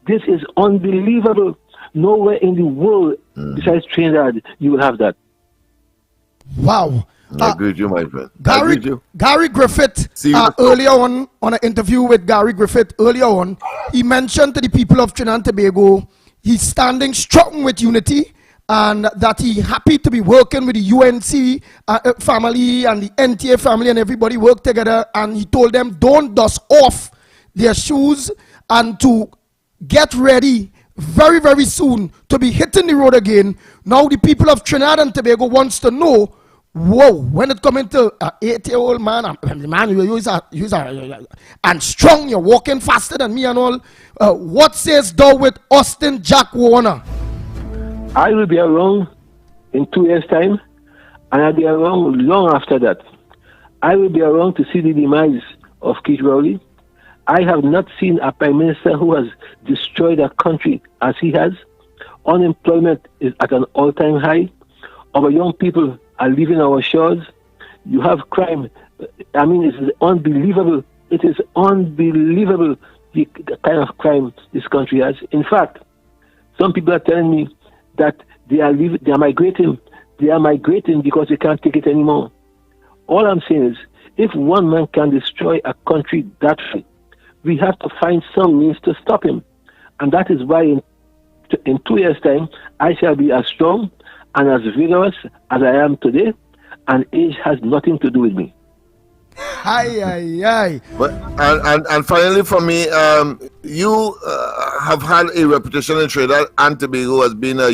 This is unbelievable. Nowhere in the world besides Trinidad you will have that.
Wow.
I agree with you, my friend.
Gary Griffith, earlier on an interview with Gary Griffith earlier on, he mentioned to the people of Trinidad and Tobago he's standing strong with unity and that he happy to be working with the UNC family and the NTA family and everybody work together, and he told them don't dust off their shoes and to get ready very, very soon to be hitting the road again. Now the people of Trinidad and Tobago wants to know, whoa, when it coming to an 8-year-old man, and strong, you're walking faster than me and all. What says thou with Austin Jack Warner?
I will be around in 2 years' time, and I'll be around long after that. I will be around to see the demise of Keith Rowley. I have not seen a Prime Minister who has destroyed a country as he has. Unemployment is at an all-time high. Our young people are leaving our shores. You have crime. I mean, it is unbelievable. It is unbelievable the kind of crime this country has. In fact, some people are telling me that they are migrating. They are migrating because they can't take it anymore. All I'm saying is, if one man can destroy a country that way, we have to find some means to stop him. And that is why in in 2 years' time, I shall be as strong and as vigorous as I am today, and age has nothing to do with me.
Aye.
But and finally, for me, you have had a reputation in Trinidad and Tobago as being a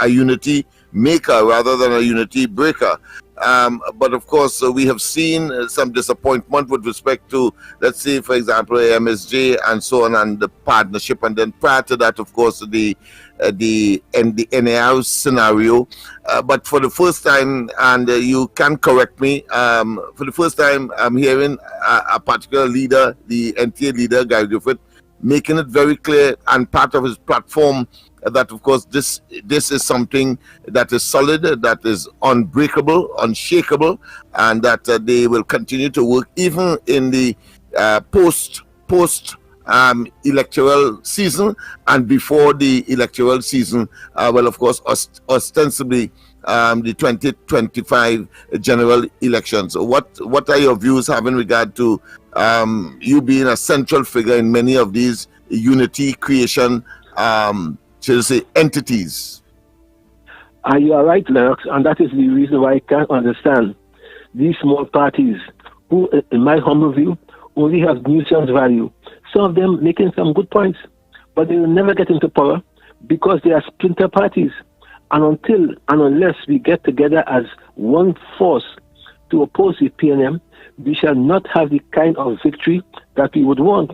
unity maker rather than a unity breaker. But of course, we have seen some disappointment with respect to, let's say, for example, MSJ and so on, and the partnership, and then prior to that, of course, the NAR scenario. But for the first time, and you can correct me, for the first time, I'm hearing a particular leader, the NTA leader, Gary Griffith, making it very clear and part of his platform that, of course, this is something that is solid, that is unbreakable, unshakable, and that they will continue to work even in the post electoral season and before the electoral season. Well, of course, ostensibly the 2025 general elections. What are your views having regard to you being a central figure in many of these unity creation shall I say, entities?
You are right, Lennox, and that is the reason why I can't understand these small parties who, in my humble view, only have nuisance value. Some of them making some good points, but they will never get into power because they are splinter parties. And until and unless we get together as one force to oppose the PNM, we shall not have the kind of victory that we would want.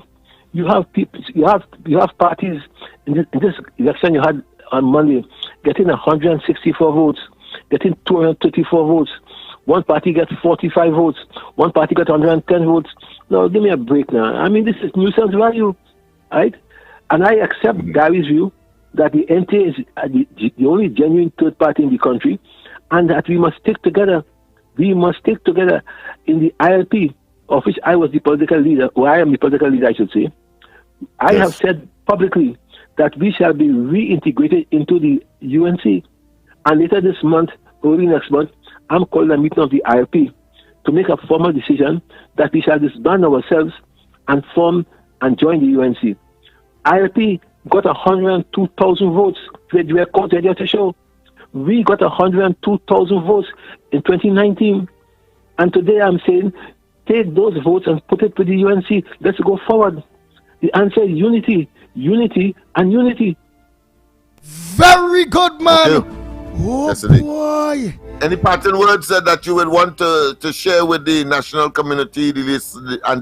You have people, you have parties in this election you had on Monday getting 164 votes, getting 234 votes. One party got 45 votes. One party got 110 votes. No, give me a break now. I mean, this is nuisance value, right? And I accept Gary's view that the NTA is the only genuine third party in the country, and that we must stick together. We must stick together in the ILP, of which I was the political leader, or I am the political leader, I should say. I have said publicly that we shall be reintegrated into the UNC. And later this month, early next month, I'm calling a meeting of the ILP to make a formal decision that we shall disband ourselves and form and join the UNC. ILP got 102,000 votes. We were called ready to show. We got 102,000 votes in 2019. And today I'm saying, take those votes and put it with the UNC. Let's go forward. The answer is unity, unity, and unity.
Very good, man. Oh,
yes,
boy.
Any parting words that you would want to share with the national community and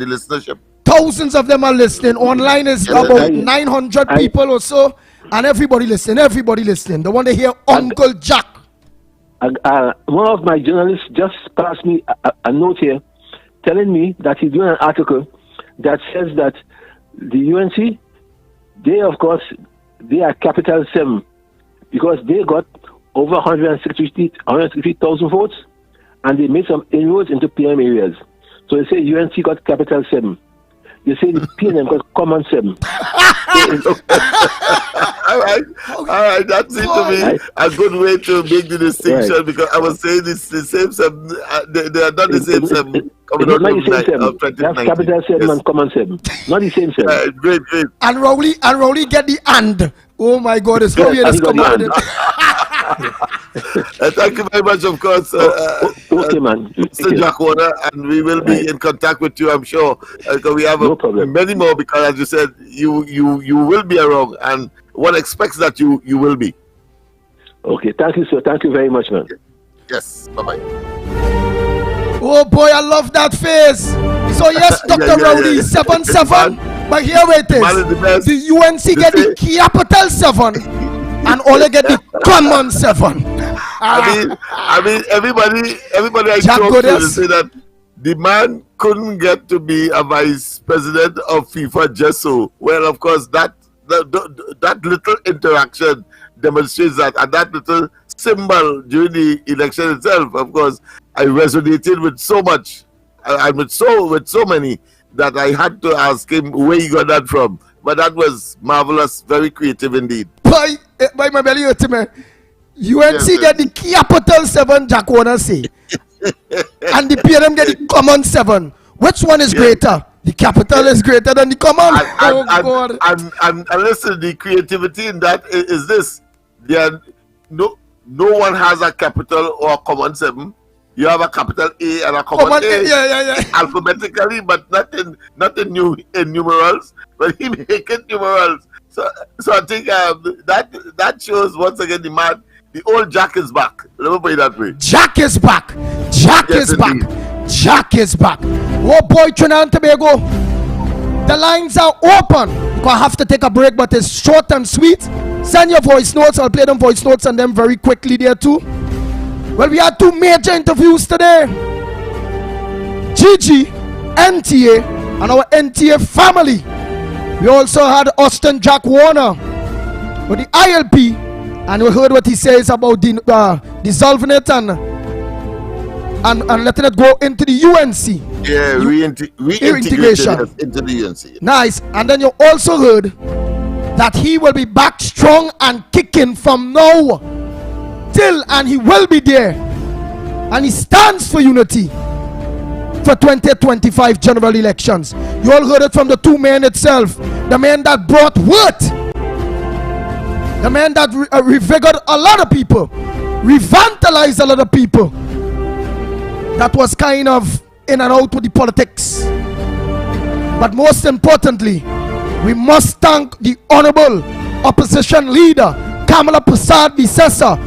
the listenership?
Thousands of them are listening. Online is about 900 people or so, and everybody listening. They want to hear Uncle Jack.
One of my journalists just passed me a note here telling me that he's doing an article that says that the UNC, they are capital 7 because they got over 160,000 votes, and they made some inroads into PM areas. So they say UNC got capital 7. You say the PNM got common 7.
All right. That seems to be a good way to make the distinction, because I was saying it's the same 7. They are not the same 7. Coming out of 2019.
That's capital 7 and common 7. Not the same 7.
Great.
And Rowley get the and. Oh my God, it's going to be
thank you very much, of course,
okay, man.
Mr. Jack Warner, and we will be in contact with you, I'm sure, because we have many more, because as you said, you will be around, and one expects that you will be.
Okay, thank you, sir. Thank you very much, man.
Yes, bye-bye.
Oh boy, I love that face. So yes, Dr. Rowley, 7-7, but here it is. The UNC get the capital 7. And only get the common 7.
I mean, everybody I talk to say that the man couldn't get to be a vice president of FIFA just so. Well, of course, that little interaction demonstrates that, and that little symbol during the election itself. Of course, I resonated with so much, and with so many, that I had to ask him where he got that from. But that was marvelous, very creative indeed.
By my belly, UNC get the capital 7, Jack Warner say. And the PNM get the common 7. Which one is greater? The capital is greater than the common. God.
And listen, the creativity in that is this. There, no one has a capital or a common 7. You have a capital A and a common A.
Yeah.
Alphabetically, but not in numerals. But he make it numerals. So I think that shows once again the old Jack is back. Let me put it that way.
Jack is back. Jack is
indeed.
back. Jack is back. Oh boy, Trinidad and Tobago. The lines are open. You're gonna have to take a break, but it's short and sweet. Send your voice notes. I'll play them voice notes and them very quickly there too. Well, we had 2 major interviews today. Gigi, NTA, and our NTA family. We also had Austin Jack Warner with the ILP, and we heard what he says about dissolving it and letting it go into the UNC.
Yeah, reintegration into the UNC.
Nice. And then you also heard that he will be back strong and kicking from now till, and he will be there. And he stands for unity for 2025 general elections. You all heard it from the 2 men itself. The man that brought word. The man that revigored a lot of people. Revitalized a lot of people. That was kind of in and out with the politics. But most importantly, we must thank the honorable opposition leader, Kamala Persad-Bissessar,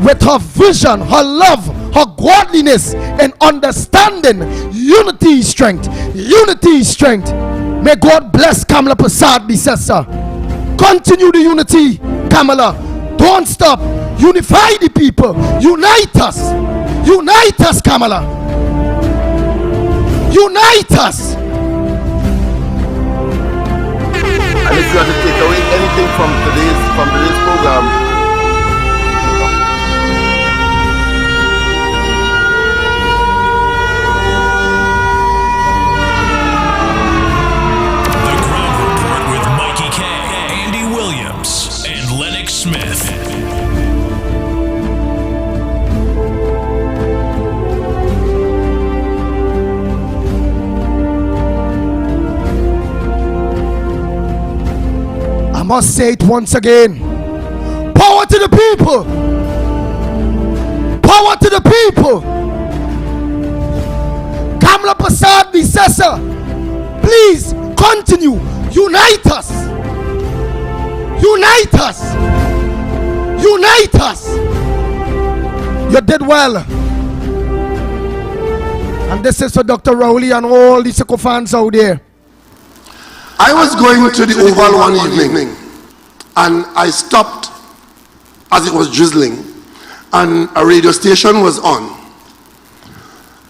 with her vision, her love, her godliness, and understanding. Unity is strength. Unity is strength. May God bless Kamala Persad-Bissessar. Continue the unity, Kamala. Don't stop. Unify the people. Unite us. Unite us, Kamala. Unite us.
And if you have to take away anything from today's program,
Smith.
I must say it once again. Power to the people. Power to the people. Kamala Persad-Bissessar, please continue. Unite us. Unite us. Unite us. You did well. And this is for Dr. Rowley and all the Sicko fans out there.
I was going to the Oval one evening and I stopped as it was drizzling and a radio station was on.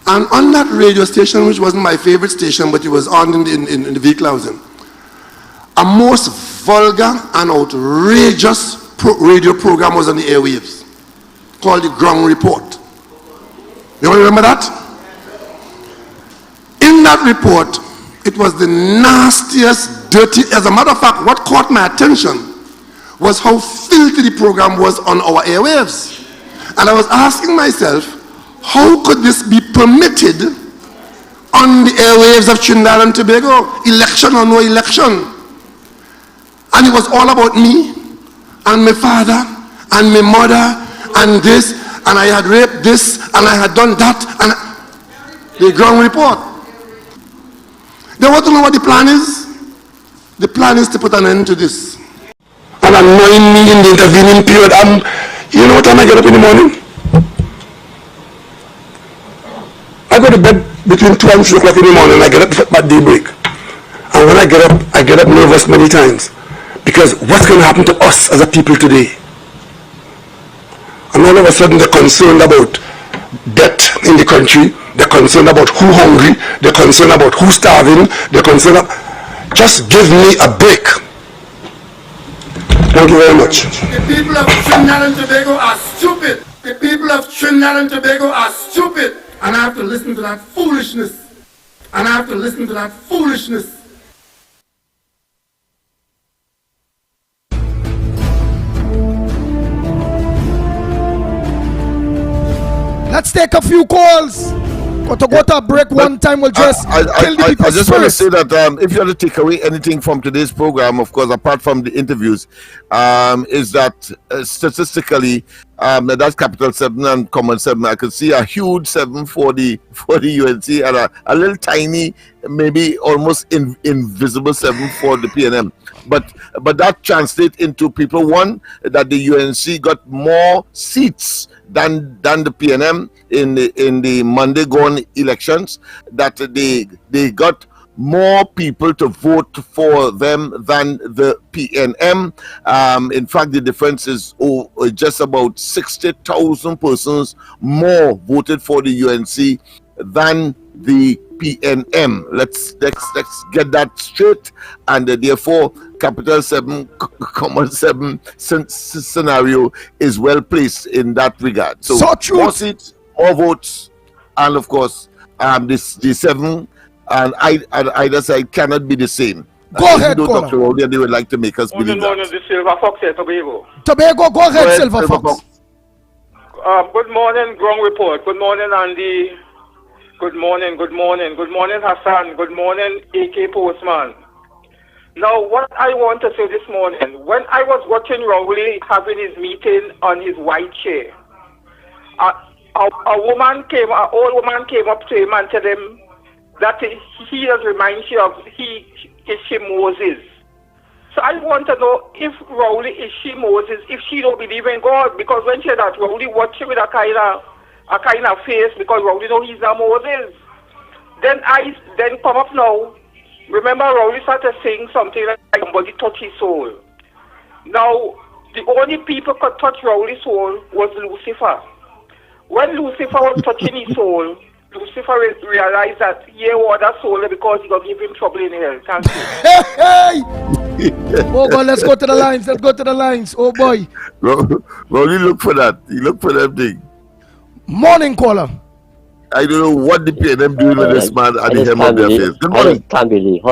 And on that radio station, which wasn't my favorite station, but it was on in the vehicle I was in, a most vulgar and outrageous radio program was on the airwaves called the Ground Report. You all remember that? In that report, it was the nastiest, dirty. As a matter of fact, what caught my attention was how filthy the program was on our airwaves. And I was asking myself, how could this be permitted on the airwaves of Trinidad and Tobago, election or no election? And it was all about me and my father and my mother and this, and I had raped this and I had done that, and the Ground Report. They want to know what the plan is? The plan is to put an end to this. And annoying me in the intervening period. You know what time I get up in the morning? I go to bed between 2 and 3 o'clock in the morning. I get up at daybreak. And when I get up nervous many times. Because what's going to happen to us as a people today? And all of a sudden they're concerned about debt in the country. They're concerned about who hungry. They're concerned about who's starving. They're concerned about... Just give me a break. Thank you very much. The people of Trinidad and Tobago are stupid. The people of Trinidad and Tobago are stupid. And I have to listen to that foolishness. And I have to listen to that foolishness.
Let's take a few calls. But to go to a break one time will just kill the people's
I just want to
spirit.
say that if you have to take away anything from today's program, of course, apart from the interviews, is that statistically, that's capital 7 and common 7. I could see a huge 7 for the UNC and a little tiny, maybe almost invisible 7 for the PNM. But that translates into people, one, that the UNC got more seats than the PNM in the Monday gone elections, that they got more people to vote for them than the PNM. In fact, the difference is just about 60,000 persons more voted for the UNC than the PNM. Let's get that straight, and therefore capital 7 common 7 scenario is well placed in that regard. So
true.
More seats, more votes, and of course the 7 and either side cannot be the same.
Go ahead,
Dr. Rowley, they would like to make us believe that.
This Silver Fox here, Tobago.
Tobago, go ahead, Silver Fox.
Good morning, Ground Report. Good morning, Andy. Good morning, Hassan. Good morning, AK Postman. Now, what I want to say this morning, when I was watching Rowley having his meeting on his white chair, an old woman came up to him and told him that he has reminds you of is she Moses. So I want to know if Rowley is she Moses, if she don't believe in God, because when she said that Rowley watched with a kind of face, because Rowley know he's not Moses. Then come up now. Remember, Rowley started saying something like somebody touch his soul. Now, the only people could touch Rowley's soul was Lucifer. When Lucifer was touching his soul, Lucifer realized that he was that soul because he got give him trouble in hell. Thank you.
Oh God, let's go to the lines. Oh boy.
Rowley look for that. He look for that thing.
Morning caller.
I don't know what the PNM doing with this man at the hem of their face. Good morning.
I just can't believe.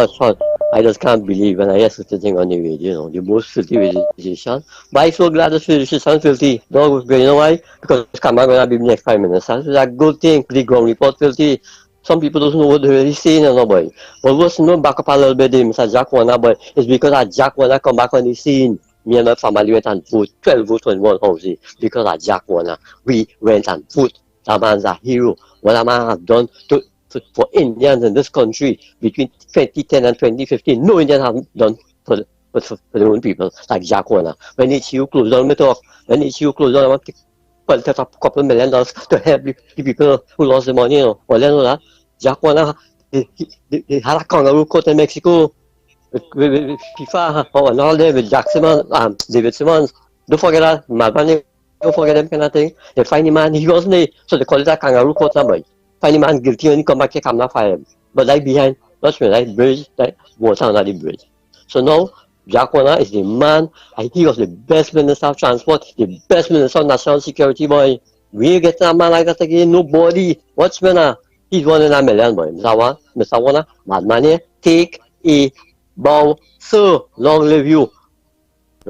I just can't believe when I hear such a thing on the radio, the most filthy musician. But I'm so glad the musician filthy. No, you know why? Because Kamara gonna be the next Prime Minister. It's a good thing. The Ground Report filthy. Some people don't know what they're really saying, you know, boy. But what's no back up a little bit, Mr. Jack Warner, boy. It's because Jack Warner come back on the scene. Me and my family went and vote 12 votes in one house because of Jack Warner. We went and vote. That man's a hero. What a man have done for Indians in this country between 2010 and 2015. No Indians have done for their own people, like Jack Warner. When HU closed down, when HU closed down, I want to put a couple $1 million to help the people who lost the money. You know. Well, you know that? Jack Warner, they had a kangaroo court in Mexico with FIFA and all there with Jack Simmons, David Simmons. Don't forget that. Malvani. Don't forget them kind of thing. They find the man, he wasn't there, so they call it a kangaroo court number. Find the man guilty when he come back, they come not fire him. But like behind, watch me, like bridge, like water under the bridge. So now, Jack Warner is the man, he was the best minister of transport, the best minister of national security, boy. We ain't getting a man like that again, nobody. Watch me now. He's one in a million, boy. Mr. Warner, madman here, take a bow, sir, long live you.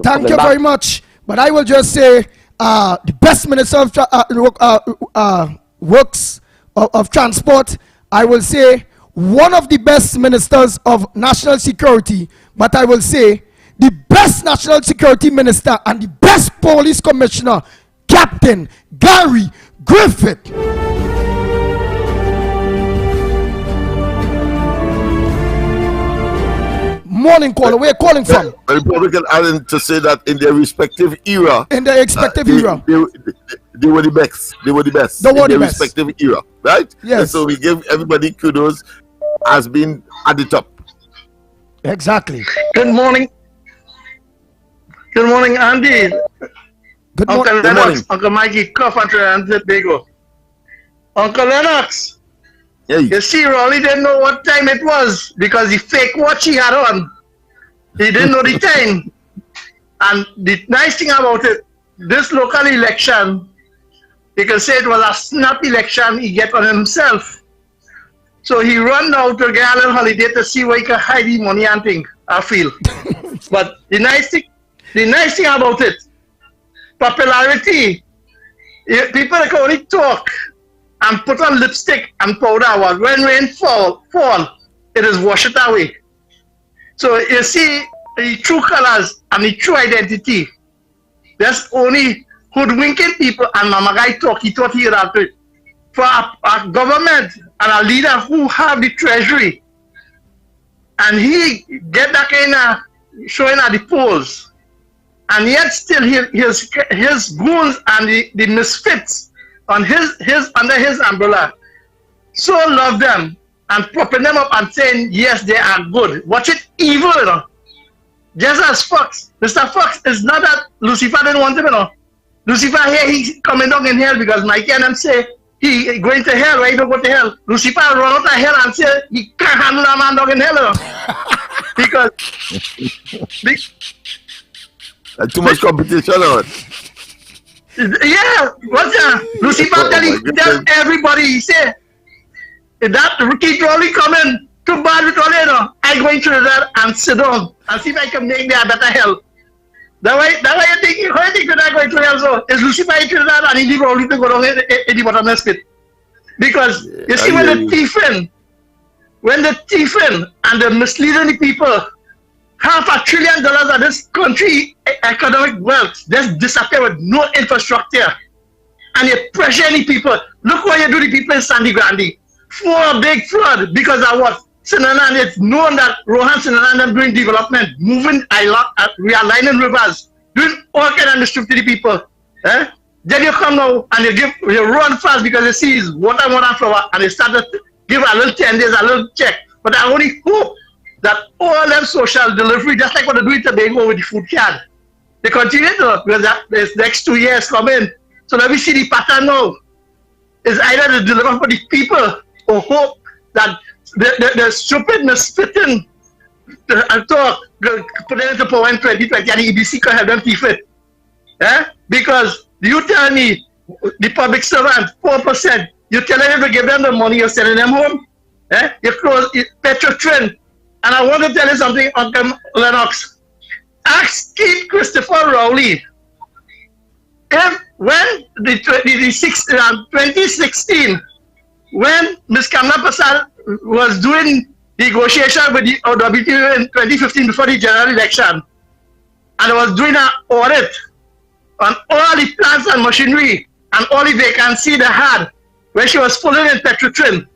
Thank you very much. But I will just say, the best minister of works of transport, I will say one of the best ministers of national security, but I will say the best national security minister and the best police commissioner, Captain Gary Griffith. Morning caller, where are you calling from?
The Republican Island to say that in their respective era.
In their respective era.
They were the best. They were the best.
They were
in
the
their
best.
respective era. Right?
Yes.
And so we give everybody kudos as being at the top.
Exactly.
Good morning. Good morning, Andy.
Good
Uncle
morning.
Lennox, Uncle Mikey, Cuff and Tobago. Uncle Lennox.
Hey.
You see, Rowley didn't know what time it was because the fake watch he had on. He didn't know the time. And the nice thing about it, this local election, you can say it was a snap election he get on himself. So he run out to get a little holiday to see where he can hide the money and thing, I feel. But the nice thing about it, popularity, people can only talk, and put on lipstick and powder. When rain fall, it is wash it away. So you see the true colors and the true identity. There's only hoodwinking people and Mama Guy thought he had it. For a government and a leader who have the treasury and he get that kind of showing at the polls, and yet still his goons and the misfits on under his umbrella so love them and propping them up and saying yes they are good. Watch it evil, you know. Just as Fox, Mr. Fox is not that Lucifer didn't want him, you know. Lucifer here, he's coming down in hell because Mikey and them say he going to hell, right? He don't go to hell. Lucifer run out of hell and say he can't handle a man down in hell, you know. because
too much competition, or
yeah, what's that? Lucifer tell everybody, he say that Ricky Crowley coming too bad with all, you know. I go into that and sit down and see if I can make there a better hell. That way you think, how you think that I go into hell? So is Lucifer into that and he leave Crowley to go down in the bottomless pit? Because you see when the thiefing and the misleading the people, $500 billion of this country economic wealth just disappear with no infrastructure, and you pressure any people. Look what you do to people in Sandy Grande. For a big flood because of what? Sinanan, it's known that Rohan Sinanan them doing development, moving realigning rivers, doing all kind of mischief to the people. Eh? Then you come now and you run fast because you see it's water and flower, and they start to give a little 10 days, a little check. But I only hope that all them social delivery, just like what they do in Tobago with the food card, they continue to, because this next 2 years come in. So let me see the pattern now. It's either to deliver for the people or hope that the stupid misfitting talk put it into power in 2020 and the EBC can help them thief it. Eh? Because you tell me the public servant 4%, you tell them to give them the money, you're sending them home. Eh? You close Petrotrin. And I want to tell you something, Uncle Lennox. Ask Keith Christopher Rowley if when the 2016, when Ms. Kamla Prasad was doing negotiation with the WTO in 2015 before the general election, and was doing an audit on all the plants and machinery and all the vacancy they had when she was pulling in Petrotrin,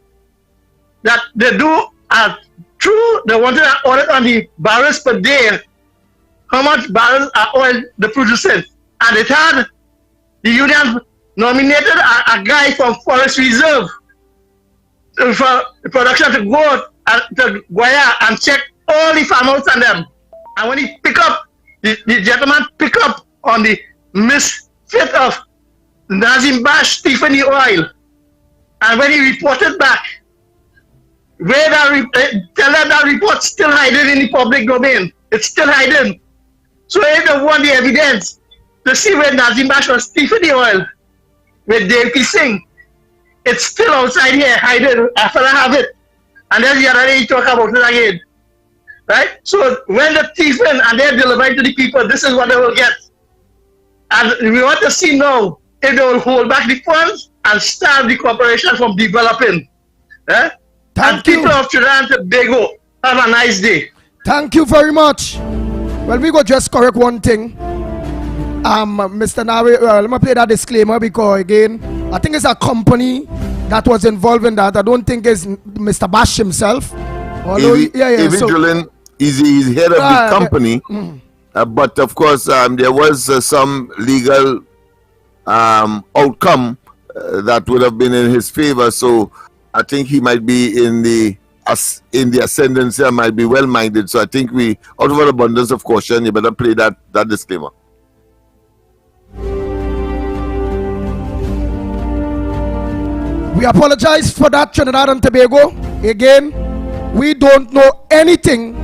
that they do true, they wanted an audit on the barrels per day, how much barrels of oil they producing. And it had the union nominated a guy from Forest Reserve for the production to go to Guaya and check all the farmers and them. And when he pick up, the gentleman pick up on the misfit of Nazim Bash thieving the oil. And when he reported back, where tell them that report still hiding in the public domain. It's still hiding. So if they want the evidence to see where Nazim Bash was thieving the oil with Dave P. Singh, it's still outside here, hiding. After I have it. And then the other day you talk about it again. Right? So when the thieving and they're delivering to the people, this is what they will get. And we want to see now if they will hold back the funds and start the corporation from developing. Eh?
Thank you.
People of Trinidad and Tobago, have a nice day.
Thank you very much. Well, we go just correct one thing. Mr. Nawi, let me play that disclaimer because again, I think it's a company that was involved in that. I don't think it's Mr. Bash himself. Although,
Drilling is head of the company, but of course there was some legal outcome that would have been in his favor. So I think he might be in the ascendancy and might be well-minded. So I think we, out of an abundance of caution, you better play that disclaimer.
We apologize for that, Trinidad and Tobago. Again, we don't know anything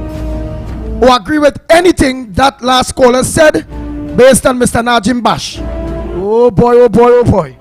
or agree with anything that last caller said based on Mr. Najim Bash. Oh boy, oh boy, oh boy.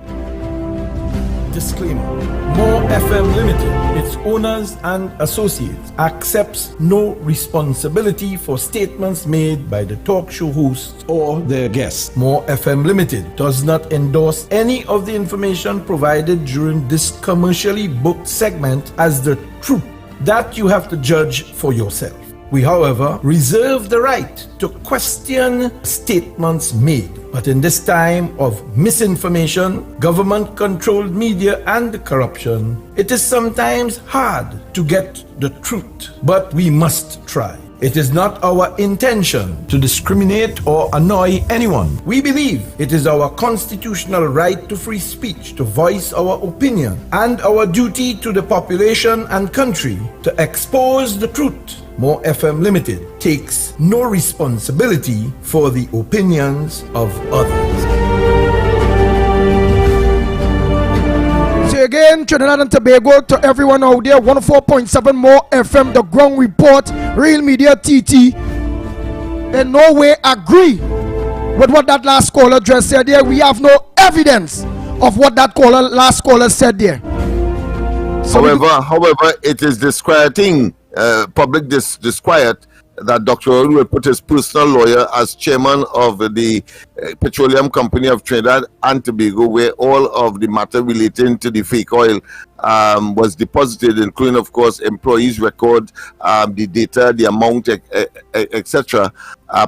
Disclaimer. More FM Limited, its its owners and associates, accepts no responsibility for statements made by the talk show hosts or their guests. More FM Limited does not endorse any of the information provided during this commercially booked segment as the truth. That you have to judge for yourself. We, however, reserve the right to question statements made. But in this time of misinformation, government-controlled media and corruption, it is sometimes hard to get the truth. But we must try. It is not our intention to discriminate or annoy anyone. We believe it is our constitutional right to free speech, to voice our opinion, and our duty to the population and country to expose the truth. More FM Limited takes no responsibility for the opinions of others. So again, Trinidad and Tobago, to everyone out there, 104.7 More FM, The Ground Report, Real Media TT, in no way agree with what that last caller just said there. We have no evidence of what that last caller said there. So
however, it is disquieting, public disquiet, that Dr. Rowley will put his personal lawyer as chairman of the Petroleum Company of Trinidad and Tobago, where all of the matter relating to the fake oil was deposited, including, of course, employees' record, the data, the amount, etc.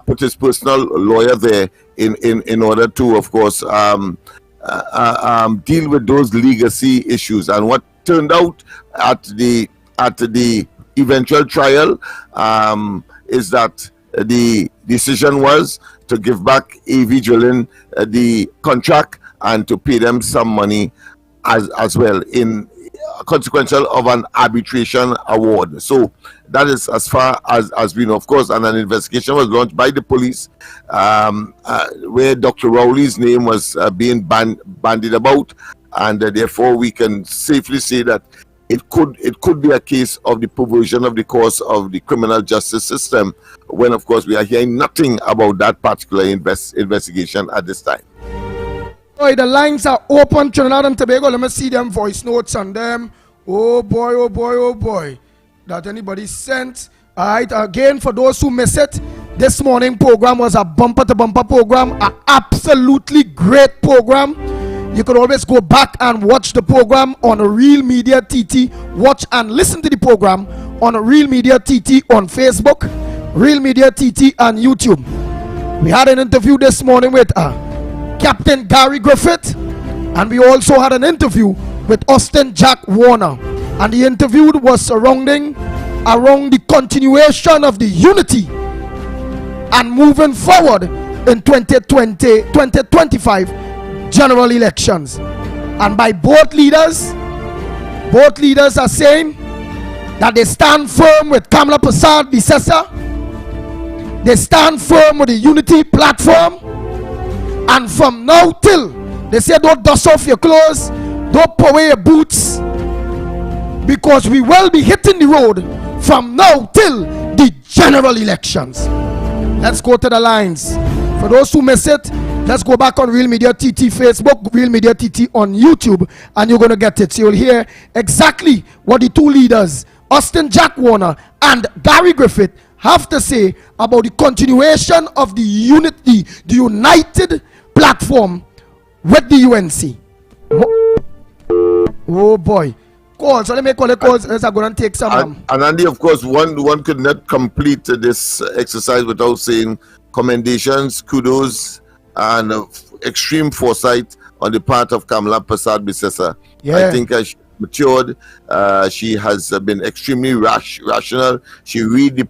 Put his personal lawyer there in order to, of course, deal with those legacy issues. And what turned out at the eventual trial is that the decision was to give back AV Drilling the contract and to pay them some money as well in consequential of an arbitration award. So that is as far as we know, of course, and an investigation was launched by the police where Dr. Rowley's name was being bandied about, and therefore we can safely say that it could be a case of the perversion of the course of the criminal justice system, when of course we are hearing nothing about that particular investigation at this time.
Boy, the lines are open, Trinidad and Tobago. Let me see them voice notes on them. Oh boy, oh boy, oh boy. That anybody sent. All right, again, for those who miss it, this morning program was a bumper-to-bumper program, an absolutely great program. You can always go back and watch the program on Real Media TT. Watch and listen to the program on Real Media TT on Facebook, Real Media TT on YouTube. We had an interview this morning with Captain Gary Griffith, and we also had an interview with Austin Jack Warner. And the interview was surrounding around the continuation of the unity and moving forward in 2025 general elections. And by both leaders are saying that they stand firm with Kamla Prasad Bisesa. They stand firm with the unity platform, and from now till, they say, don't dust off your clothes, don't put away your boots, because we will be hitting the road from now till the general elections. Let's go to the lines. For those who miss it, let's go back on Real Media TT Facebook, Real Media TT on YouTube, and you're going to get it. So you'll hear exactly what the two leaders, Austin Jack Warner and Gary Griffith, have to say about the continuation of the unity, the united platform with the UNC. Oh boy. Calls. So let me call the calls. Let's go and take some.
And Andy, of course, one could not complete this exercise without saying commendations, kudos, and extreme foresight on the part of Kamla Prasad Bisesa.
Yeah.
I think she matured. She has been extremely rational. She read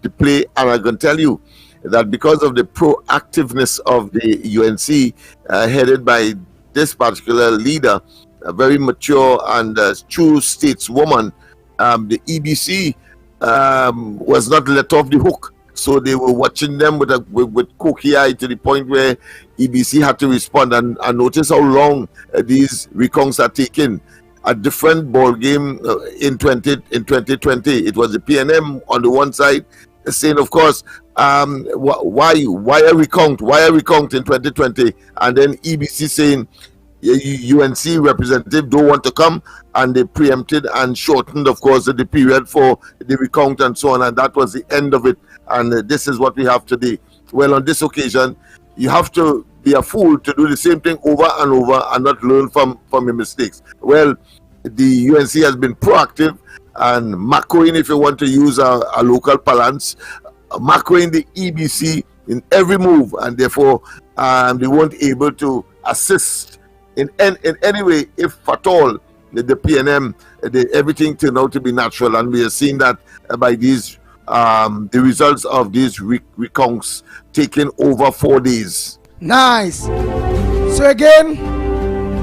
the play, and I can tell you that because of the proactiveness of the UNC, headed by this particular leader, a very mature and true stateswoman, the EBC was not let off the hook. So they were watching them with cookie eye, to the point where EBC had to respond. And notice how long these recounts are taking. A different ball game in 2020. It was the PNM on the one side saying, of course, why a recount? Why a recount in 2020? And then EBC saying, UNC representative don't want to come, and they preempted and shortened, of course, the period for the recount and so on, and that was the end of it. And this is what we have today. Well, on this occasion, you have to be a fool to do the same thing over and over and not learn from your mistakes. Well, the UNC has been proactive and macroing, if you want to use a local parlance, macroing the EBC in every move, and therefore they weren't able to assist in any way, if at all, the PNM, everything turned out to be natural, and we are seeing that by these the results of these recounts taking over 4 days.
Nice. So again,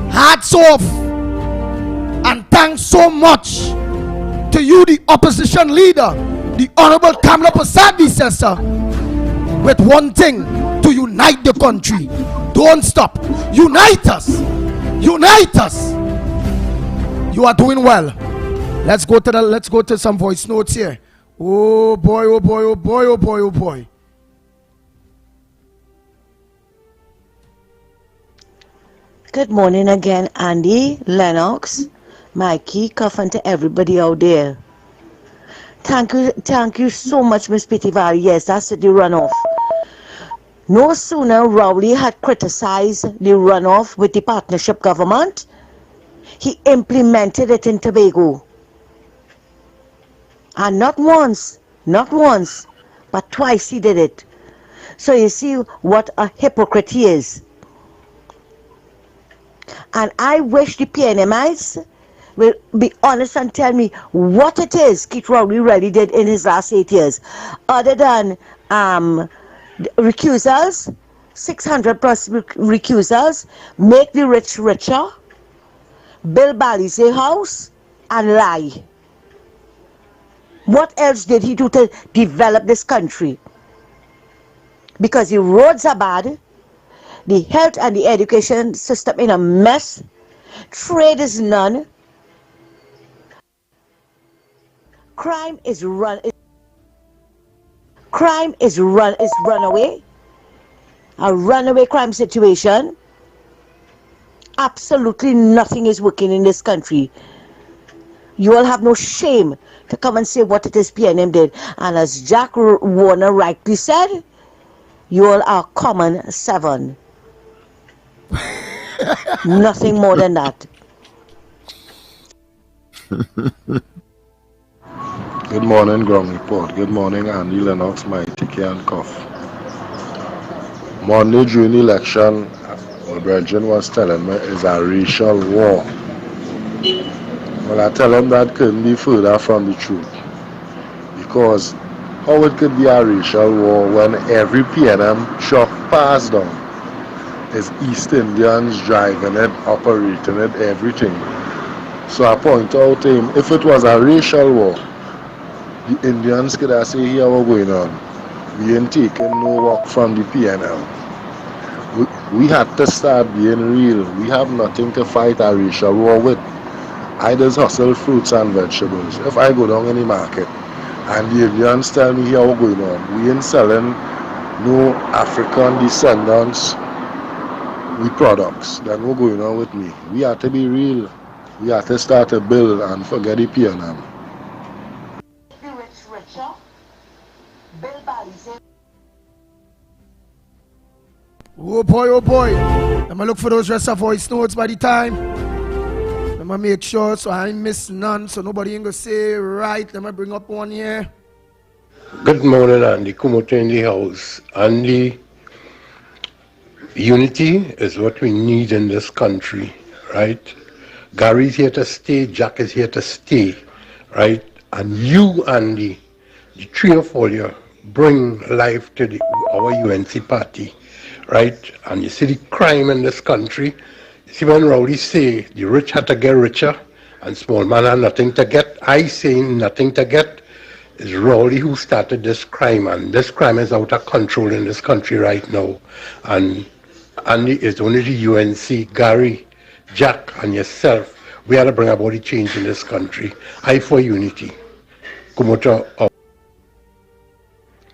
hats off and thanks so much to you, the opposition leader, the Honorable Kamla Prasad Sessa, with one thing: to unite the country. Don't stop. Unite us. Unite us. You are doing well. Let's go to some voice notes here. Oh boy, oh boy, oh boy, oh boy, oh boy.
Good morning again, Andy, Lennox, Mikey, Cuff, and to everybody out there. Thank you so much, Miss Petivari. Yes, that's the runoff. No sooner Rowley had criticized the runoff with the partnership government, he implemented it in Tobago. And not once, but twice he did it. So you see what a hypocrite he is. And I wish the PNMites will be honest and tell me what it is Keith Rowley really did in his last 8 years, other than recusals, 600 plus recusals, make the rich richer, build Balize House, and lie. What else did he do to develop this country? Because the roads are bad, the health and the education system in a mess, trade is none, crime is runaway, a runaway crime situation. Absolutely nothing is working in this country. You all have no shame to come and say what it is PNM did. And as Jack Warner rightly said, you all are common 7. Nothing more than that.
Good morning, Ground Report. Good morning, Andy, Lennox, Mighty and Cuff. Monday during the election, my brethren was telling me it's a racial war. Well, I tell him that couldn't be further from the truth. Because how it could be a racial war when every PNM truck passed down is East Indians driving it, operating it, everything. So I point out to him, if it was a racial war, the Indians could have said, here what's going on. We ain't taking no work from the PNL. We had to start being real. We have nothing to fight a racial war with. I just hustle fruits and vegetables. If I go down in the market and the Indians tell me here what's going on, we ain't selling no African descendants with products. Then what's going on with me? We have to be real. We have to start to build and forget the PNM.
Oh boy, oh boy. I'm gonna look for those rest of voice notes by the time. I'm gonna make sure so I miss none, so nobody ain't gonna say right. Let me bring up one here.
Good morning, Andy. Kumoto in the house. Andy, unity is what we need in this country, right? Gary's here to stay, Jack is here to stay, right? And you, Andy, the 3 of all you, bring life to our UNC party, right? And you see the crime in this country. You see when Rowley say the rich had to get richer and small man had nothing to get, I say nothing to get. It's Rowley who started this crime, and this crime is out of control in this country right now. And it's only the UNC, Gary, Jack, and yourself. We have to bring about a change in this country. I for unity. Kumoto out.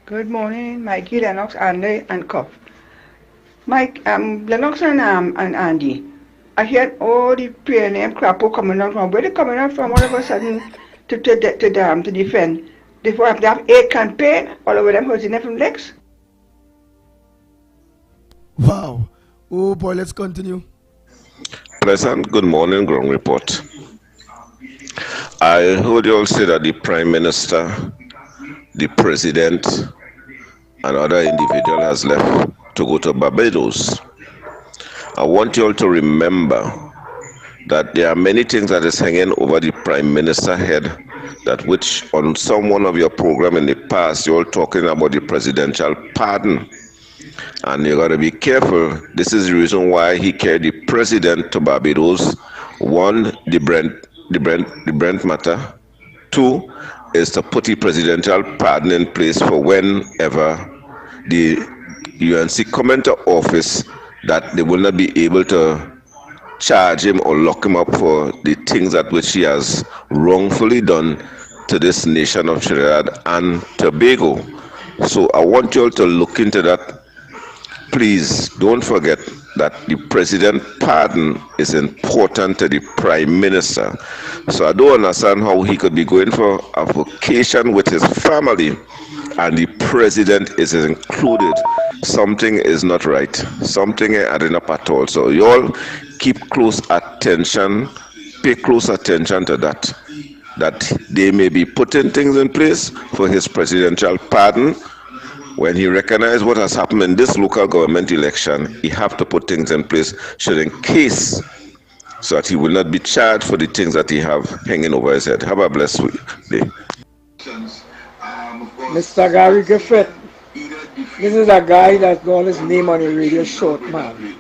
Good morning, Mikey, Lennox, Andy, and Cuff. Mike, Lennox and Andy,
I hear all the PNM crap coming out from. Where they coming out from all of a sudden to defend? They have to have a campaign all over them hurting them from legs.
Wow. Oh boy, let's continue.
Pleasant good morning, Ground Report. I heard you all say that the Prime Minister, the President, and other individual has left to go to Barbados. I want you all to remember that there are many things that is hanging over the Prime Minister head, that which on some one of your program in the past, you're all talking about the presidential pardon. And you got to be careful. This is the reason why he carried the president to Barbados. One, the Brent matter. Two, is to put the presidential pardon in place for whenever the UNC come into office, that they will not be able to charge him or lock him up for the things that which he has wrongfully done to this nation of Trinidad and Tobago. So I want you all to look into that. Please don't forget that the president pardon is important to the Prime Minister. So I don't understand how he could be going for a vacation with his family and the president is included. Something is not right. Something ain't adding up at all. So you all keep close attention, pay close attention to that. That they may be putting things in place for his presidential pardon. When he recognizes what has happened in this local government election, he have to put things in place should in case, so that he will not be charged for the things that he have hanging over his head. Have a blessed day.
Mr. Gary Griffith, this is a guy that got his name on a radio short, man.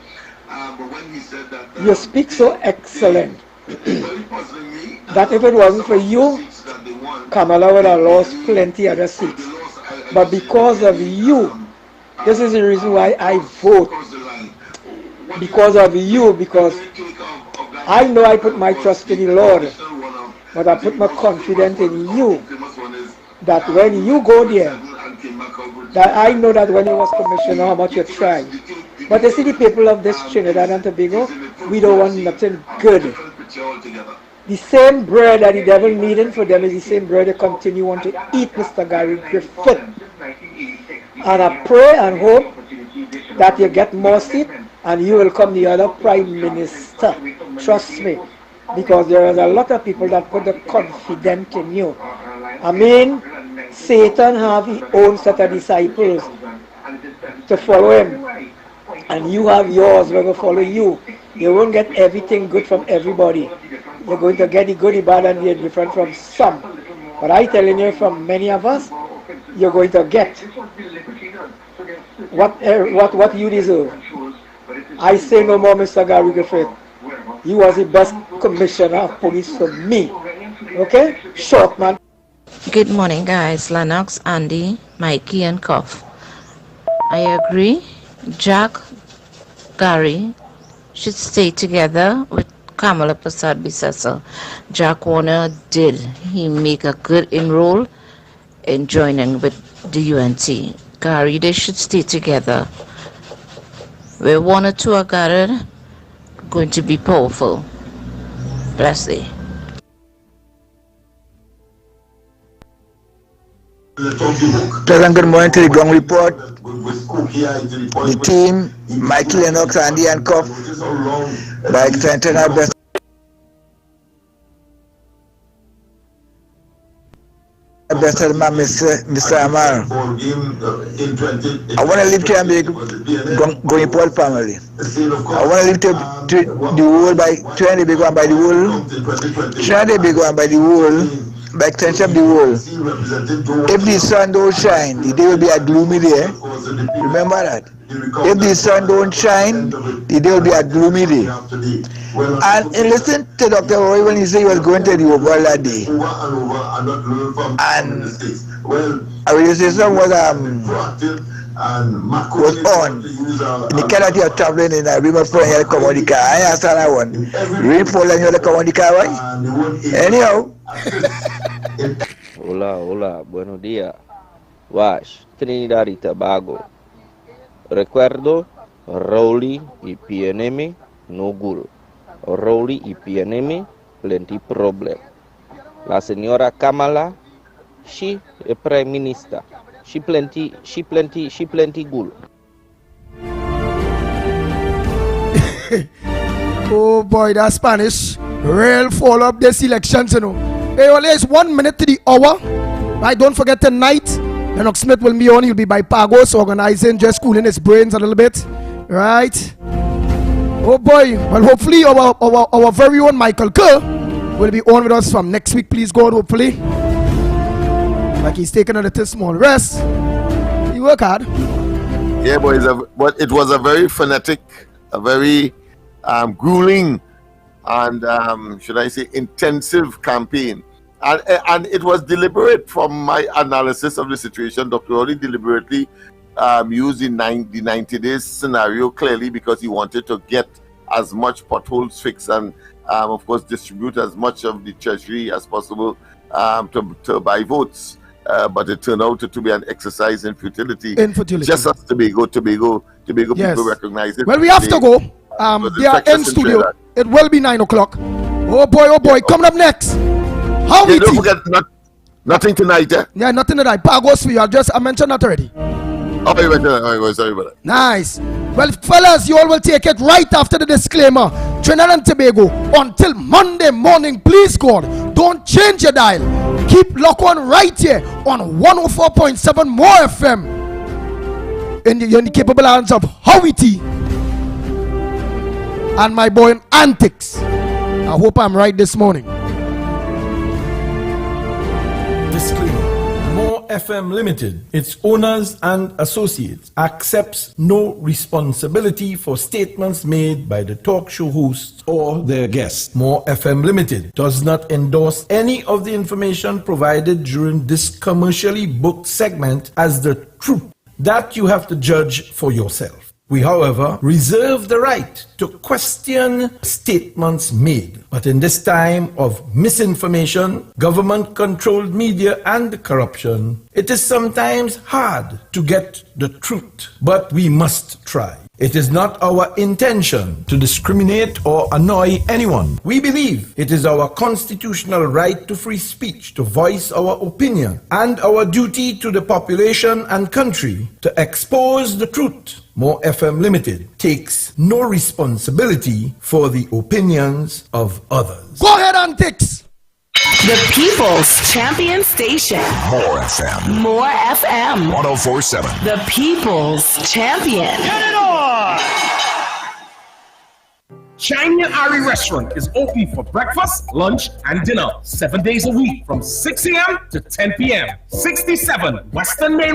You speak so excellent that if it wasn't for you, Kamala would have lost plenty other seats. But because of you, this is the reason why I vote. Because of you, because I know I put my trust in the Lord, but I put my confidence in you, that when you go there, that I know that when you was commissioner, how much you tried. But you see, the people of this Trinidad and Tobago, we don't want nothing good. The same bread that the devil needing for them is the same bread they continue want to eat, Mr. Gary Griffith. And I pray and hope that you get more seat and you will come the other Prime Minister. Trust me. Because there is a lot of people that put the confidence in you. I mean, Satan have his own set of disciples to follow him. And you have yours that will follow you. You won't get everything good from everybody. You're going to get the good, the bad, and the indifferent from some. But I telling you, from many of us, you're going to get what you deserve. I say no more, Mr. Gary Griffith. You was the best commissioner of police for me. Okay? Short, man.
Good morning, guys. Lennox, Andy, Mikey, and Cuff. I agree. Jack, Gary should stay together with Kamala Persad-Bissessel. Jack Warner did. He make a good enroll in joining with the UNT. Gary, they should stay together. Where one or two are gathered, going to be powerful. Bless thee.
Pleasant good morning to the Ground Report. The team, Mikey Lennox, Andy and Cuff, by extension our best. Best of man, Mr. Amar. I want to live to the Ground Report family. I want to live to the world by Trinidad Tobago and by the world. Trinidad Tobago and by the world. By extension of the world. If the sun don't shine, the day will be a gloomy day. Remember that. If the sun don't shine, the day will be a gloomy day. And listen to Dr. Roy when he said he was going to the Oval that day. And I will say some was on. In the car that you are traveling in a river front, you come on the car. I understand that one. Rain fall and you come on the car, right? Anyhow.
Hola, buenos días. Wash, Trinidad y Tobago. Recuerdo, Rowley y PNM, no good. Rowley y PNM plenty problem. La señora Kamala, she a prime minister. She plenty good.
Oh boy, that Spanish real follow up this elections, you know. Hey, only is 1 minute to the hour. Right, don't forget tonight, Lennox Smith will be on. He'll be by Pagos organizing, just cooling his brains a little bit. Right? Oh boy, well hopefully our very own Michael Kerr will be on with us from next week, please God, hopefully. Like he's taking a little small rest. He work hard.
Yeah, but it was a very frenetic, a very grueling and should I say intensive campaign. And it was deliberate from my analysis of the situation. Dr. Rowley deliberately used the 90 days scenario clearly because he wanted to get as much potholes fixed and of course distribute as much of the treasury as possible to buy votes. But it turned out to be an exercise in futility. Just as Tobago
Yes.
people recognize it.
Well, we have to go. They are in studio. It will be 9 o'clock. Oh boy. Coming up next. How
yeah, don't forget nothing tonight, eh?
Yeah, nothing tonight. Pagos for you. I mentioned that already.
Oh, sorry about that.
Nice. Well, fellas, you all will take it right after the disclaimer. Trinidad and Tobago, until Monday morning, please God, don't change your dial. Keep lock on right here on 104.7 More FM in the capable hands of Howie T and my boy Antics. I hope I'm right this morning.
Disclaimer. More FM Limited, its owners and associates, accepts no responsibility for statements made by the talk show hosts or their guests. More FM Limited does not endorse any of the information provided during this commercially booked segment as the truth. That you have to judge for yourself. We, however, reserve the right to question statements made. But in this time of misinformation, government-controlled media, and corruption, it is sometimes hard to get the truth. But we must try. It is not our intention to discriminate or annoy anyone. We believe it is our constitutional right to free speech, to voice our opinion, and our duty to the population and country to expose the truth. More FM Limited takes no responsibility for the opinions of others.
Go ahead, Antics.
The People's Champion Station.
More FM.
More FM.
104.7.
The People's Champion.
Get it on!
China Ari Restaurant is open for breakfast, lunch, and dinner 7 days a week from 6 a.m. to 10 p.m. 67 Western Main Road.